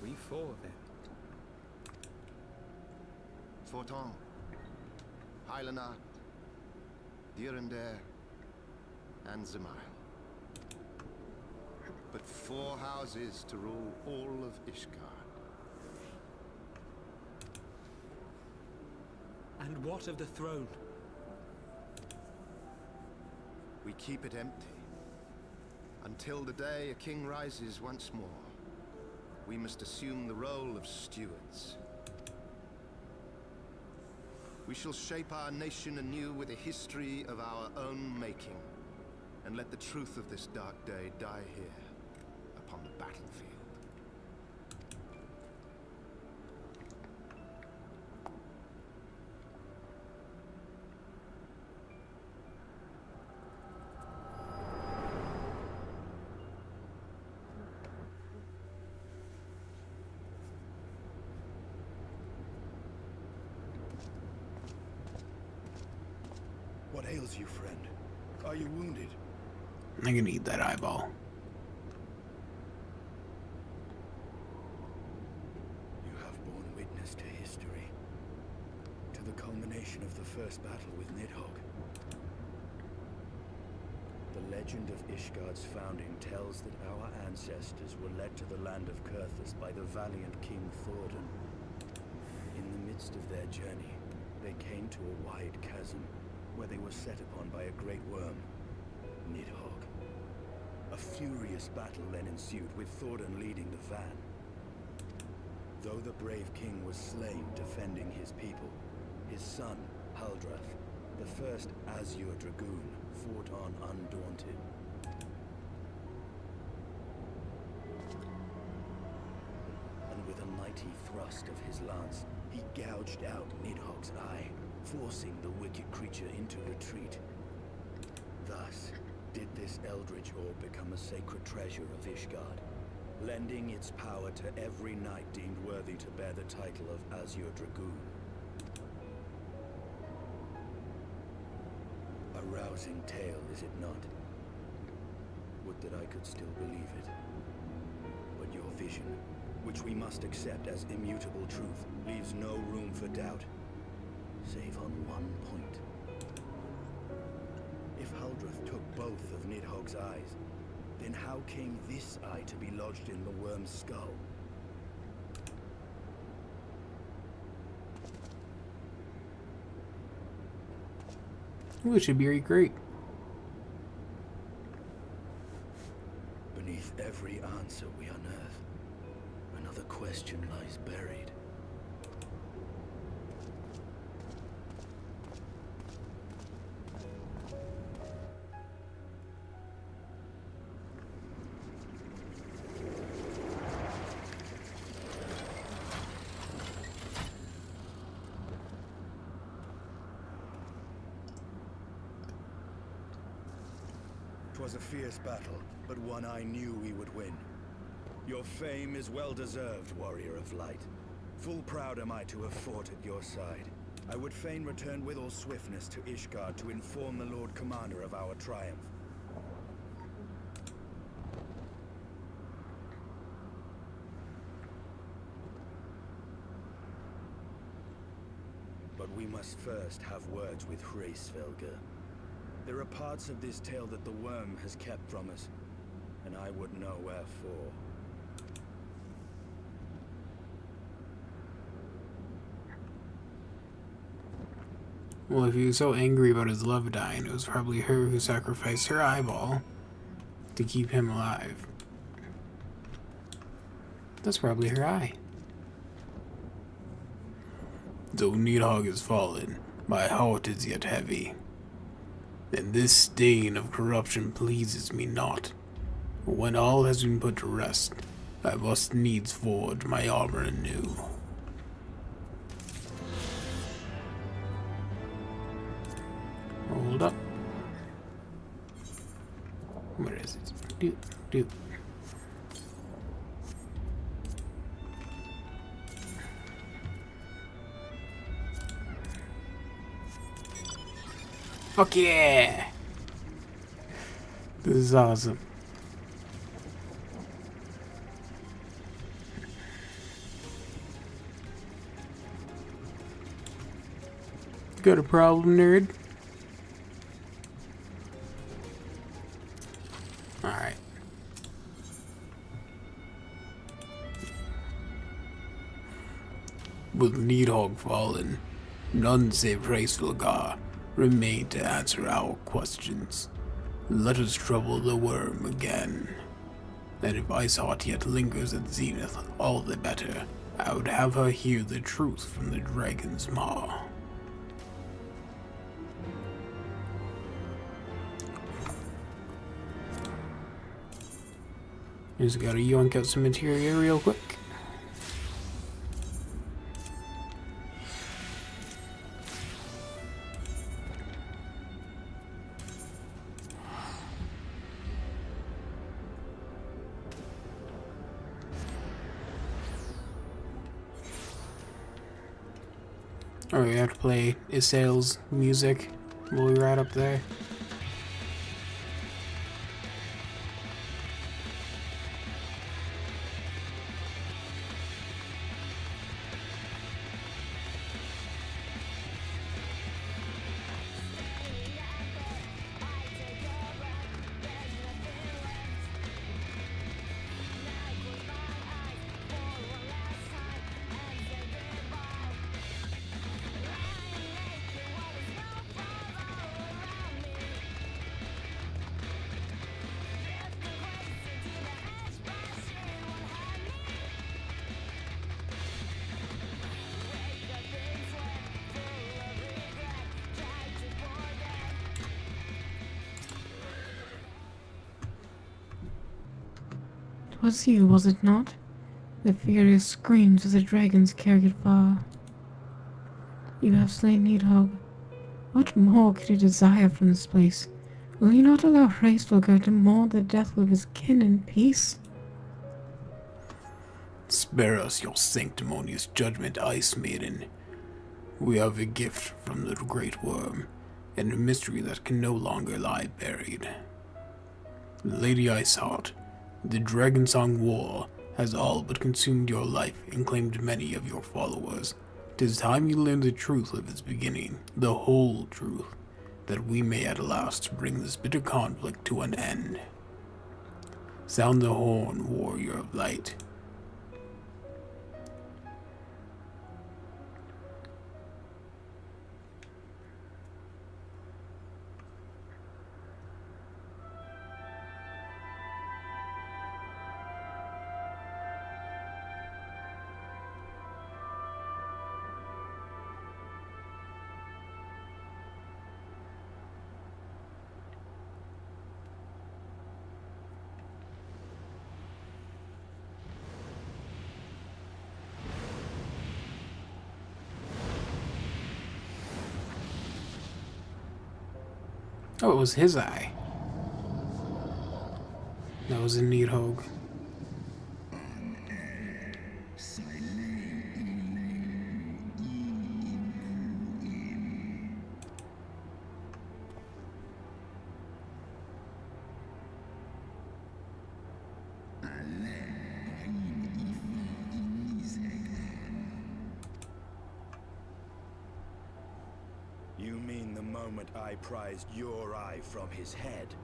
P: We four, then.
O: Forton, Hylanat, Dirander, and Zemail. But 4 houses to rule all of Ishgard.
Q: And what of the throne?
O: We keep it empty. Until the day a king rises once more, we must assume the role of stewards. We shall shape our nation anew with a history of our own making, and let the truth of this dark day die here, upon the battlefield.
B: What ails you, friend? Are you wounded?
A: I'm gonna eat that eyeball.
B: You have borne witness to history, to the culmination of the first battle with Nidhogg. The legend of Ishgard's founding tells that our ancestors were led to the land of Kurthus by the valiant King Thordan. In the midst of their journey, they came to a wide chasm, where they were set upon by a great worm, Nidhogg. A furious battle then ensued, with Thordan leading the van. Though the brave king was slain defending his people, his son, Haldrath, the first Azure Dragoon, fought on undaunted. And with a mighty thrust of his lance, he gouged out Nidhogg's eye, forcing the wicked creature into retreat. Thus, did this eldritch orb become a sacred treasure of Ishgard, lending its power to every knight deemed worthy to bear the title of Azure Dragoon. A rousing tale, is it not? Would that I could still believe it. But your vision, which we must accept as immutable truth, leaves no room for doubt, save on one point. If Haldrath took both of Nidhogg's eyes, then how came this eye to be lodged in the worm's skull?
F: Which should be great.
B: Beneath every answer we unearth, another question lies buried. 'Twas a fierce battle, but one I knew we would win. Your fame is well deserved, warrior of light. Full proud am I to have fought at your side. I would fain return with all swiftness to Ishgard to inform the Lord Commander of our triumph. But we must first have words with Hraesvelgr. There are parts of this tale that the worm has kept from us, and I would know wherefore.
F: Well, if he was so angry about his love dying, it was probably her who sacrificed her eyeball to keep him alive. That's probably her eye. Though Nidhogg is fallen, my heart is yet heavy, and this stain of corruption pleases me not. When all has been put to rest, I must needs forge my armor anew. Hold up. Where is it? Do. Fuck yeah! This is awesome. Got a problem, nerd? Alright. With Nidhogg fallen, none save Hraesvelgr remain to answer our questions. Let us trouble the worm again. And if Iceheart yet lingers at Zenith, all the better. I would have her hear the truth from the dragon's maw. Just gotta yoink out some material real quick. Oh, we have to play Isael's music while we're right up there.
E: was you, was it not? The furious screams of the dragons carried far. You have slain Nidhogg. What more could you desire from this place? Will you not allow Hraesvelgr to mourn the death of his kin in peace?
F: Spare us your sanctimonious judgment, Ice Maiden. We have a gift from the Great Worm, and a mystery that can no longer lie buried. Lady Iceheart, the Dragonsong War has all but consumed your life and claimed many of your followers. 'Tis time you learned the truth of its beginning, the whole truth, that we may at last bring this bitter conflict to an end. Sound the horn, warrior of light.
A: Oh, it was his eye. That was in Nidhogg.
B: You mean the moment I prized your eye from his head?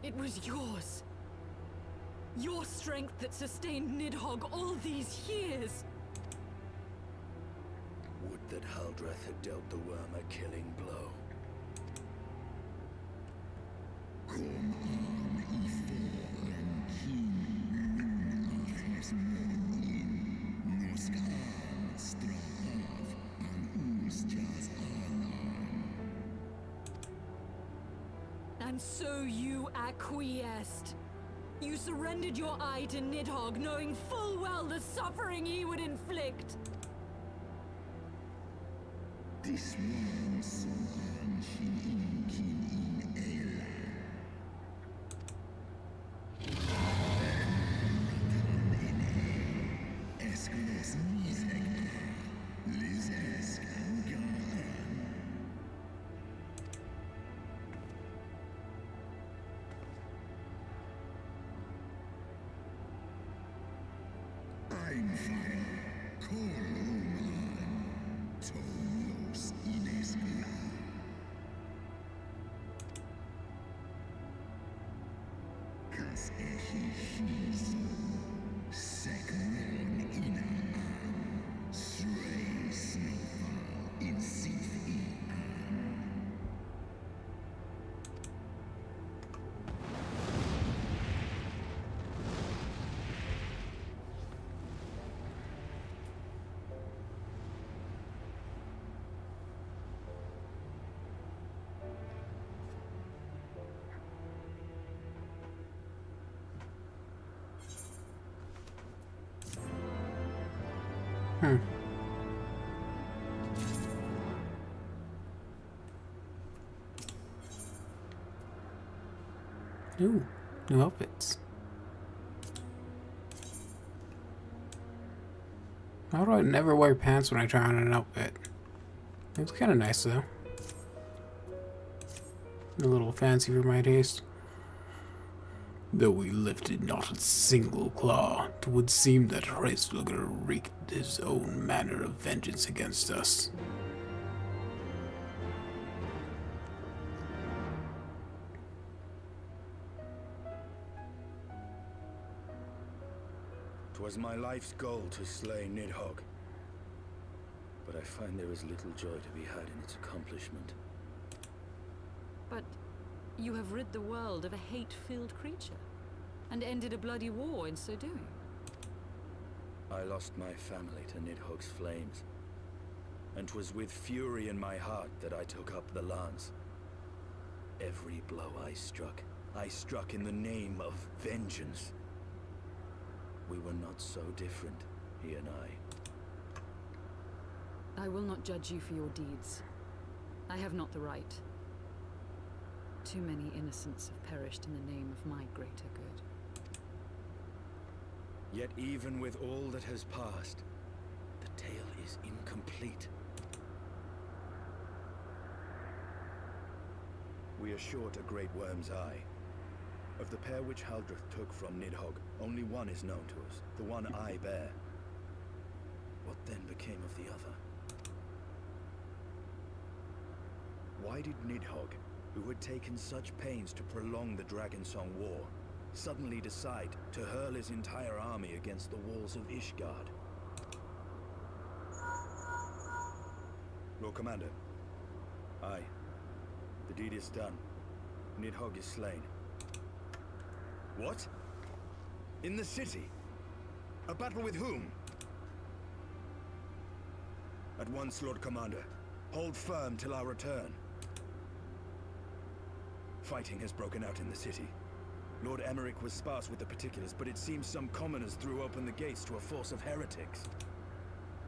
D: It was yours. Your strength that sustained Nidhogg all these years.
B: Would that Haldreth had dealt the worm a killing blow.
D: And so you acquiesced. You surrendered your eye to Nidhogg, knowing full well the suffering he would inflict.
R: This one so I'm fire, Tolos Inescla. Kas Echichiso, Sekron Inaan, Srei Snowfall in Sith
A: Ooh, new outfits. How do I never wear pants when I try on an outfit? It's kind of nice though. A little fancy for my taste. Though we lifted not a single claw, 'twould seem that Hraesvelgr wreaked his own manner of vengeance against us.
B: 'Twas my life's goal to slay Nidhogg. But I find there is little joy to be had in its accomplishment.
D: But you have rid the world of a hate-filled creature, and ended a bloody war in so doing.
B: I lost my family to Nidhogg's flames, and 'twas with fury in my heart that I took up the lance. Every blow I struck in the name of vengeance. We were not so different, he and I.
D: I will not judge you for your deeds. I have not the right. Too many innocents have perished in the name of my greater good.
B: Yet even with all that has passed, the tale is incomplete. We are short a great worm's eye. Of the pair which Haldreth took from Nidhogg, only one is known to us, the one I bear. What then became of the other? Why did Nidhogg, who had taken such pains to prolong the Dragonsong War, suddenly decide to hurl his entire army against the walls of Ishgard? Lord Commander. Aye. The deed is done. Nidhogg is slain. What? In the city? A battle with whom? At once, Lord Commander. Hold firm till our return. Fighting has broken out in the city. Lord Emmerich was sparse with the particulars, but it seems some commoners threw open the gates to a force of heretics.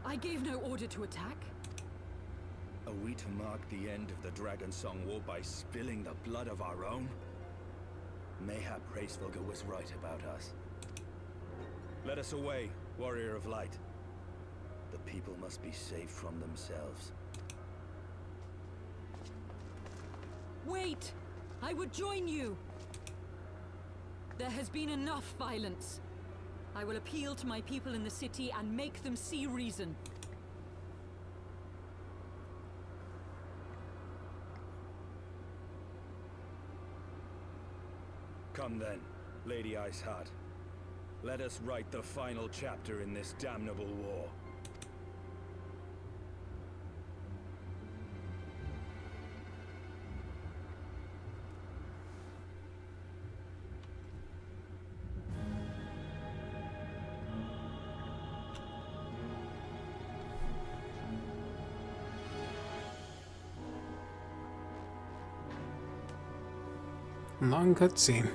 D: I gave no order to attack.
B: Are we to mark the end of the Dragonsong War by spilling the blood of our own? Mayhap Hraesvelgr was right about us. Let us away, Warrior of Light. The people must be saved from themselves.
D: Wait! I would join you! There has been enough violence. I will appeal to my people in the city and make them see reason.
B: Come then, Lady Iceheart. Let us write the final chapter in this damnable war.
A: Long cutscene.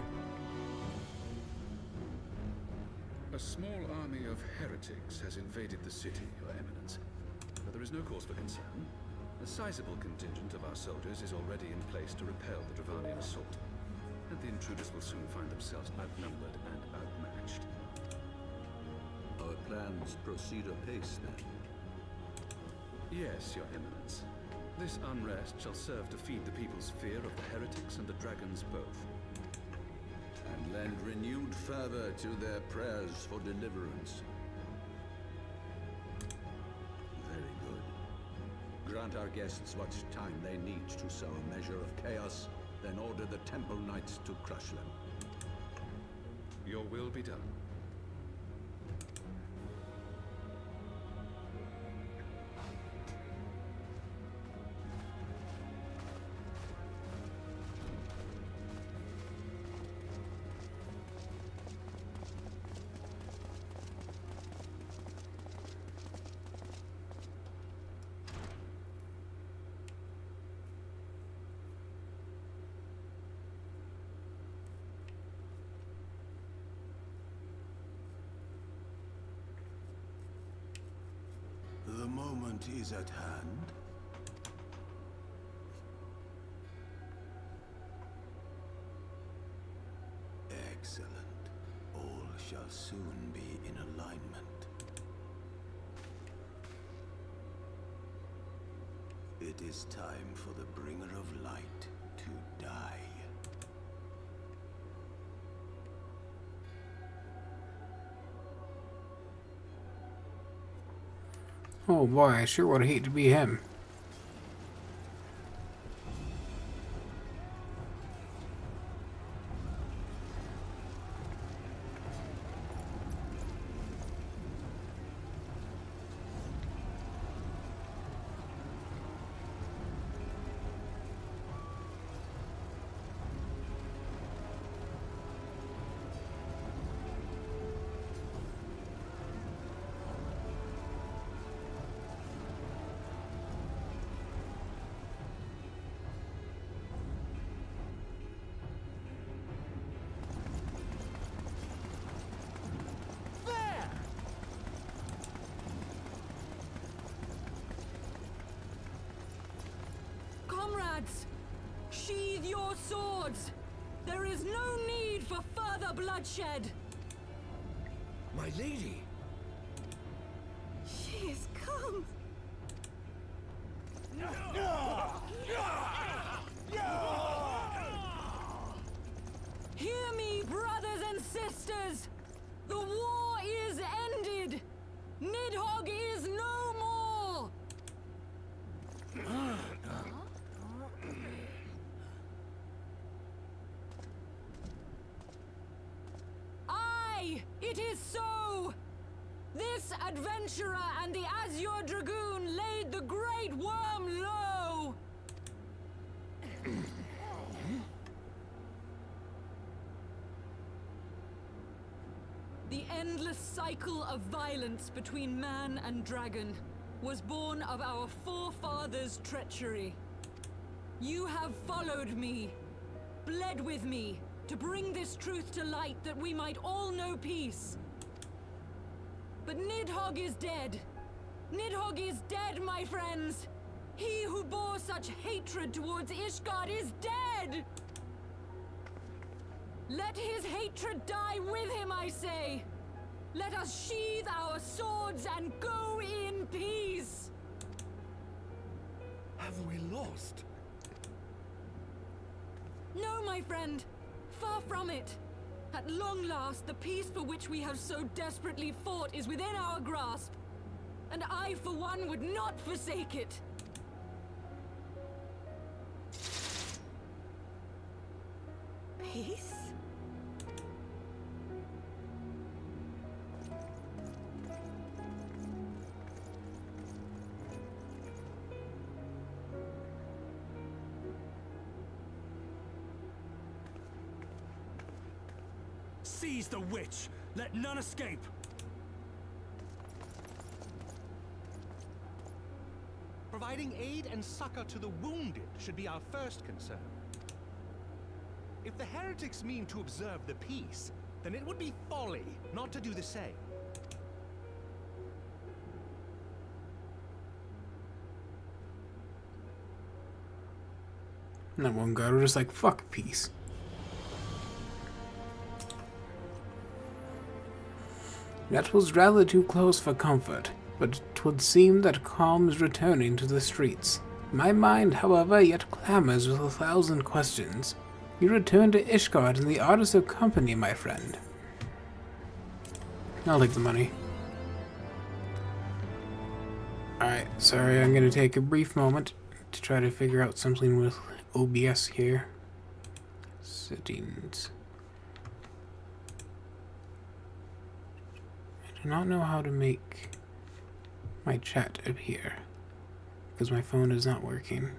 J: A small army of heretics has invaded the city, Your Eminence. But there is no cause for concern. A sizable contingent of our soldiers is already in place to repel the Dravanian assault. And the intruders will soon find themselves outnumbered and outmatched.
S: Our plans proceed apace, then?
J: Yes, Your Eminence. This unrest shall serve to feed the people's fear of the heretics and the dragons both.
S: And lend renewed fervor to their prayers for deliverance. Very good. Grant our guests what time they need to sow a measure of chaos, then order the Temple Knights to crush them.
J: Your will be done.
S: The moment is at hand. Excellent. All shall soon be in alignment. It is time for the bringer of light to die.
A: Oh boy, I sure would hate to be him.
D: Comrades, sheathe your swords. There is no need for further bloodshed.
H: My lady!
L: She is come!
D: Hear me, brothers and sisters! The war is ended! Nidhogg is no more! Aye, it is so! This adventurer and the Azure Dragoon laid the Great Worm low! The endless cycle of violence between man and dragon was born of our forefathers' treachery. You have followed me, bled with me, to bring this truth to light that we might all know peace. But Nidhogg is dead. Nidhogg is dead, my friends! He who bore such hatred towards Ishgard is dead! Let his hatred die with him, I say! Let us sheathe our swords and go in peace!
H: Have we lost?
D: No, my friend. Far from it. At long last, the peace for which we have so desperately fought is within our grasp. And I, for one, would not forsake it.
L: Peace?
P: Seize the witch! Let none escape!
T: Providing aid and succor to the wounded should be our first concern. If the heretics mean to observe the peace, then it would be folly not to do the same.
F: And that one guy was just like, fuck peace. That was rather too close for comfort, but 'twould seem that calm is returning to the streets. My mind, however, yet clamors with 1,000 questions. You return to Ishgard and the Artist of Company, my friend. I'll take the money. Alright, sorry, I'm gonna take a brief moment to try to figure out something with OBS here. Settings. I do not know how to make my chat appear because my phone is not working.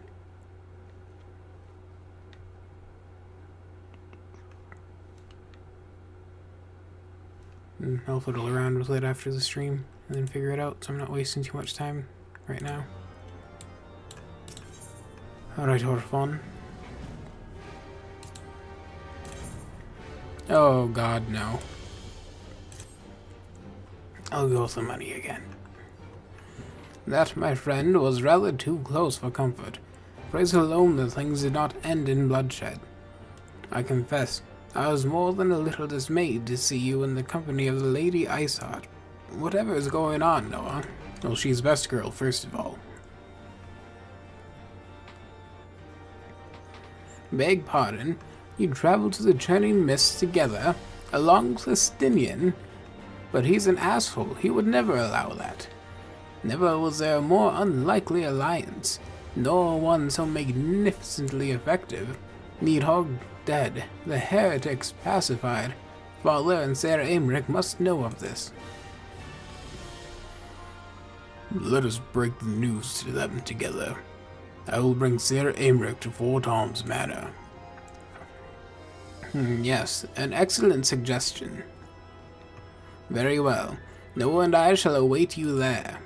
F: I'll fiddle around with it after the stream and then figure it out so I'm not wasting too much time right now. Alright, Orphan. Oh god, no. I'll go with the money again. That, my friend, was rather too close for comfort. Praise alone that things did not end in bloodshed. I confess, I was more than a little dismayed to see you in the company of the Lady Iceheart. Whatever is going on, Noah? Well, she's best girl, first of all. Beg pardon, you traveled to the Churning Mists together, along with Stinian, but he's an asshole. He would never allow that. Never was there a more unlikely alliance, nor one so magnificently effective. Needhog dead, the heretics pacified. Father and Sarah Aemric must know of this. Let us break the news to them together. I will bring Sarah Aemric to Fort Arms Manor. Yes, an excellent suggestion. Very well. Noah and I shall await you there.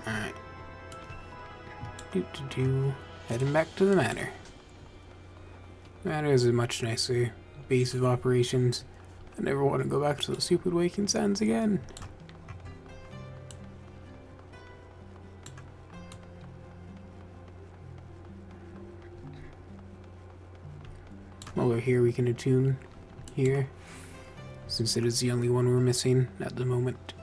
F: Alright. Heading back to the manor. The manor is a much nicer base of operations. I never want to go back to the stupid Waking Sands again. While we're here, we can attune here, since it is the only one we're missing at the moment.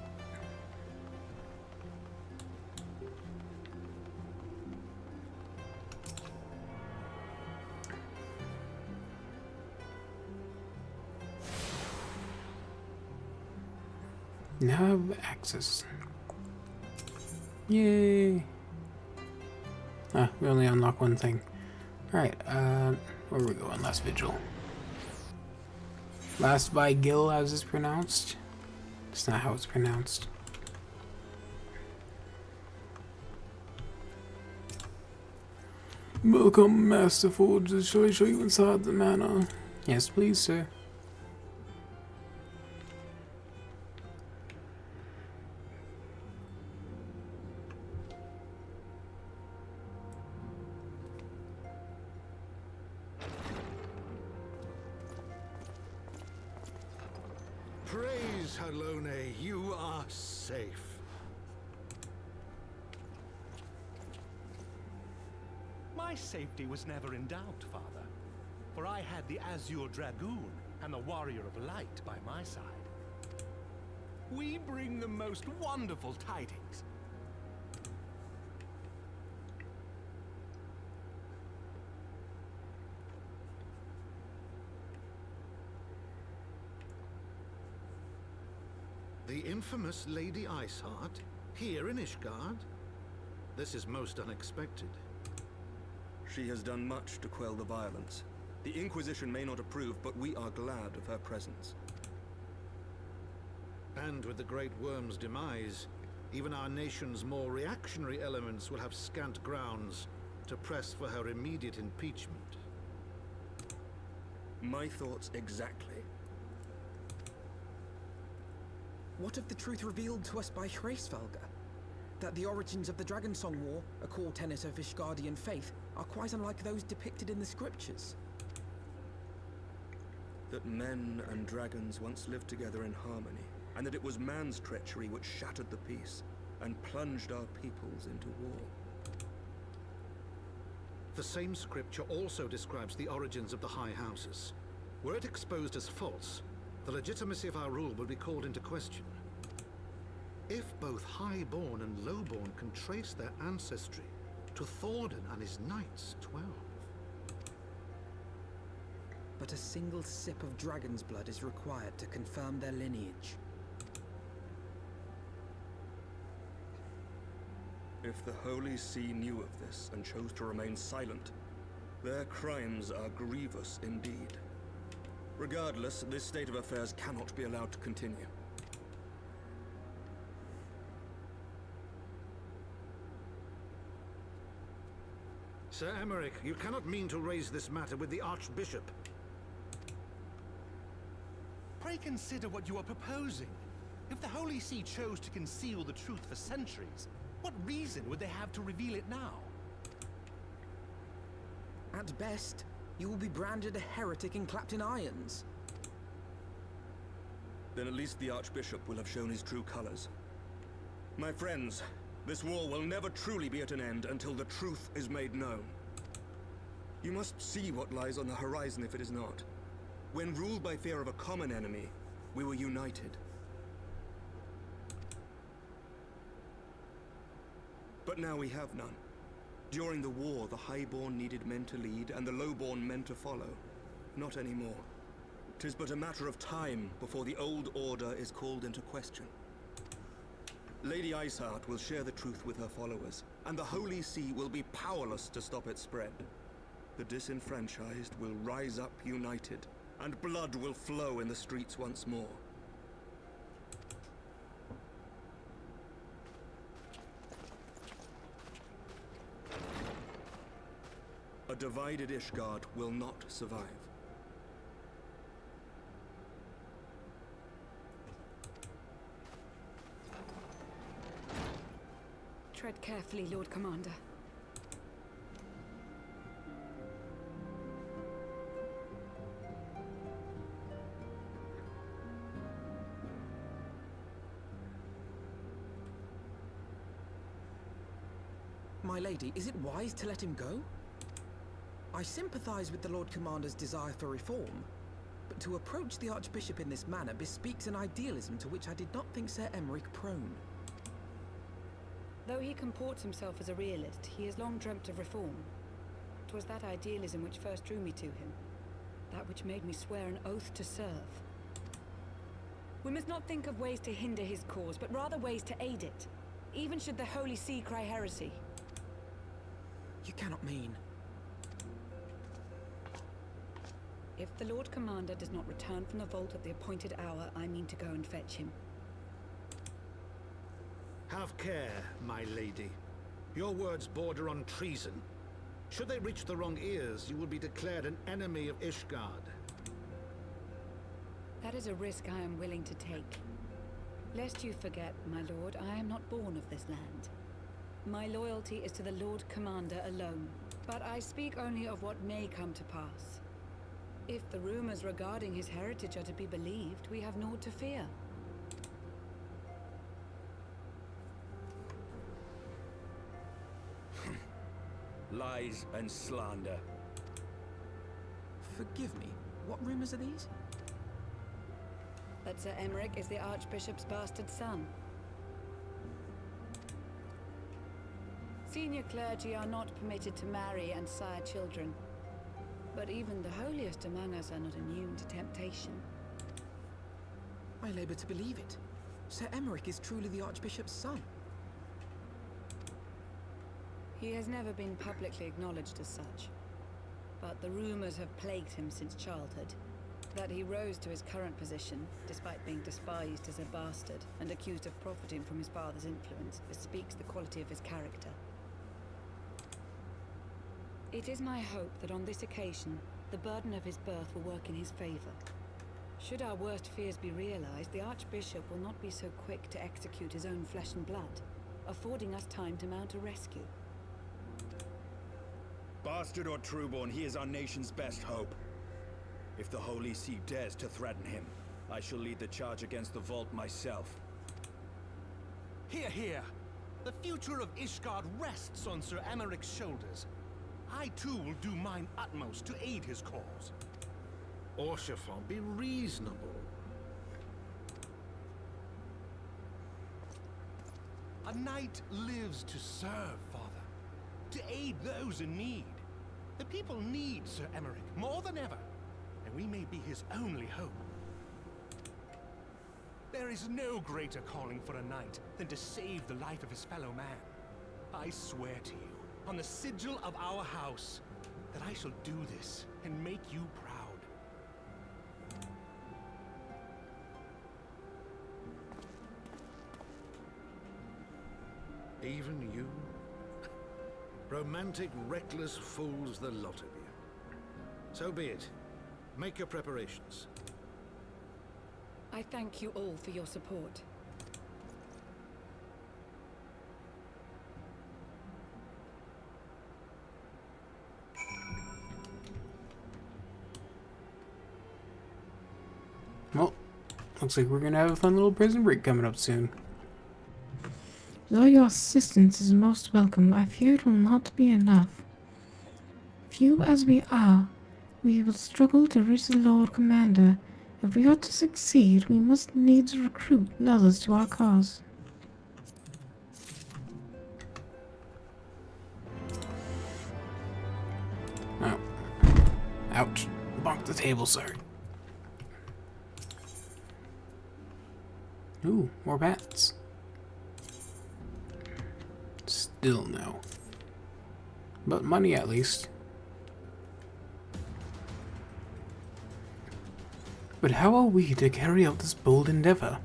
F: Now I have access. Yay! Ah, we only unlock one thing. Alright, where are we going? Last Vigil. Last Vigil, as it's pronounced. It's not how it's pronounced. Welcome, Master Forge. Shall I show you inside the manor? Yes, please, sir.
O: Praise Halone, you are safe.
T: My safety was never in doubt, Father, for I had the Azure Dragoon and the Warrior of Light by my side. We bring the most wonderful tidings.
S: The infamous Lady Iceheart? Here in Ishgard? This is most unexpected.
N: She has done much to quell the violence. The Inquisition may not approve, but we are glad of her presence.
S: And with the Great Worm's demise, even our nation's more reactionary elements will have scant grounds to press for her immediate impeachment.
N: My thoughts exactly.
C: What of the truth revealed to us by Hraesvelgr? That the origins of the Dragonsong War, a core tenet of Ishgardian faith, are quite unlike those depicted in the scriptures.
N: That men and dragons once lived together in harmony, and that it was man's treachery which shattered the peace and plunged our peoples into war.
S: The same scripture also describes the origins of the High Houses. Were it exposed as false, the legitimacy of our rule would be called into question. If both Highborn and Lowborn can trace their ancestry to Thordan and his Knights 12.
C: But a single sip of dragon's blood is required to confirm their lineage.
N: If the Holy See knew of this and chose to remain silent, their crimes are grievous indeed. Regardless, this state of affairs cannot be allowed to continue.
S: Sir Emmerich, you cannot mean to raise this matter with the Archbishop.
T: Pray consider what you are proposing. If the Holy See chose to conceal the truth for centuries, what reason would they have to reveal it now?
C: At best, you will be branded a heretic and clapped in irons.
N: Then at least the Archbishop will have shown his true colors. My friends, this war will never truly be at an end until the truth is made known. You must see what lies on the horizon if it is not. When ruled by fear of a common enemy, we were united. But now we have none. During the war, the Highborn needed men to lead, and the Lowborn men to follow. Not anymore. 'Tis but a matter of time before the old order is called into question. Lady Iceheart will share the truth with her followers, and the Holy See will be powerless to stop its spread. The disenfranchised will rise up united, and blood will flow in the streets once more. A divided Ishgard will not survive.
L: Tread carefully, Lord Commander.
C: My lady, is it wise to let him go? I sympathize with the Lord Commander's desire for reform, but to approach the Archbishop in this manner bespeaks an idealism to which I did not think Sir Emmerich prone.
L: Though he comports himself as a realist, he has long dreamt of reform. 'Twas that idealism which first drew me to him, that which made me swear an oath to serve. We must not think of ways to hinder his cause, but rather ways to aid it, even should the Holy See cry heresy.
C: You cannot mean...
L: If the Lord Commander does not return from the vault at the appointed hour, I mean to go and fetch him.
S: Have care, my lady. Your words border on treason. Should they reach the wrong ears, you will be declared an enemy of Ishgard.
L: That is a risk I am willing to take. Lest you forget, my lord, I am not born of this land. My loyalty is to the Lord Commander alone, but I speak only of what may come to pass. If the rumors regarding his heritage are to be believed, we have naught to fear.
N: Lies and slander.
C: Forgive me, what rumors are these?
L: That Sir Emmerich is the Archbishop's bastard son. Senior clergy are not permitted to marry and sire children. But even the holiest among us are not immune to temptation.
C: I labor to believe it. Sir Emeric is truly the Archbishop's son.
S: He has never been publicly acknowledged as such, but the rumors have plagued him since childhood. That he rose to his current position, despite being despised as a bastard and accused of profiting from his father's influence, bespeaks the quality of his character. It is my hope that on this occasion, the burden of his birth will work in his favor. Should our worst fears be realized, the Archbishop will not be so quick to execute his own flesh and blood, affording us time to mount a rescue.
B: Bastard or trueborn, he is our nation's best hope. If the Holy See dares to threaten him, I shall lead the charge against the Vault myself.
T: Hear, hear! The future of Ishgard rests on Sir Emeric's shoulders. I too will do mine utmost to aid his cause.
R: Orshafon, be reasonable.
T: A knight lives to serve, Father. To aid those in need. The people need Sir Emeric more than ever, and we may be his only hope. There is no greater calling for a knight than to save the life of his fellow man. I swear to you, on the sigil of our house, that I shall do this and make you proud.
R: Even you? Romantic, reckless fools, the lot of you. So be it. Make your preparations.
S: I thank you all for your support.
A: Well, looks like we're gonna have a fun little prison break coming up soon.
E: Though your assistance is most welcome, I fear it will not be enough. Few as we are, we will struggle to reach the Lord Commander. If we are to succeed, we must needs recruit others to our cause.
A: Oh. Ouch. Bonk the table, sir. Ooh, more bats. Still no. But money at least. But how are we to carry out this bold endeavor?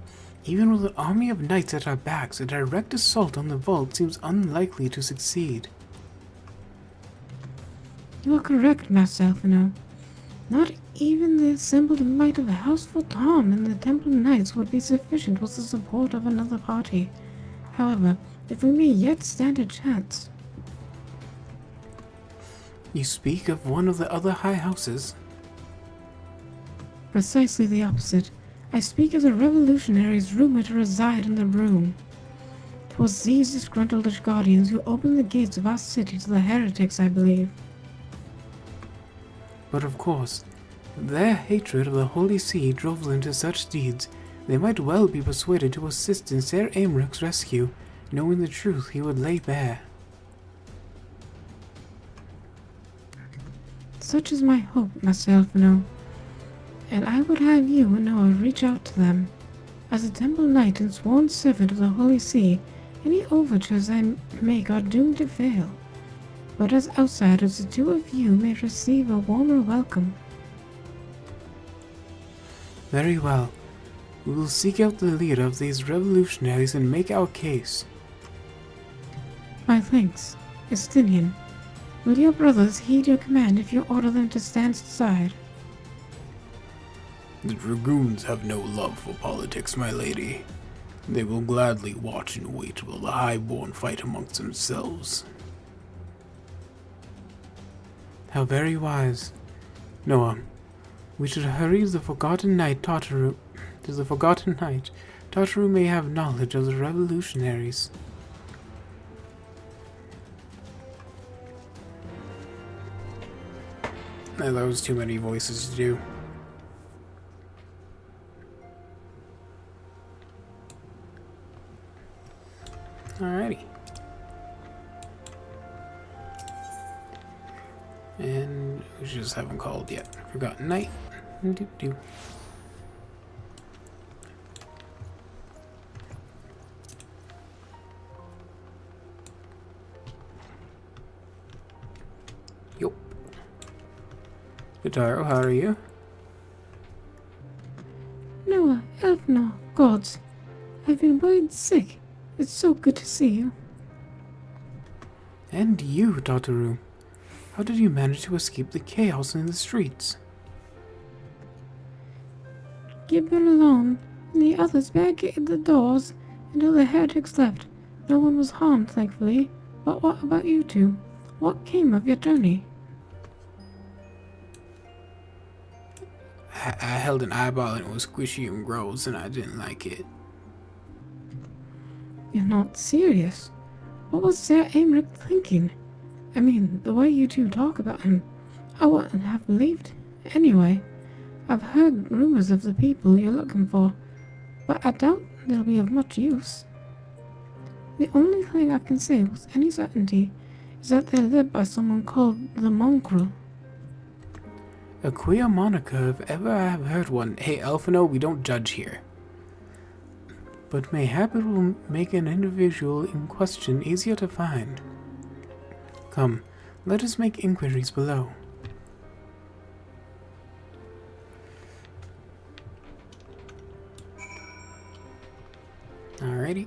A: Even with an army of knights at our backs, a direct assault on the vault seems unlikely to succeed.
E: You are correct, Master Alphino. Not even the assembled might of House Votan and the Temple Knights would be sufficient with the support of another party. However, if we may yet stand a chance.
A: You speak of one of the other high houses?
E: Precisely the opposite. I speak of the revolutionaries rumored to reside in the room. 'Twas these disgruntled guardians who opened the gates of our city to the heretics, I believe.
A: But of course, if their hatred of the Holy See drove them to such deeds, they might well be persuaded to assist in Ser Americ's rescue, knowing the truth he would lay bare.
E: Such is my hope, Master Alphino, and I would have you and Noah reach out to them. As a Temple Knight and sworn servant of the Holy See, any overtures I make are doomed to fail. But as outsiders, the two of you may receive a warmer welcome.
A: Very well. We will seek out the leader of these revolutionaries and make our case.
E: My thanks. Estinian, will your brothers heed your command if you order them to stand aside?
F: The Dragoons have no love for politics, my lady. They will gladly watch and wait while the Highborn fight amongst themselves.
A: How very wise. Noah, we should hurry to the Forgotten Knight Tartaru. Tartaru may have knowledge of the revolutionaries.
F: That was too many voices to do. Alrighty. And we just haven't called yet. Forgotten Knight. Taro, how are you?
E: Noah, Elfnor, gods. I've been worried sick. It's so good to see you.
F: And you, Tataru. How did you manage to escape the chaos in the streets?
E: Gibbon alone, and the others barricaded the doors until the heretics left. No one was harmed, thankfully. But what about you two? What came of your journey?
F: I held an eyeball and it was squishy and gross and I didn't like it.
E: You're not serious. What was Sir Aymeric thinking? I mean, the way you two talk about him, I wouldn't have believed. Anyway, I've heard rumors of the people you're looking for, but I doubt they'll be of much use. The only thing I can say with any certainty is that they're led by someone called the Mongrel.
F: A queer moniker if ever I have heard one. Hey, Elfino, we don't judge here. But mayhap it will make an individual in question easier to find. Come, let us make inquiries below. Alrighty.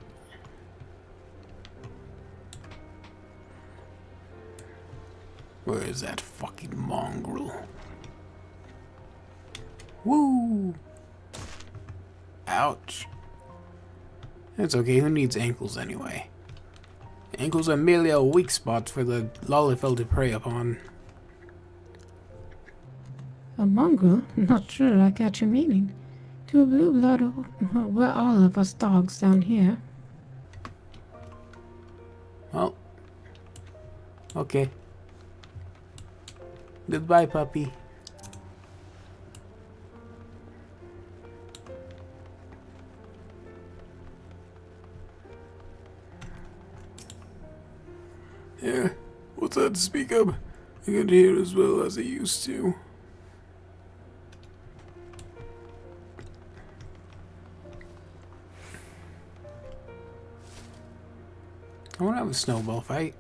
F: Where is that fucking mongrel? Woo! Ouch. It's okay, who needs ankles anyway? Ankles are merely a weak spot for the Lollifel to prey upon.
E: A mongrel? Not sure I catch your meaning. To a blue blood, we're all of us dogs down here.
F: Well, okay. Goodbye, puppy. Yeah, what's that to speak of? I can hear as well as I used to. I want to have a snowball fight.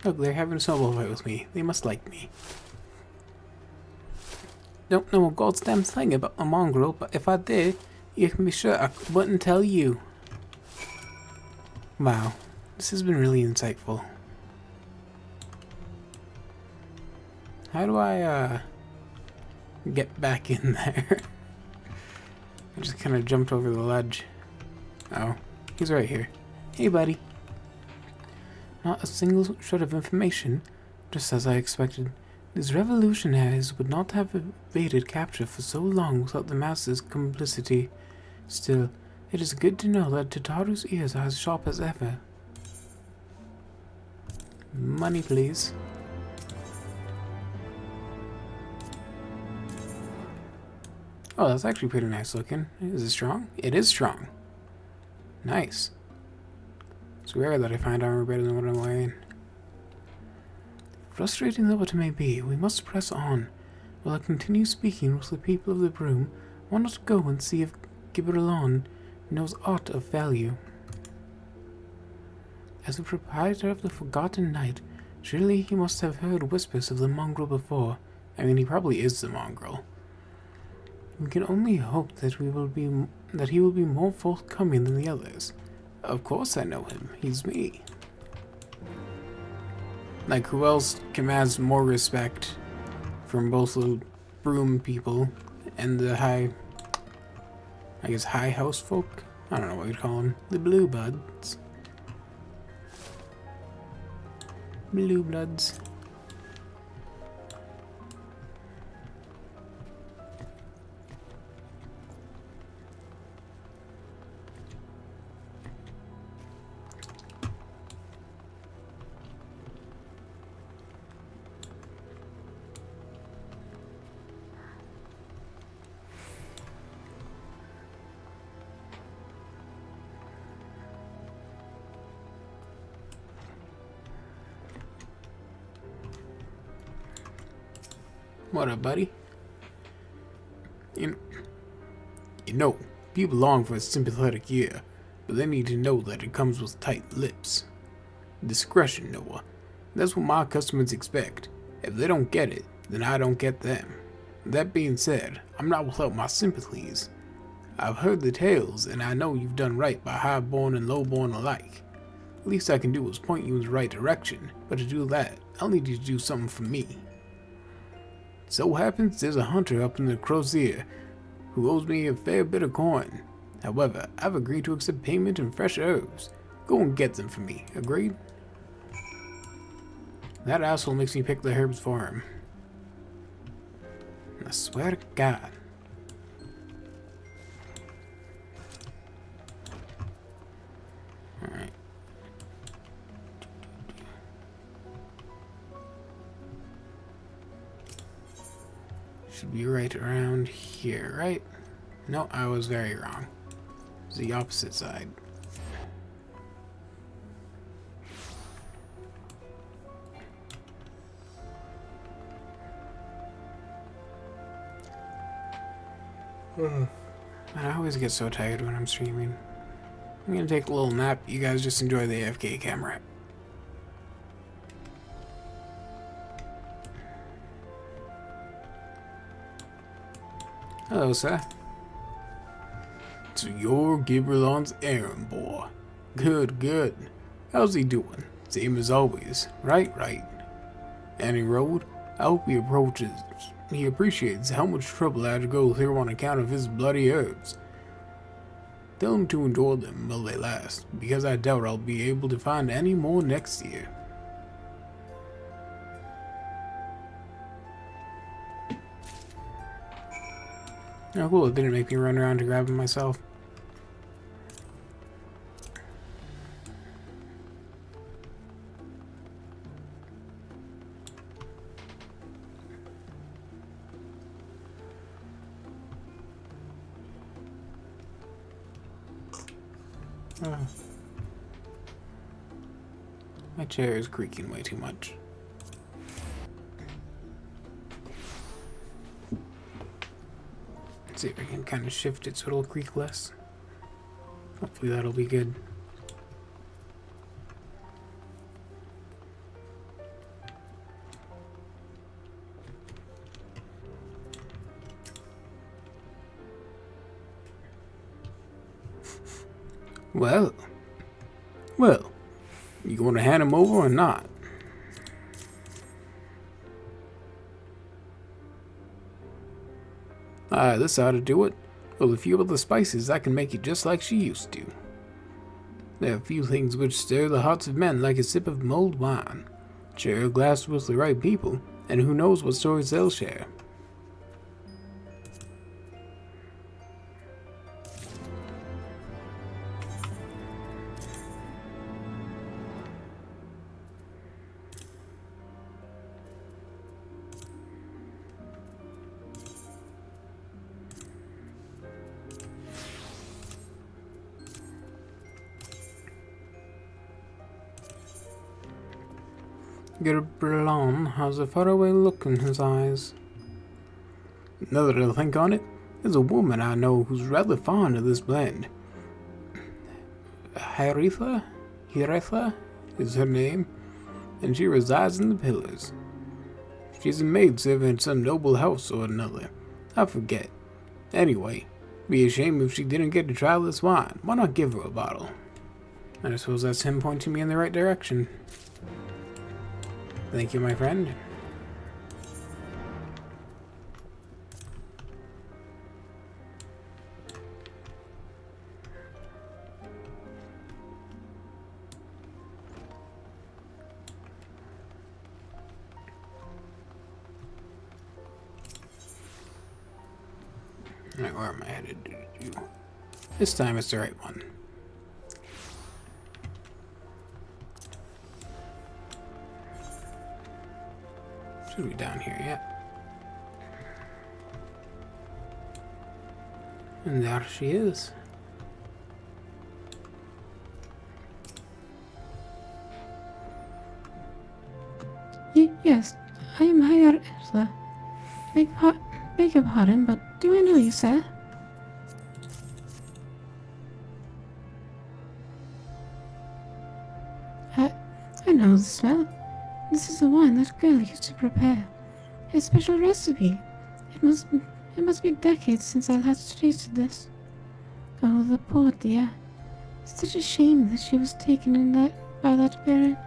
F: Look, they're having a snowball fight with me. They must like me. Don't know a goddamn thing about a mongrel, but if I did, you can be sure I wouldn't tell you. Wow, this has been really insightful. How do I, get back in there? I just kind of jumped over the ledge. Oh, he's right here. Hey, buddy. Not a single shred of information, just as I expected. These revolutionaries would not have evaded capture for so long without the masses' complicity. Still, it is good to know that Tataru's ears are as sharp as ever. Money, please. Oh, that's actually pretty nice looking. Is it strong? It is strong. Nice. It's rare that I find armor better than what I'm wearing. Frustrating though it may be, we must press on. While I continue speaking with the people of the Broom, why not go and see if Gibralon knows aught of value? As the proprietor of the Forgotten Knight, surely he must have heard whispers of the mongrel before. I mean, he probably is the mongrel. We can only hope that he will be more forthcoming than the others. Of course I know him. He's me. Like, who else commands more respect from both the Broom people and the high house folk? I don't know what you'd call them. The Blue Bloods. Blue Bloods. What up, buddy? You know, people long for a sympathetic ear, but they need to know that it comes with tight lips. Discretion, Noah. That's what my customers expect. If they don't get it, then I don't get them. That being said, I'm not without my sympathies. I've heard the tales, and I know you've done right by highborn and lowborn alike. Least I can do is point you in the right direction, but to do that, I'll need you to do something for me. So happens there's a hunter up in the Crozier who owes me a fair bit of coin. However, I've agreed to accept payment in fresh herbs. Go and get them for me, agreed? That asshole makes me pick the herbs for him. I swear to God. Alright. Should be right around here, right? No, I was very wrong. It's the opposite side. I always get so tired when I'm streaming. I'm gonna take a little nap. You guys just enjoy the AFK camera. Hello, sir. So you're Gibralon's errand boy. Good, good. How's he doing? Same as always. Right, right. Any road? I hope he appreciates how much trouble I had to go through on account of his bloody herbs. Tell him to enjoy them while they last, because I doubt I'll be able to find any more next year. Oh cool, it didn't make me run around to grab them myself. My chair is creaking way too much. Let's see if I can kind of shift it so it'll creak less. Hopefully that'll be good. Well, you going to hand him over or not? This ought to do it. With a few of the spices, I can make it just like she used to. There are few things which stir the hearts of men like a sip of mulled wine. Share a glass with the right people, and who knows what stories they'll share. Gibralon has a faraway look in his eyes. Now that I think on it, there's a woman I know who's rather fond of this blend. Hiretha is her name, and she resides in the Pillars. She's a maidservant in some noble house or another. I forget. Anyway, be a shame if she didn't get to try this wine. Why not give her a bottle? And I suppose that's him pointing me in the right direction. Thank you, my friend. Alright, where am I headed? This time it's the right one. Should be down here, yeah. And there she is.
E: Yes, I am Hiretha. Beg your pardon, but do I know you, sir? I know the smell. This is the wine that girl used to prepare. A special recipe. It must be decades since I last tasted this. Oh, the poor dear. Such a shame that she was taken in by that baron.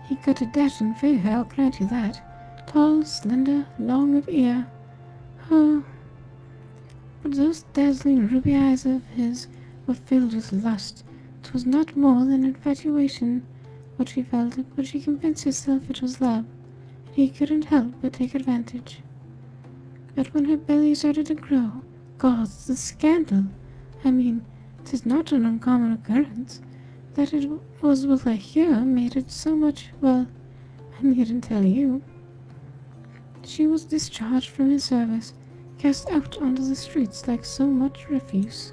E: He got a dashing figure, I'll grant you that. Tall, slender, long of ear. Oh, but those dazzling ruby eyes of his were filled with lust. 'Twas not more than infatuation, what she felt, but she convinced herself it was love, and he couldn't help but take advantage. But when her belly started to grow, gods, the scandal! I mean, 'tis not an uncommon occurrence. That it was with her here made it so much, well, I needn't tell you. She was discharged from his service, cast out onto the streets like so much refuse.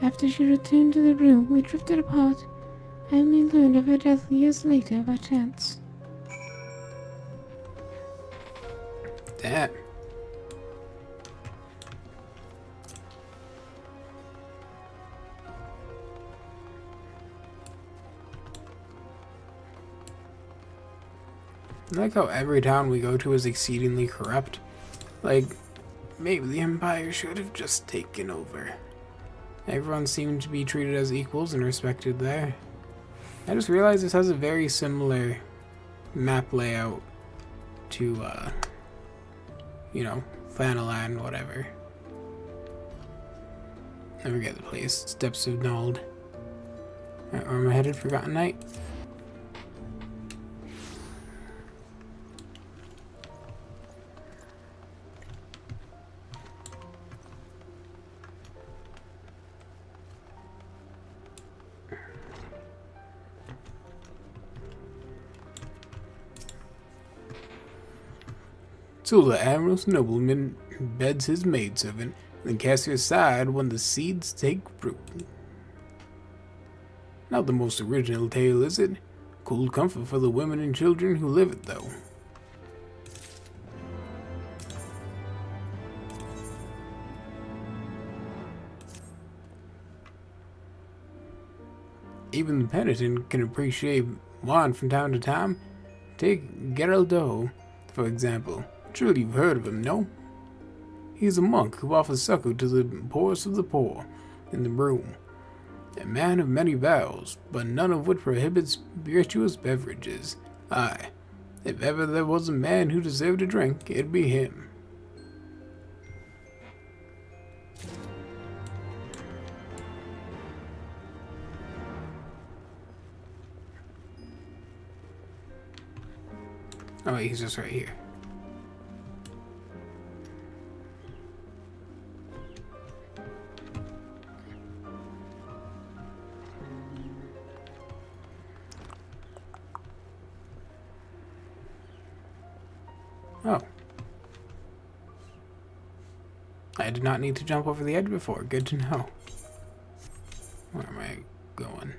E: After she returned to the room, we drifted apart. I only learned of her death years later by chance.
F: Damn. I like how every town we go to is exceedingly corrupt. Like, maybe the Empire should have just taken over. Everyone seemed to be treated as equals and respected there. I just realized this has a very similar map layout to, you know, Flanalan, whatever. I forget the place. Steps of Nald. Where am I headed? Forgotten Night? So the amorous nobleman beds his maidservant, then casts you aside when the seeds take fruit. Not the most original tale, is it? Cold comfort for the women and children who live it, though. Even the penitent can appreciate wine from time to time. Take Geraldo, for example. Surely you've heard of him, no? He's a monk who offers succor to the poorest of the poor in the room. A man of many vows, but none of which prohibits spirituous beverages. Aye, if ever there was a man who deserved a drink, it'd be him. Oh wait, he's just right here. Oh. I did not need to jump over the edge before. Good to know. Where am I going?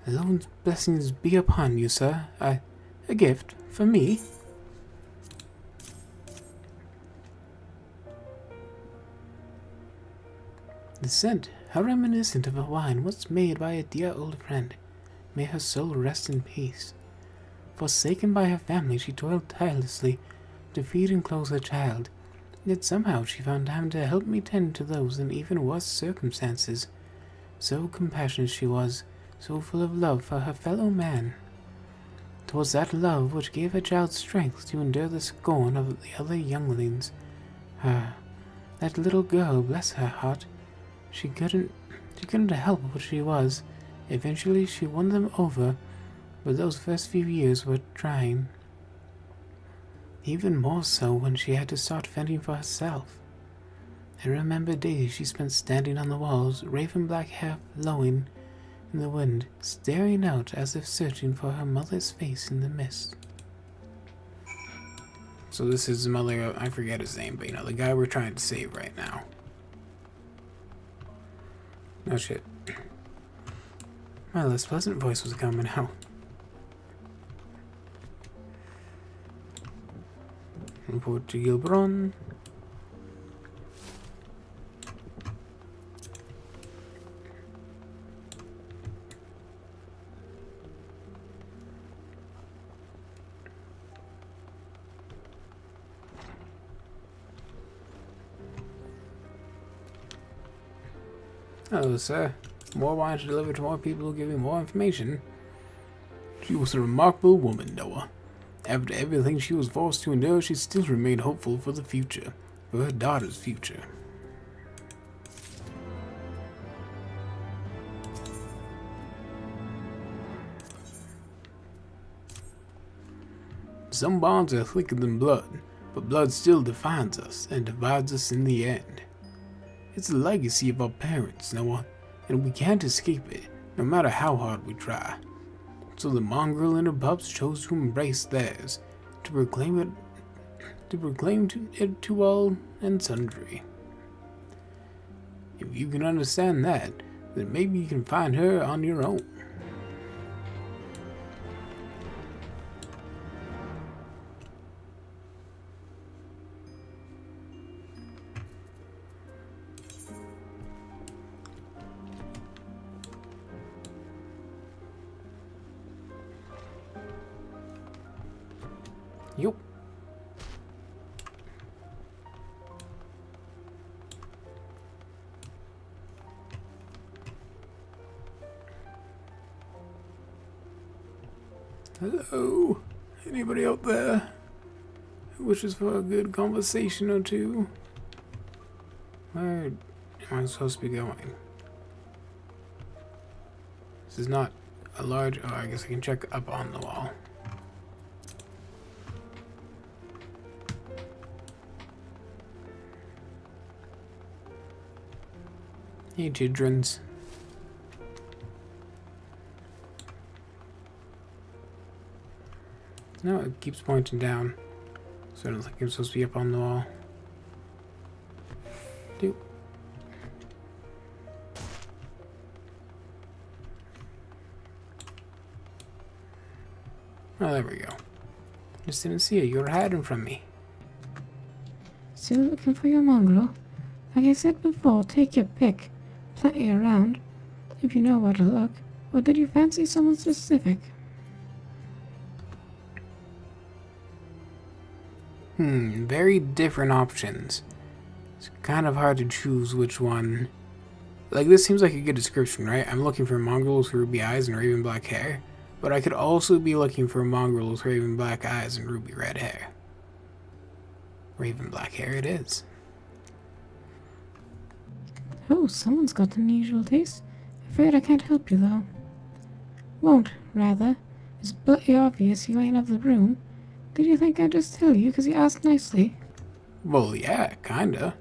F: The Lord's blessings be upon you, sir. A gift for me? The scent, how reminiscent of a wine once made by a dear old friend. May her soul rest in peace. Forsaken by her family, she toiled tirelessly to feed and clothe her child. Yet somehow she found time to help me tend to those in even worse circumstances. So compassionate she was, so full of love for her fellow man. 'Twas that love which gave her child strength to endure the scorn of the other younglings. That little girl, bless her heart, she couldn't help what she was. Eventually she won them over, but those first few years were trying. Even more so when she had to start fending for herself. I remember days she spent standing on the walls, raven black hair flowing in the wind, staring out as if searching for her mother's face in the mist. So this is the mother, I forget his name, but you know, the guy we're trying to save right now. Oh shit. My less pleasant voice was coming out. Report to Gilbron. Hello, sir. More wine to deliver to more people who give you more information. She was a remarkable woman, Noah. After everything she was forced to endure, she still remained hopeful for the future, for her daughter's future. Some bonds are thicker than blood, but blood still defines us and divides us in the end. It's the legacy of our parents, Noah, and we can't escape it, no matter how hard we try. So the mongrel and her pups chose to embrace theirs, to proclaim it to all and sundry. If you can understand that, then maybe you can find her on your own. Yup. Hello? Anybody out there who wishes for a good conversation or two? Where am I supposed to be going? This is not a large... Oh, I guess I can check up on the wall. Hey, childrens. No, it keeps pointing down. So I don't think I'm supposed to be up on the wall. Doop. Oh, there we go. Just didn't see you. You were hiding from me.
E: Still looking for your mongrel? Like I said before, take your pick. Plenty around, if you know where to look. Or did you fancy someone specific?
F: Very different options. It's kind of hard to choose which one. Like, this seems like a good description, right? I'm looking for a mongrel with ruby eyes and raven black hair. But I could also be looking for a mongrel with raven black eyes and ruby red hair. Raven black hair it is.
E: Oh, someone's got an unusual taste. Afraid I can't help you, though. Won't, rather. It's bloody obvious you ain't of the room. Did you think I'd just tell you because you asked nicely?
F: Well, yeah, kinda.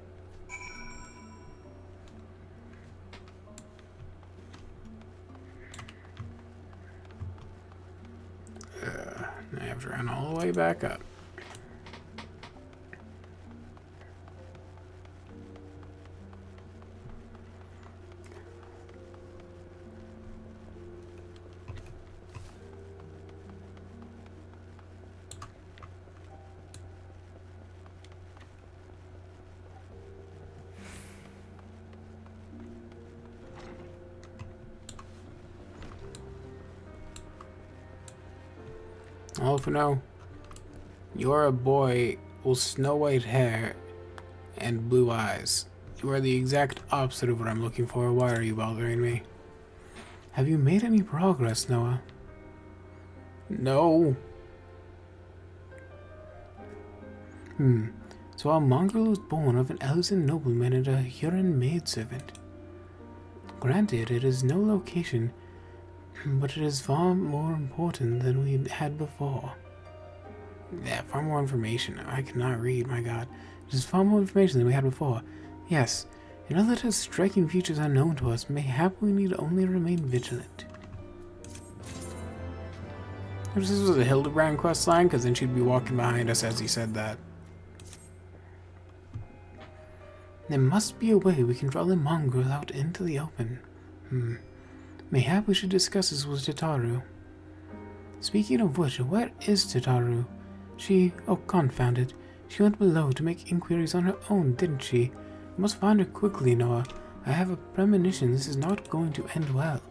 F: I have to run all the way back up. All for now. You're a boy with snow white hair and blue eyes. You are the exact opposite of what I'm looking for. Why are you bothering me? Have you made any progress, Noah? No. So our mongrel was born of an Elzen nobleman and a Huron maidservant. Granted, it is no location, but it is far more important than we had before. Yeah, far more information. I cannot read, my god. It is far more information than we had before. Yes, in other that striking features unknown to us, mayhap we need only remain vigilant. If this was a Hildebrand quest line, because then she'd be walking behind us as he said that. There must be a way we can draw the mongrel out into the open. Mayhap we should discuss this with Tataru. Speaking of which, where is Tataru? Oh, confound it.
A: She went below to make inquiries on her own, didn't she? We must find her quickly, Noah. I have a premonition this is not going to end well.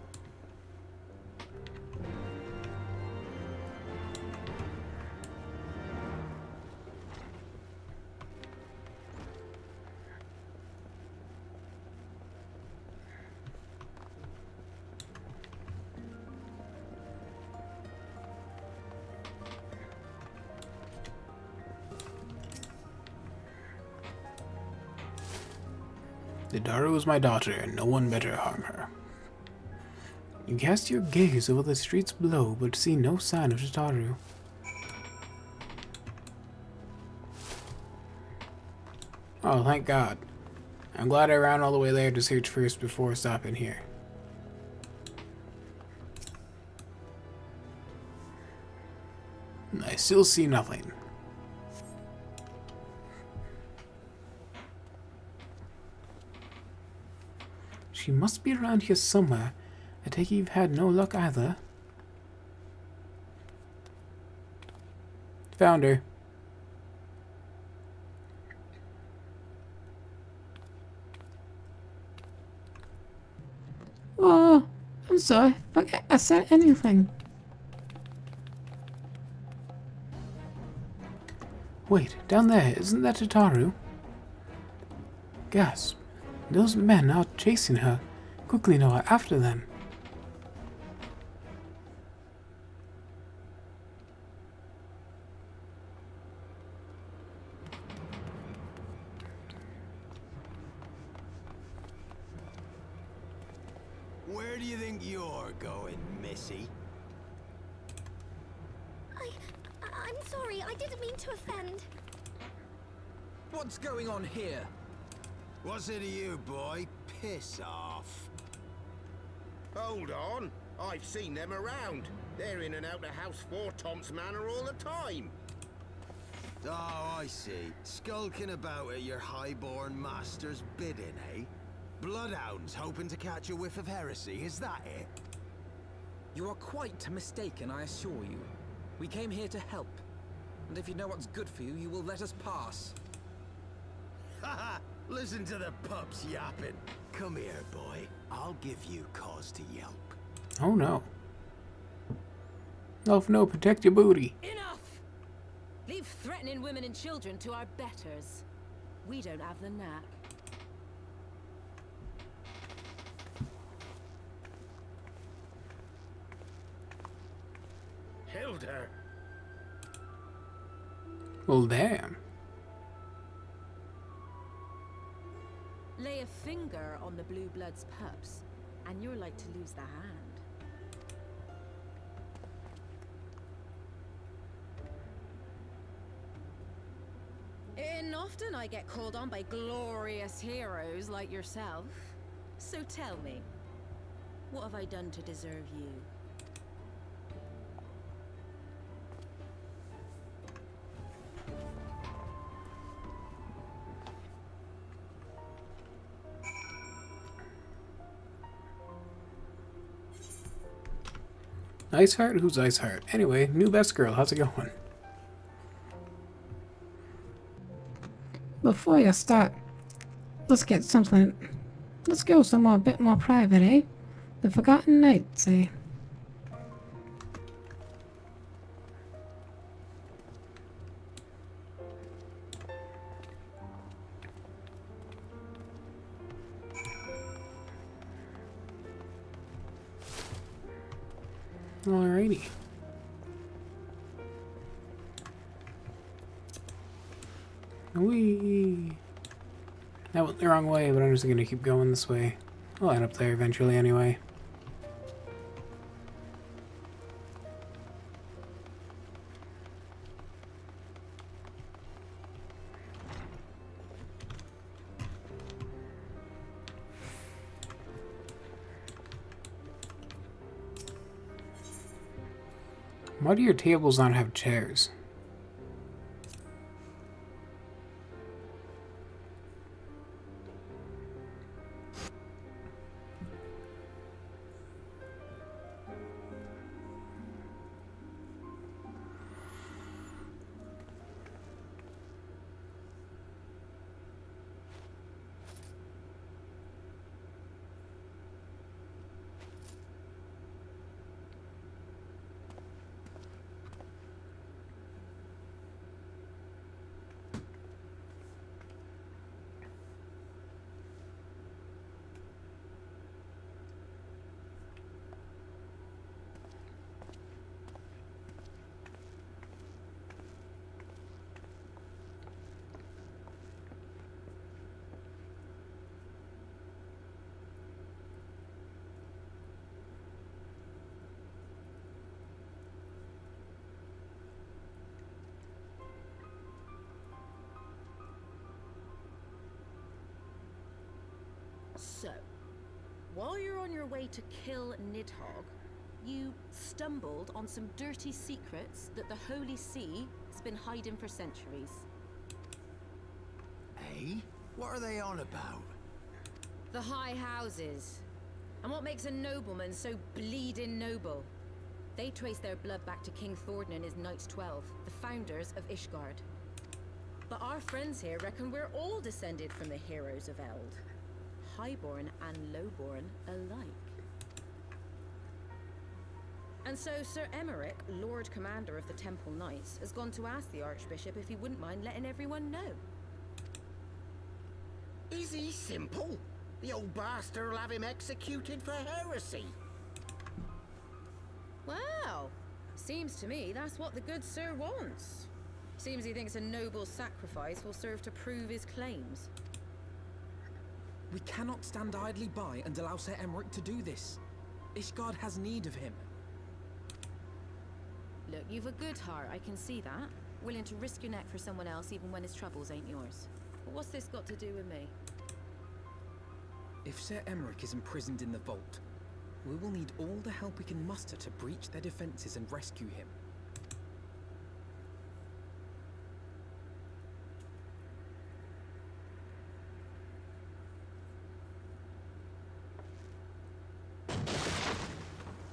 A: The Daru is my daughter, and no one better harm her. You cast your gaze over the streets below, but see no sign of Tataru. Oh, thank God. I'm glad I ran all the way there to search first before stopping here. I still see nothing. She must be around here somewhere. I take it you've had no luck either. Found her.
E: Oh, I'm sorry. Forget I said anything.
A: Wait, down there, isn't that Tataru? Gasp. Those men are chasing her. Quickly, Noah, after them.
B: Where do you think you're going, Missy?
I: I'm sorry, I didn't mean to offend.
C: What's going on here?
B: What's it to you, boy? Piss off.
K: Hold on. I've seen them around. They're in and out of House Fortom's manor all the time.
B: Oh, I see. Skulking about at your highborn master's bidding, eh? Bloodhounds hoping to catch a whiff of heresy, is that it?
C: You are quite mistaken, I assure you. We came here to help. And if you know what's good for you, you will let us pass.
B: Haha! Listen to the pups yapping. Come here, boy. I'll give you cause to yelp.
A: Oh no. Oh no, protect your booty.
L: Enough! Leave threatening women and children to our betters. We don't have the knack.
K: Hilda!
A: Well, damn.
L: Lay a finger on the Blue Blood's pups, and you're like to lose the hand. And often I get called on by glorious heroes like yourself. So tell me, what have I done to deserve you?
A: Iceheart? Who's Iceheart? Anyway, new best girl. How's it going?
E: Before you start, let's get something. Let's go somewhere a bit more private, eh? The Forgotten Knights, eh?
A: Alrighty. Whee! That went the wrong way, but I'm just gonna keep going this way. I'll end up there eventually anyway. Why do your tables not have chairs?
U: So, while you're on your way to kill Nidhogg, you stumbled on some dirty secrets that the Holy See has been hiding for centuries.
M: Eh? What are they on about?
U: The High Houses. And what makes a nobleman so bleeding noble? They trace their blood back to King Thordan and his Knights 12, the founders of Ishgard. But our friends here reckon we're all descended from the heroes of Eld. Highborn and lowborn alike. And so Sir Emmerich, Lord Commander of the Temple Knights, has gone to ask the Archbishop if he wouldn't mind letting everyone know.
K: Is he simple? The old bastard will have him executed for heresy.
U: Well, seems to me that's what the good sir wants. Seems he thinks a noble sacrifice will serve to prove his claims.
C: We cannot stand idly by and allow Sir Emmerich to do this. Ishgard has need of him.
U: Look, you've a good heart, I can see that. Willing to risk your neck for someone else even when his troubles ain't yours. But what's this got to do with me?
C: If Sir Emmerich is imprisoned in the vault, we will need all the help we can muster to breach their defenses and rescue him.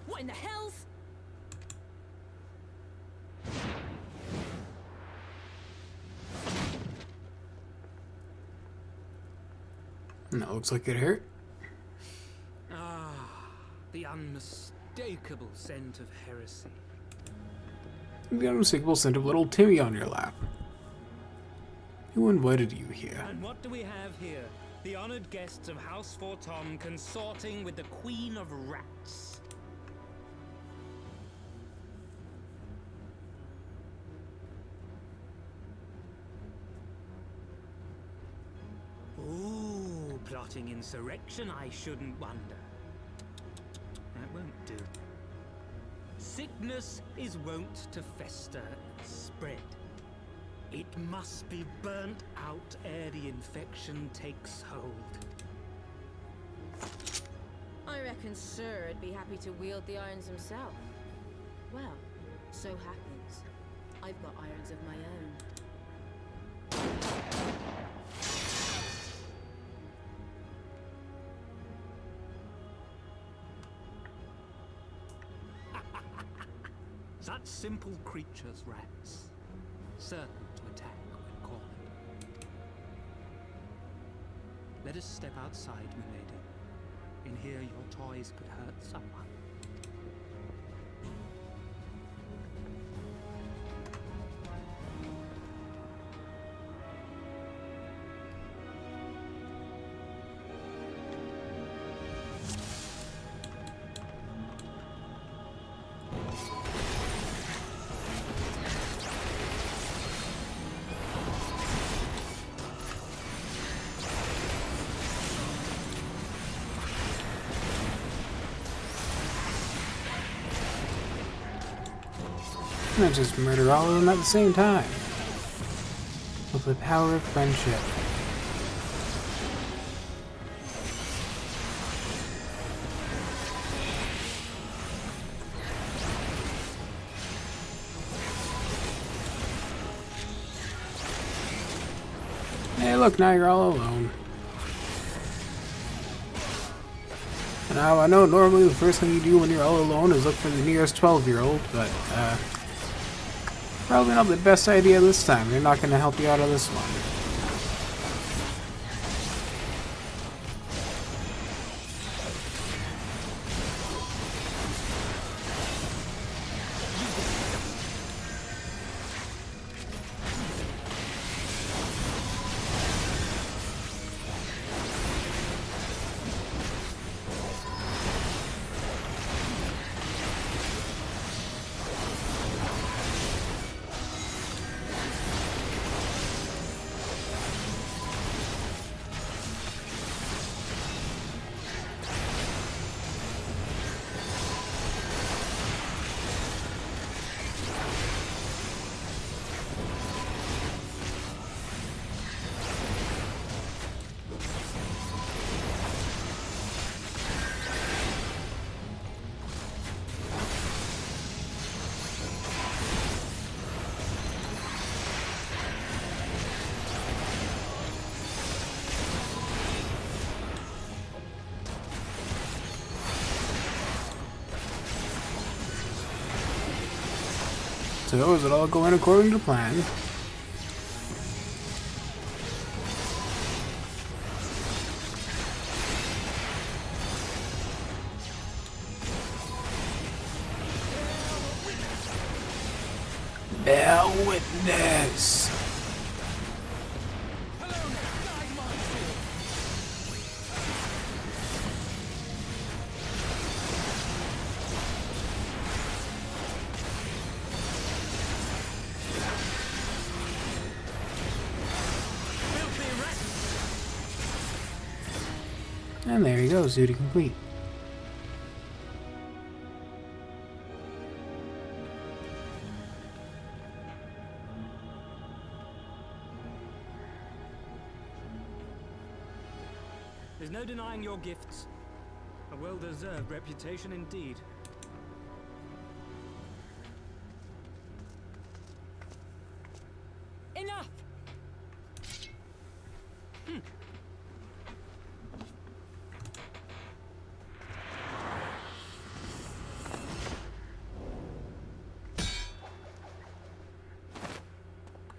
U: What in the hell's?
F: That looks like it hurt.
Q: Ah, the unmistakable scent of heresy.
F: The unmistakable scent of little Timmy on your lap. Who invited you here?
Q: And what do we have here? The honored guests of House Fortom consorting with the Queen of Rats. Ooh, plotting insurrection, I shouldn't wonder. That won't do. Sickness is wont to fester and spread. It must be burnt out ere the infection takes hold.
U: I reckon Sir'd be happy to wield the irons himself. Well, so happens I've got irons of my own.
Q: Such simple creatures, rats. Certain to attack when cornered. Let us step outside, milady. In here your toys could hurt someone.
F: And just murder all of them at the same time. With the power of friendship. Hey look, now you're all alone. Now I know normally the first thing you do when you're all alone is look for the nearest 12-year-old, but probably not the best idea this time. They're not going to help you out of this one. So, is it all going according to plan? Bear witness. And there you go, duty complete.
Q: There's no denying your gifts. A well-deserved reputation indeed.
D: Enough!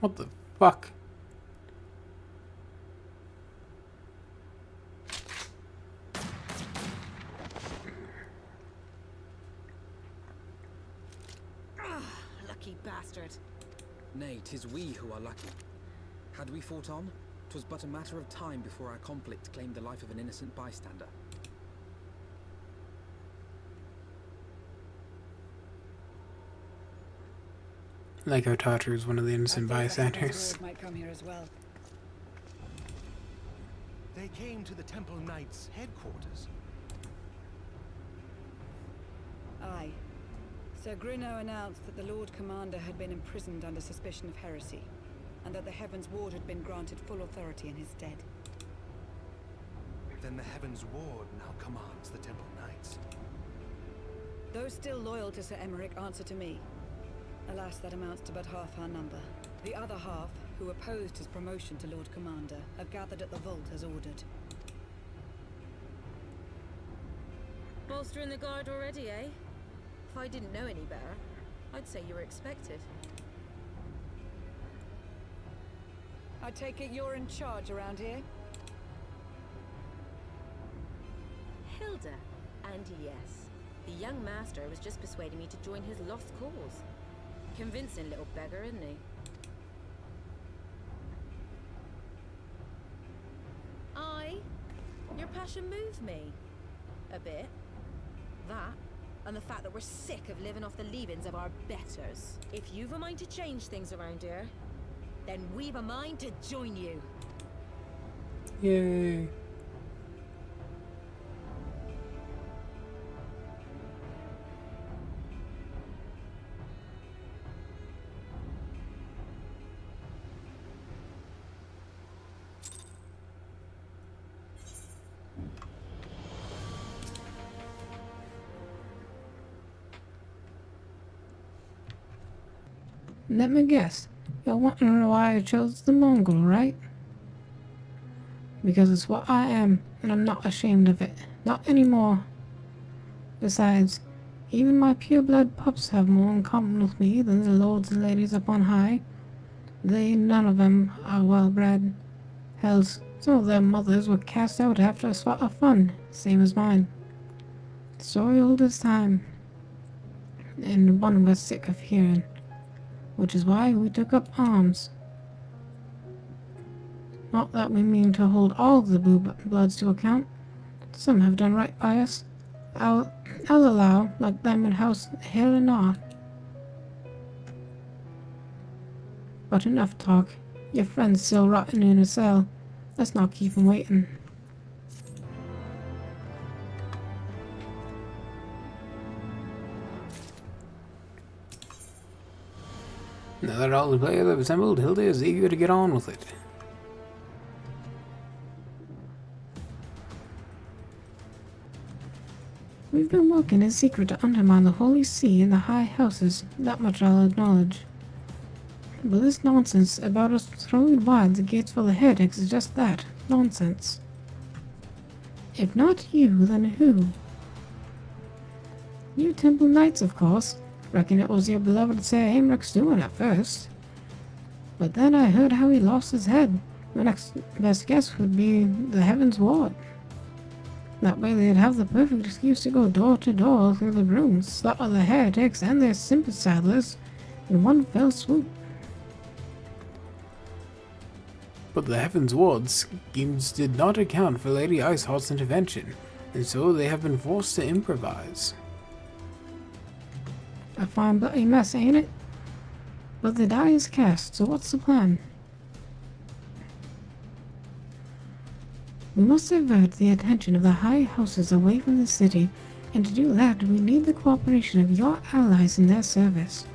F: What the fuck?
U: Lucky bastard.
C: Nay, 'tis we who are lucky. Had we fought on, 'twas but a matter of time before our conflict claimed the life of an innocent bystander.
F: Like how Tartar is one of the innocent
D: I thought the Heavens
F: bystanders.
D: Ward might come here as well.
T: They came to the Temple Knights' headquarters.
D: Aye. Sir Grinno announced that the Lord Commander had been imprisoned under suspicion of heresy, and that the Heavens Ward had been granted full authority in his stead.
T: Then the Heavens Ward now commands the Temple Knights.
D: Those still loyal to Sir Emmerich answer to me. Alas, that amounts to but half our number. The other half, who opposed his promotion to Lord Commander, have gathered at the vault as ordered.
U: Bolstering the guard already, eh? If I didn't know any better, I'd say you were expected.
D: I take it you're in charge around here?
U: Hilda. And yes, the young master was just persuading me to join his lost cause. Convincing little beggar, isn't he? Your passion moved me. A bit. That, and the fact that we're sick of living off the leavings of our betters. If you've a mind to change things around here, then we've a mind to join you.
F: Yay.
E: Let me guess. You're wondering why I chose the Mongol, right? Because it's what I am, and I'm not ashamed of it. Not anymore. Besides, even my pureblood pups have more in common with me than the lords and ladies up on high. They, none of them, are well-bred. Hell, some of their mothers were cast out after a spot of fun, same as mine. Story old as time. And one was sick of hearing. Which is why we took up arms. Not that we mean to hold all the blue bloods to account. Some have done right by us. I'll allow, like Diamond House, here and not. But enough talk. Your friend's still rotting in a cell. Let's not keep him waiting.
F: Now that all the players have assembled, Hilda is eager to get on with it.
E: We've been working in secret to undermine the Holy See and the high houses, that much I'll acknowledge. But this nonsense about us throwing wide the gates for the heretics is just that, nonsense. If not you, then who? You Temple Knights, of course. Reckon it was your beloved Sir Aimrick's doing at first. But then I heard how he lost his head. The next best guess would be the Heavens ward. That way they'd have the perfect excuse to go door to door through the rooms, slaughter the heretics and their sympathizers in one fell swoop.
F: But the Heavens Ward schemes did not account for Lady Iceheart's intervention, and so they have been forced to improvise.
E: A fine bloody mess, ain't it? But the die is cast, so what's the plan? We must divert the attention of the high houses away from the city, and to do that we need the cooperation of your allies in their service.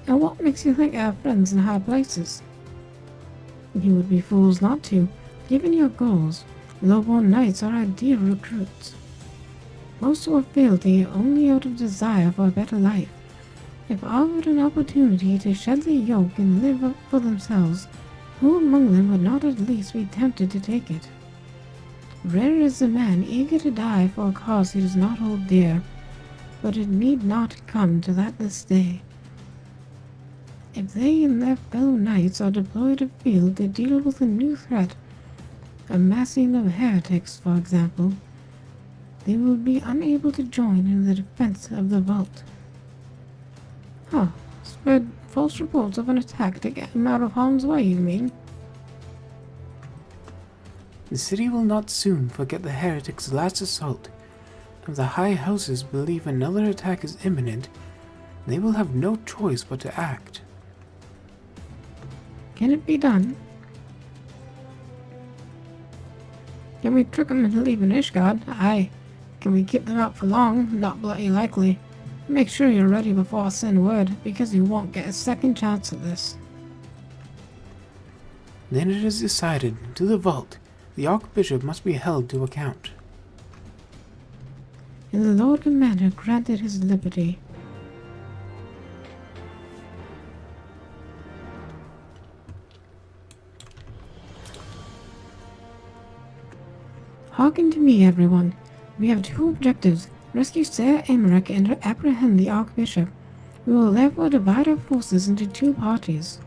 E: And what makes you think I have friends in high places? You would be fools not to. Given your goals, low-born knights are ideal recruits. Most who have failed here only out of desire for a better life. If offered an opportunity to shed the yoke and live up for themselves, who among them would not at least be tempted to take it? Rare is the man eager to die for a cause he does not hold dear, but it need not come to that this day. If they and their fellow knights are deployed afield to deal with a new threat, a massing of heretics, for example, they will be unable to join in the defense of the vault. Spread false reports of an attack to get him out of harm's way, you mean?
F: The city will not soon forget the heretics' last assault. If the high houses believe another attack is imminent, they will have no choice but to act.
E: Can it be done? Can we trick them into leaving Ishgard? Aye. Can we keep them out for long? Not bloody likely. Make sure you're ready before I send word, because you won't get a second chance at this.
F: Then it is decided. To the vault. The Archbishop must be held to account.
E: And the Lord Commander granted his liberty. Hearken to me, everyone. We have two objectives. Rescue Sir Aimrick and apprehend the Archbishop. We will therefore divide our forces into two parties.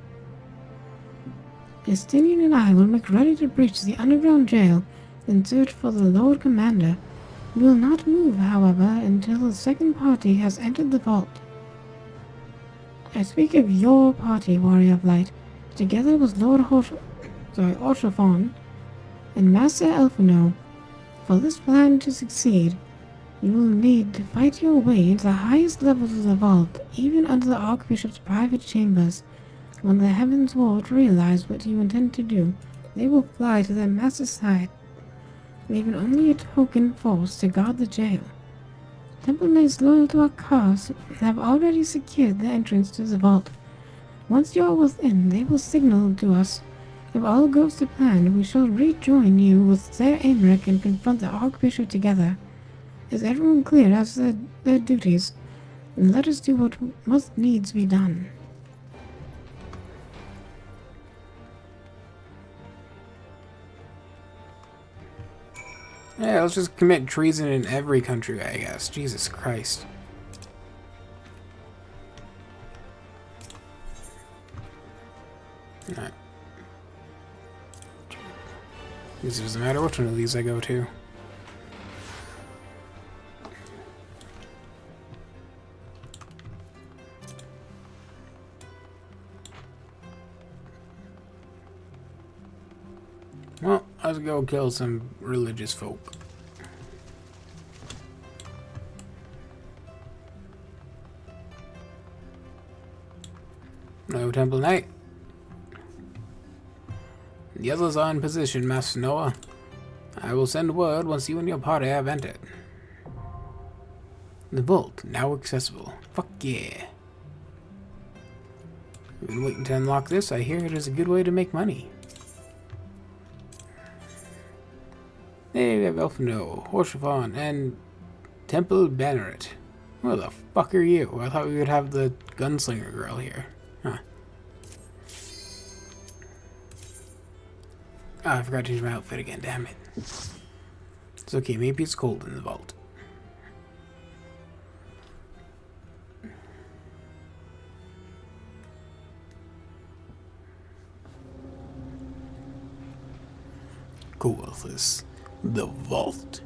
E: Justinian and I will make ready to breach the underground jail and search for the Lord Commander. We will not move, however, until the second party has entered the vault. I speak of your party, Warrior of Light, together with Lord Orshafon and Master Elfino. For this plan to succeed, you will need to fight your way into the highest levels of the vault, even under the Archbishop's private chambers. When the Heavens Ward realize what you intend to do, they will fly to their master's side, leaving only a token force to guard the jail. Temple Knights loyal to our cause have already secured the entrance to the vault. Once you are within, they will signal to us. If all goes to plan, we shall rejoin you with Sir Aimrick and confront the Archbishop together. Is everyone clear as to their duties? And let us do what must needs be done.
F: Yeah, let's just commit treason in every country, I guess. Jesus Christ. Alright. It doesn't matter which one of these I go to. Well, let's go kill some religious folk. No Temple Knight. The others are in position, Master Noah. I will send word once you and your party have entered. The vault, now accessible. Fuck yeah. I've been waiting to unlock this. I hear it is a good way to make money. Hey, we have Elfino, Horsefon, and Temple Banneret. Where the fuck are you? I thought we would have the gunslinger girl here. Huh. Ah, I forgot to change my outfit again, damn it. It's okay, maybe it's cold in the vault. go with us. The vault.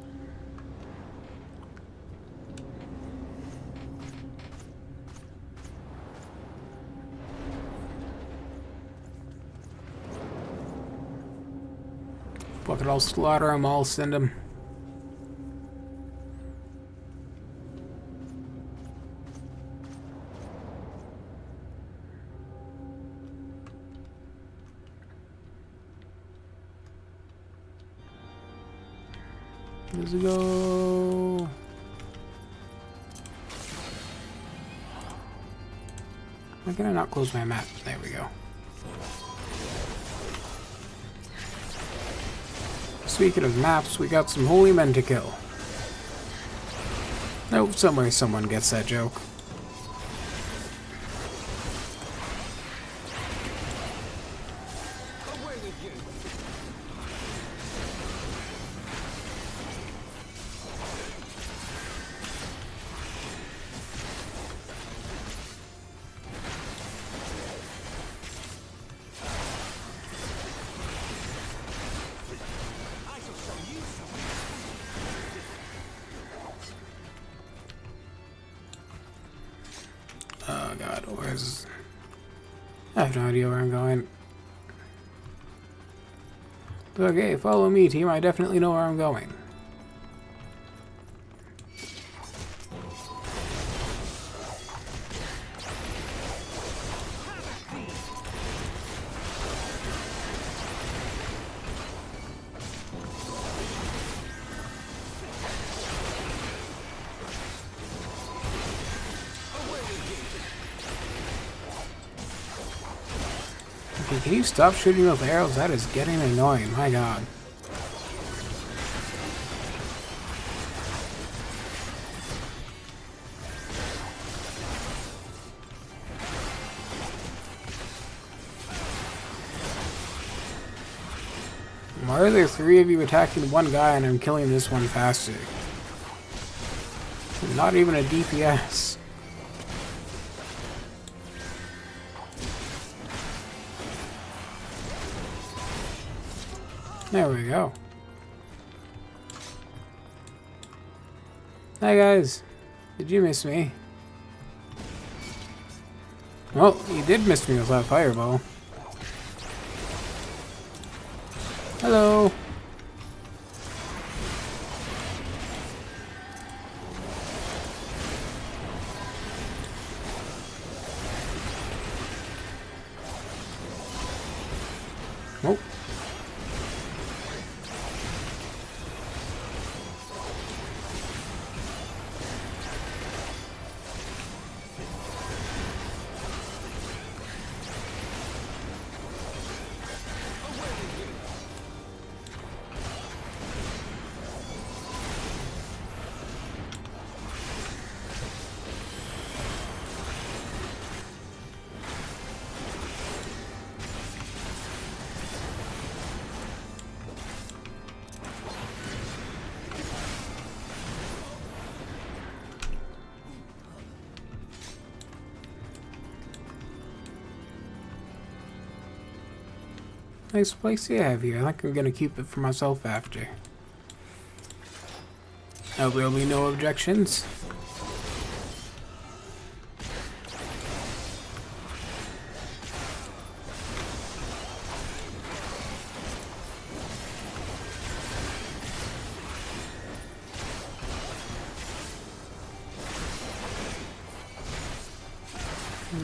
F: Fuck it, I'll slaughter them, I'll send them. Let's go. Why can I not close my map? There we go. Speaking of maps, we got some holy men to kill. Nope, somewhere someone gets that joke. Oh god, where's... I have no idea where I'm going. Okay, follow me, team. I definitely know where I'm going. Okay, can you stop shooting with arrows? That is getting annoying, my god. Why are there 3 of you attacking one guy and I'm killing this one faster? Not even a DPS. There we go. Hi guys. Did you miss me? Well, you did miss me with that fireball. Hello. Oh. Nice place you have here. I think I'm gonna keep it for myself after. There will be no objections.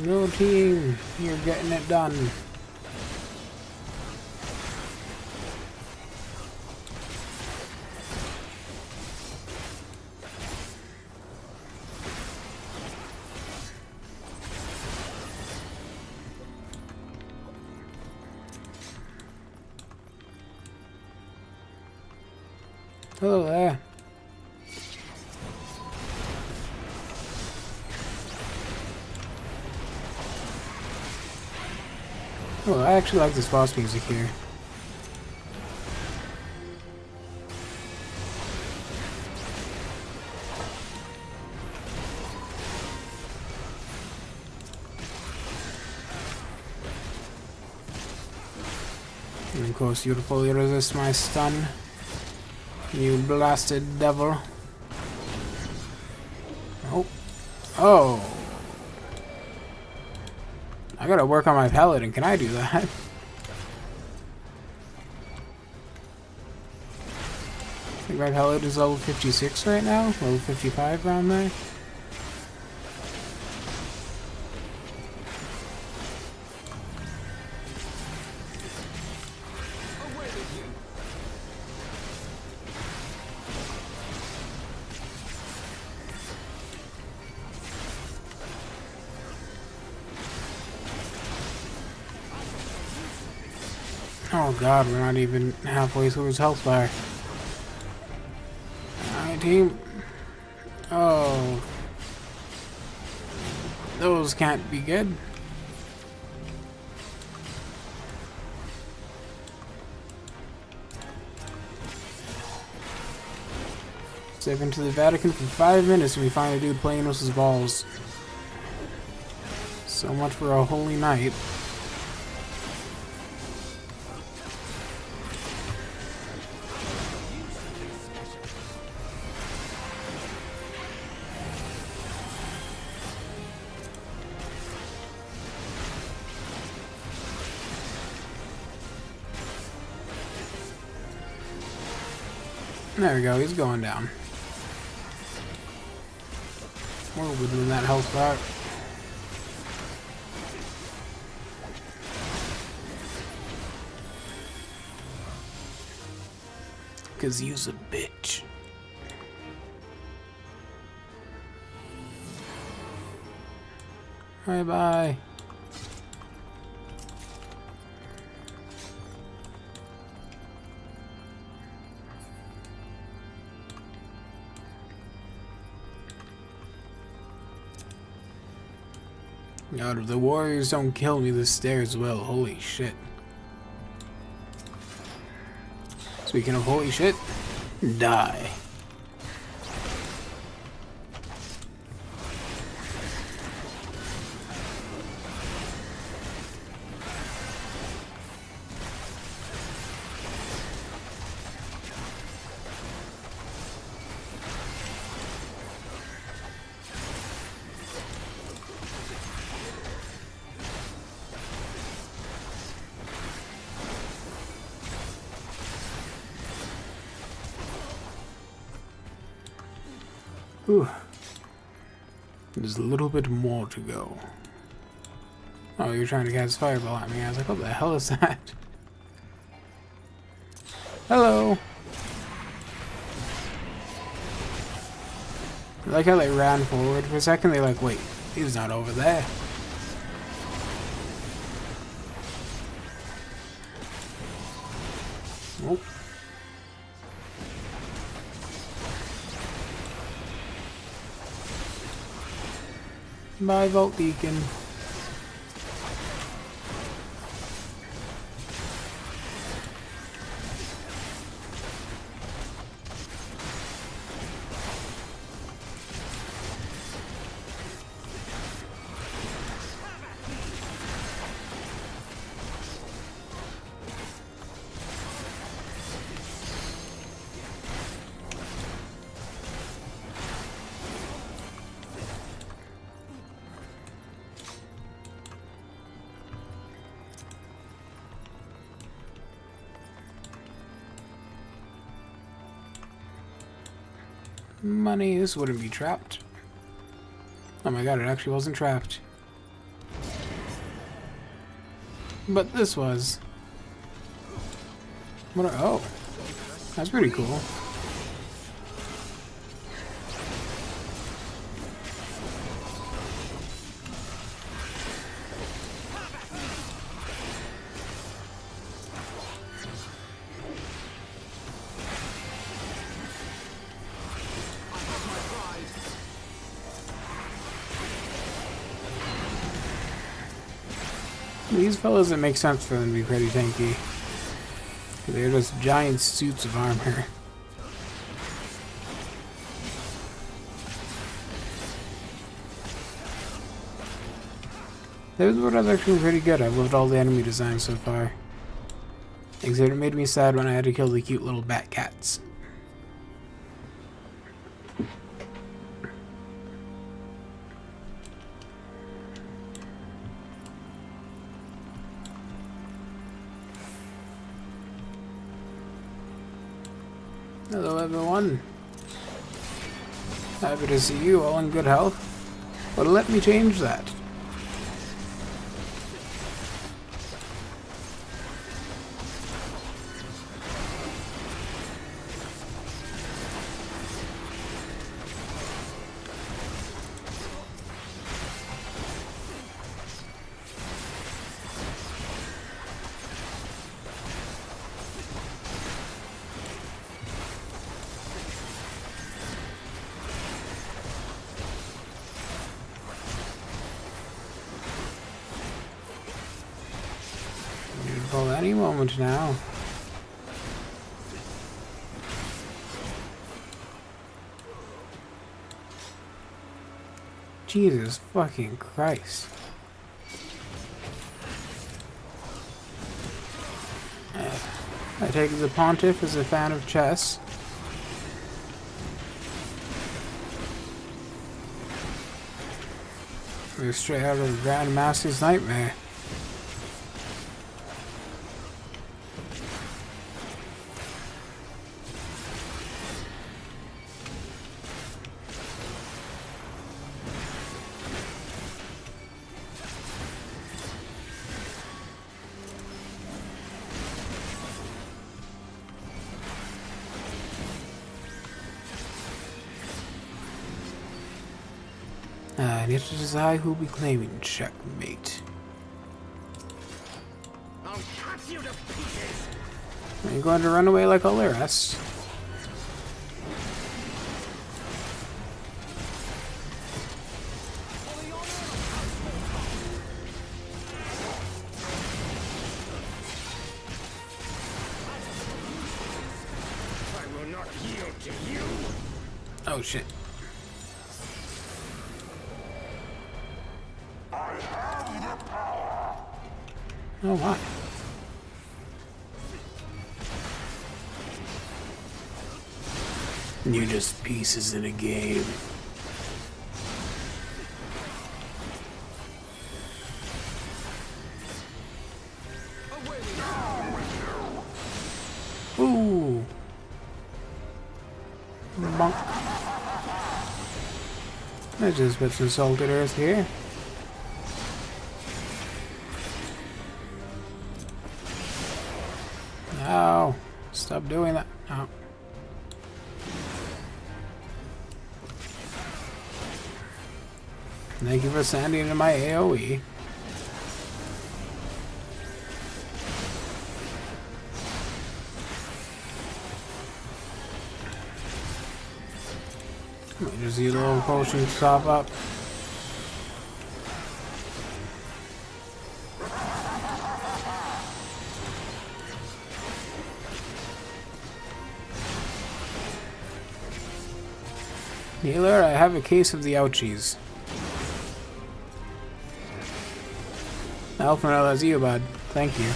F: No team, you're getting it done. Hello there. Oh, I actually like this boss music here. And of course, you'd fully resist my stun. You blasted devil. Oh. Oh. I gotta work on my paladin. Can I do that? I think my paladin is level 56 right now. Level 55 around there. Oh god, we're not even halfway through his health bar. Alright, team. Oh. Those can't be good. Step into the Vatican for 5 minutes and we find a dude playing with his balls. So much for a holy night. There we go, he's going down. We're within that health bar. Cause you's a bitch. Bye bye. God, if the warriors don't kill me, the stairs will. Holy shit. Speaking of holy shit, die. Whew. There's a little bit more to go. Oh, you're trying to cast fireball at me. I was like, what the hell is that? Hello. I like how they ran forward for a second. They like, wait, he's not over there. Oh. Bye, Vault Beacon. Money, this wouldn't be trapped. Oh my god, it actually wasn't trapped. But this was. What are, oh. That's pretty cool. These fellas, it makes sense for them to be pretty tanky. They're just giant suits of armor. This one is actually pretty good. I've loved all the enemy designs so far. Except it made me sad when I had to kill the cute little bat cats. Hello everyone. Happy to see you all in good health. But let me change that. Beautiful any moment now. Jesus fucking Christ. I take it the Pontiff is a fan of chess. We're straight out of the Grand Master's nightmare. And it is I who will be claiming checkmate.
K: I'll cut you to pieces.
F: Are you going to run away like all the rest?
K: I will not yield to you.
F: Oh shit. Oh my. You're just pieces in a game. Ooh. Bonk. I just put some salted earth here. No, stop doing that. No. Thank you for sending into my AoE. Just use a little potion to top up. Healer, I have a case of the ouchies. Alpha, that's you, bud. Thank you.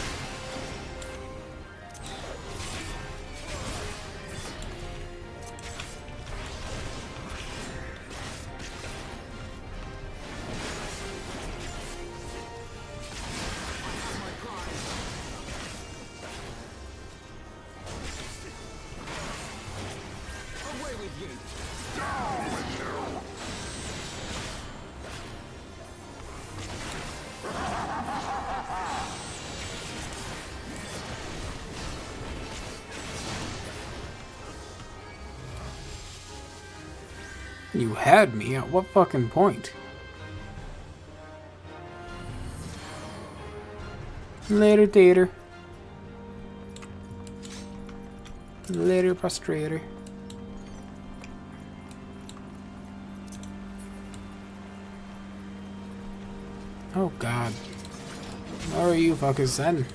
F: You had me at what fucking point? Later, Tater. Later, Prostrator. Oh god. Where are you fuckers then?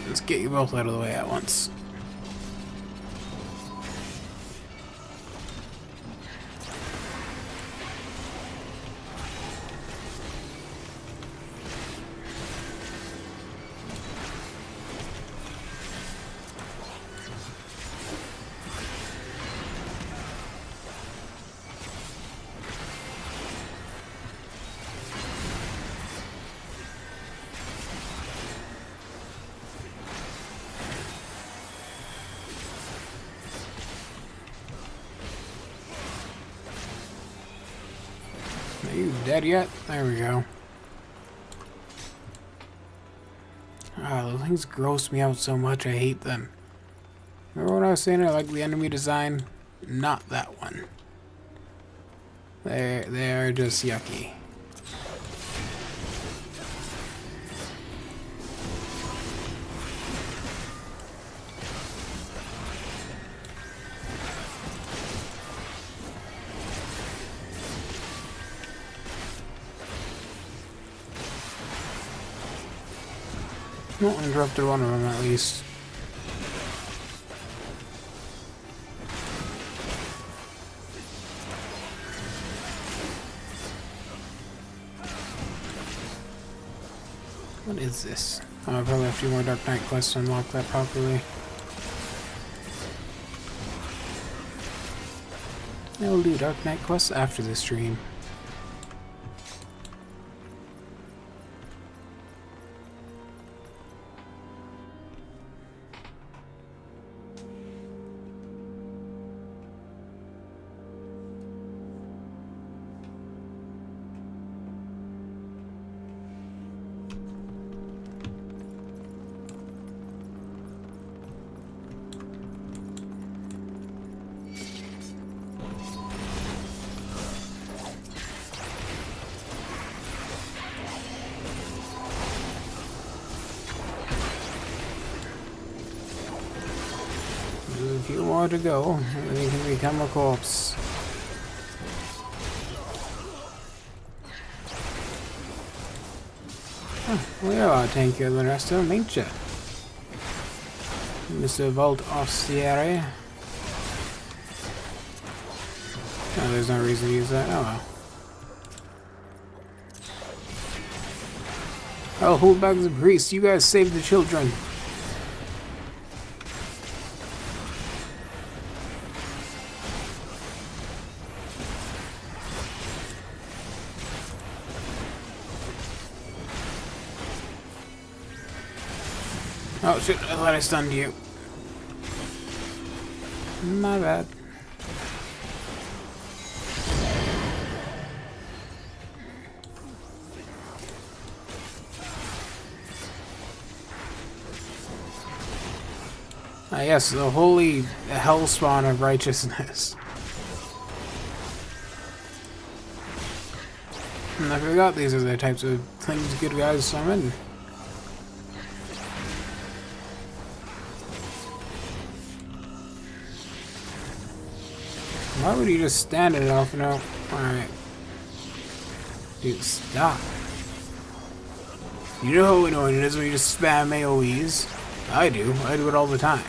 F: Let's get you both out of the way at once. You dead yet? There we go. Ah, those things gross me out so much, I hate them. Remember when I was saying I like the enemy design? Not that one. They're just yucky. Well, interrupted one of them at least. What is this? Oh, probably a few more Dark Knight quests to unlock that properly. I'll do Dark Knight quests after the stream. A few more to go, and we can become a corpse. Huh, well, you're a lot tankier than the rest of them, ain't ya? Mr. Vault Ostieri. Oh, there's no reason to use that. Oh well. Oh, hold back the priest. You guys save the children. Oh shit, I thought I stunned you. My bad. Ah yes, the holy hellspawn of righteousness. And I forgot these are the types of things good guys summon. Why would he just stand it off? No. Alright. Dude, stop. You know how annoying it is when you just spam AoEs? I do. I do it all the time.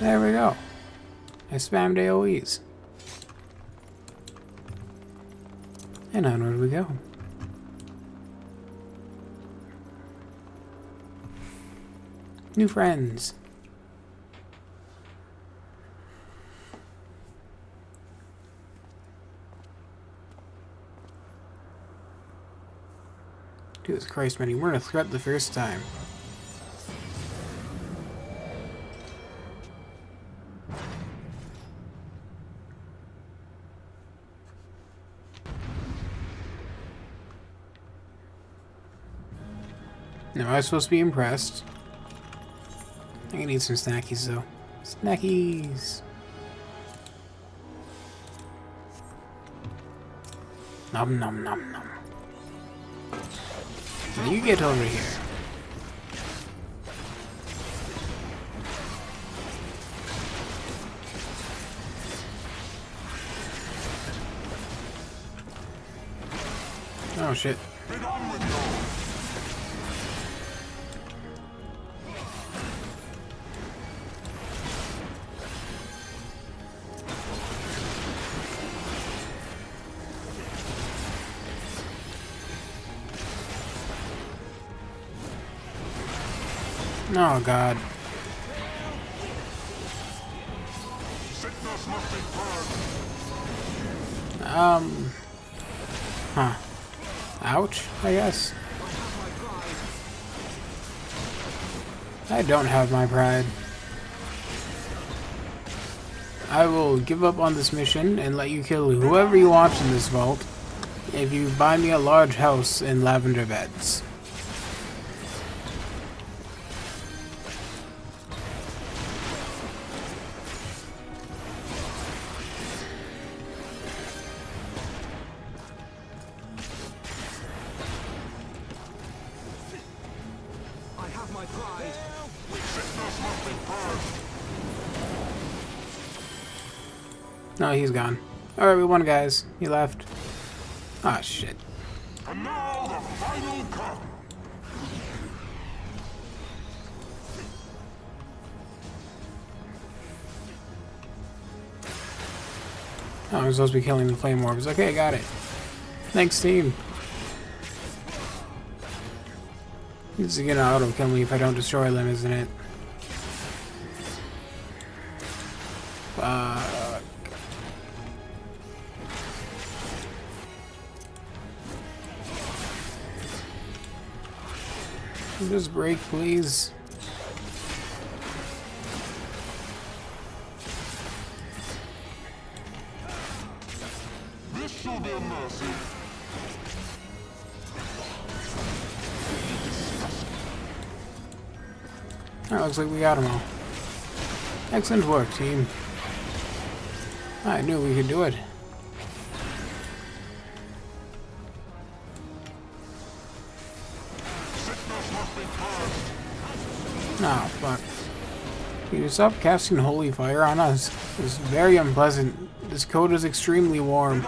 F: There we go. I spammed AoEs. And onward we go. New friends. Jesus Christ, man, you weren't a threat the first time. Now, I was supposed to be impressed. I need some snackies, though. Snackies! Nom nom nom nom. You get over here. Oh shit. Oh god. Huh. Ouch, I guess. I don't have my pride. I will give up on this mission and let you kill whoever you want in this vault if you buy me a large house in lavender beds.
P: I have my pride.
F: No, he's gone. Alright, we won, guys. He left. Ah, shit.
G: And now the final cut.
F: Oh, I'm supposed to be killing the flame orbs. Okay, got it. Thanks, team. This is gonna auto-kill me if I don't destroy them, isn't it? Fuck. Just break, please.
G: This shall be a mercy.
F: Alright, looks like we got them all. Excellent work, team. I knew we could do it. Ah, fuck. Can you stop casting holy fire on us? It's very unpleasant. This coat is extremely warm.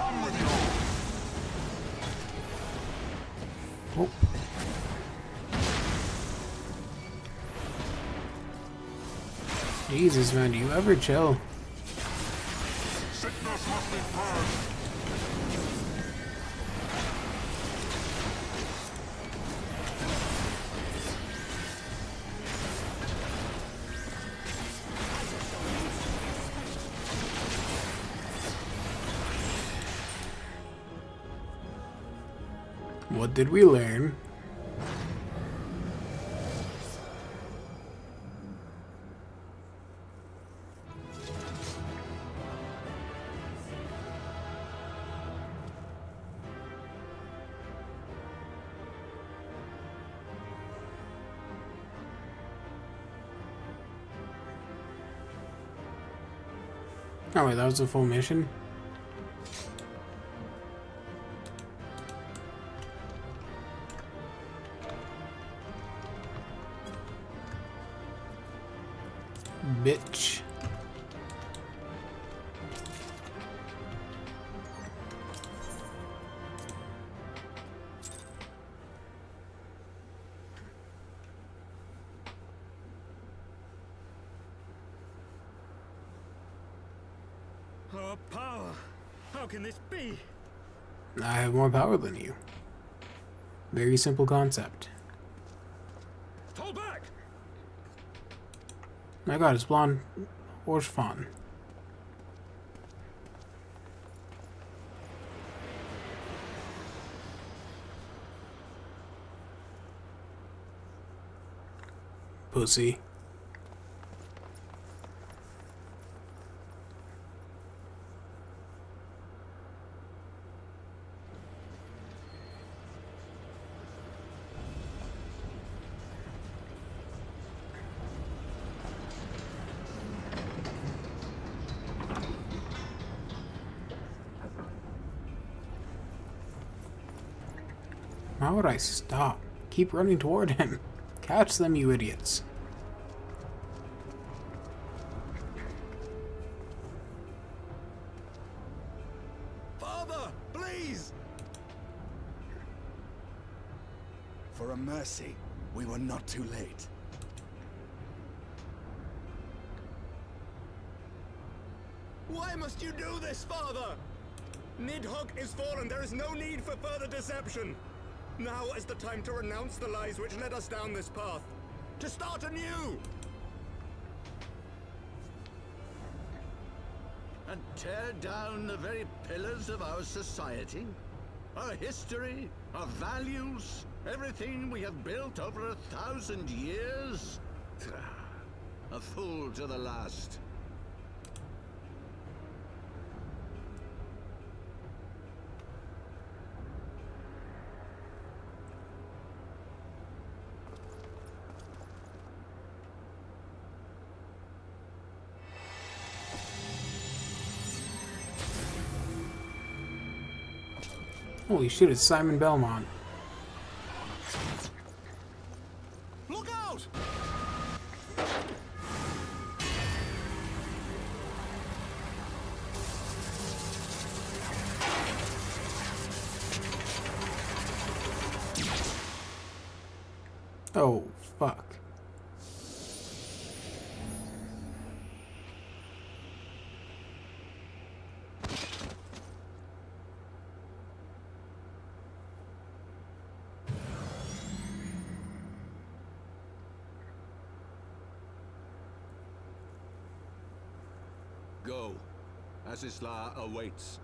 F: Oh. Jesus, man, do you ever chill?
G: Sickness must be purged.
F: What did we learn? Oh wait, that was a full mission? Bitch.
P: Our power! How can this be?
F: I have more power than you. Very simple concept.
P: Fall back!
F: My god, it's blonde Orshfon. Pussy. How would I stop? Keep running toward him. Catch them, you idiots.
B: Father, please! For a mercy, we were not too late.
N: Why must you do this, Father? Nidhogg is fallen. There is no need for further deception. Now is the time to renounce the lies which led us down this path. To start anew!
K: And tear down the very pillars of our society? Our history, our values, everything we have built over 1,000 years? A fool to the last.
F: Holy shit, it's Simon Belmont.
T: Look out!
F: Oh, fuck.
J: Go. Azizla awaits.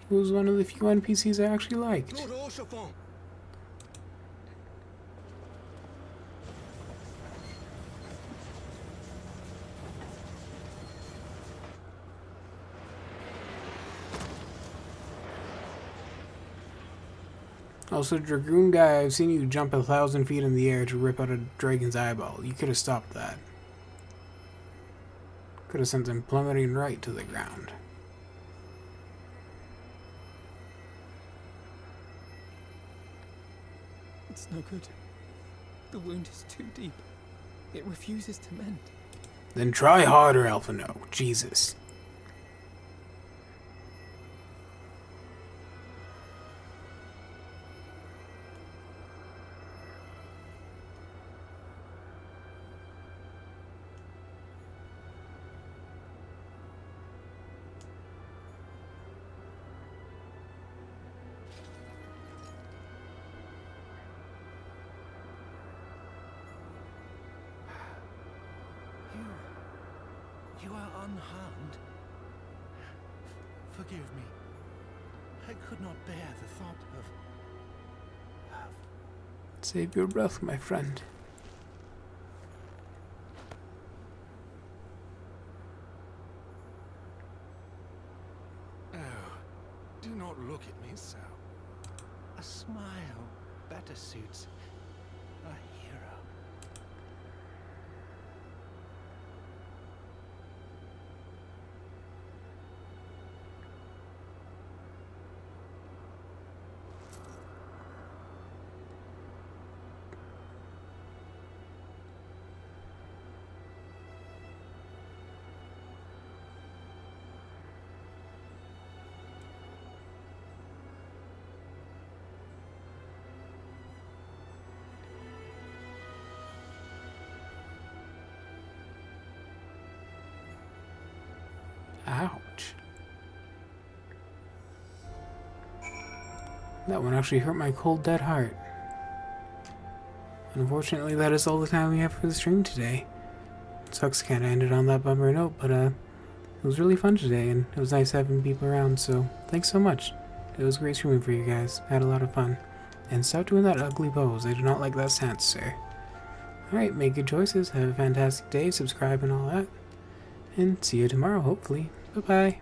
F: He was one of the few NPCs I actually liked. Also, Dragoon guy, I've seen you jump 1,000 feet in the air to rip out a dragon's eyeball. You could have stopped that. Could have sent him plummeting right to the ground.
C: It's no good. The wound is too deep. It refuses to mend.
F: Then try harder, Alphino. Jesus.
T: You are unharmed. Forgive me. I could not bear the thought of...
F: Save your breath, my friend.
T: Oh, do not look at me so. A smile better suits a hero.
F: Ouch. That one actually hurt my cold, dead heart. Unfortunately, that is all the time we have for the stream today. It sucks kind of ended on that bummer note, but it was really fun today, and it was nice having people around, so thanks so much. It was great streaming for you guys. I had a lot of fun. And stop doing that ugly pose. I do not like that stance, sir. Alright, make good choices. Have a fantastic day. Subscribe and all that. And see you tomorrow, hopefully. Bye-bye.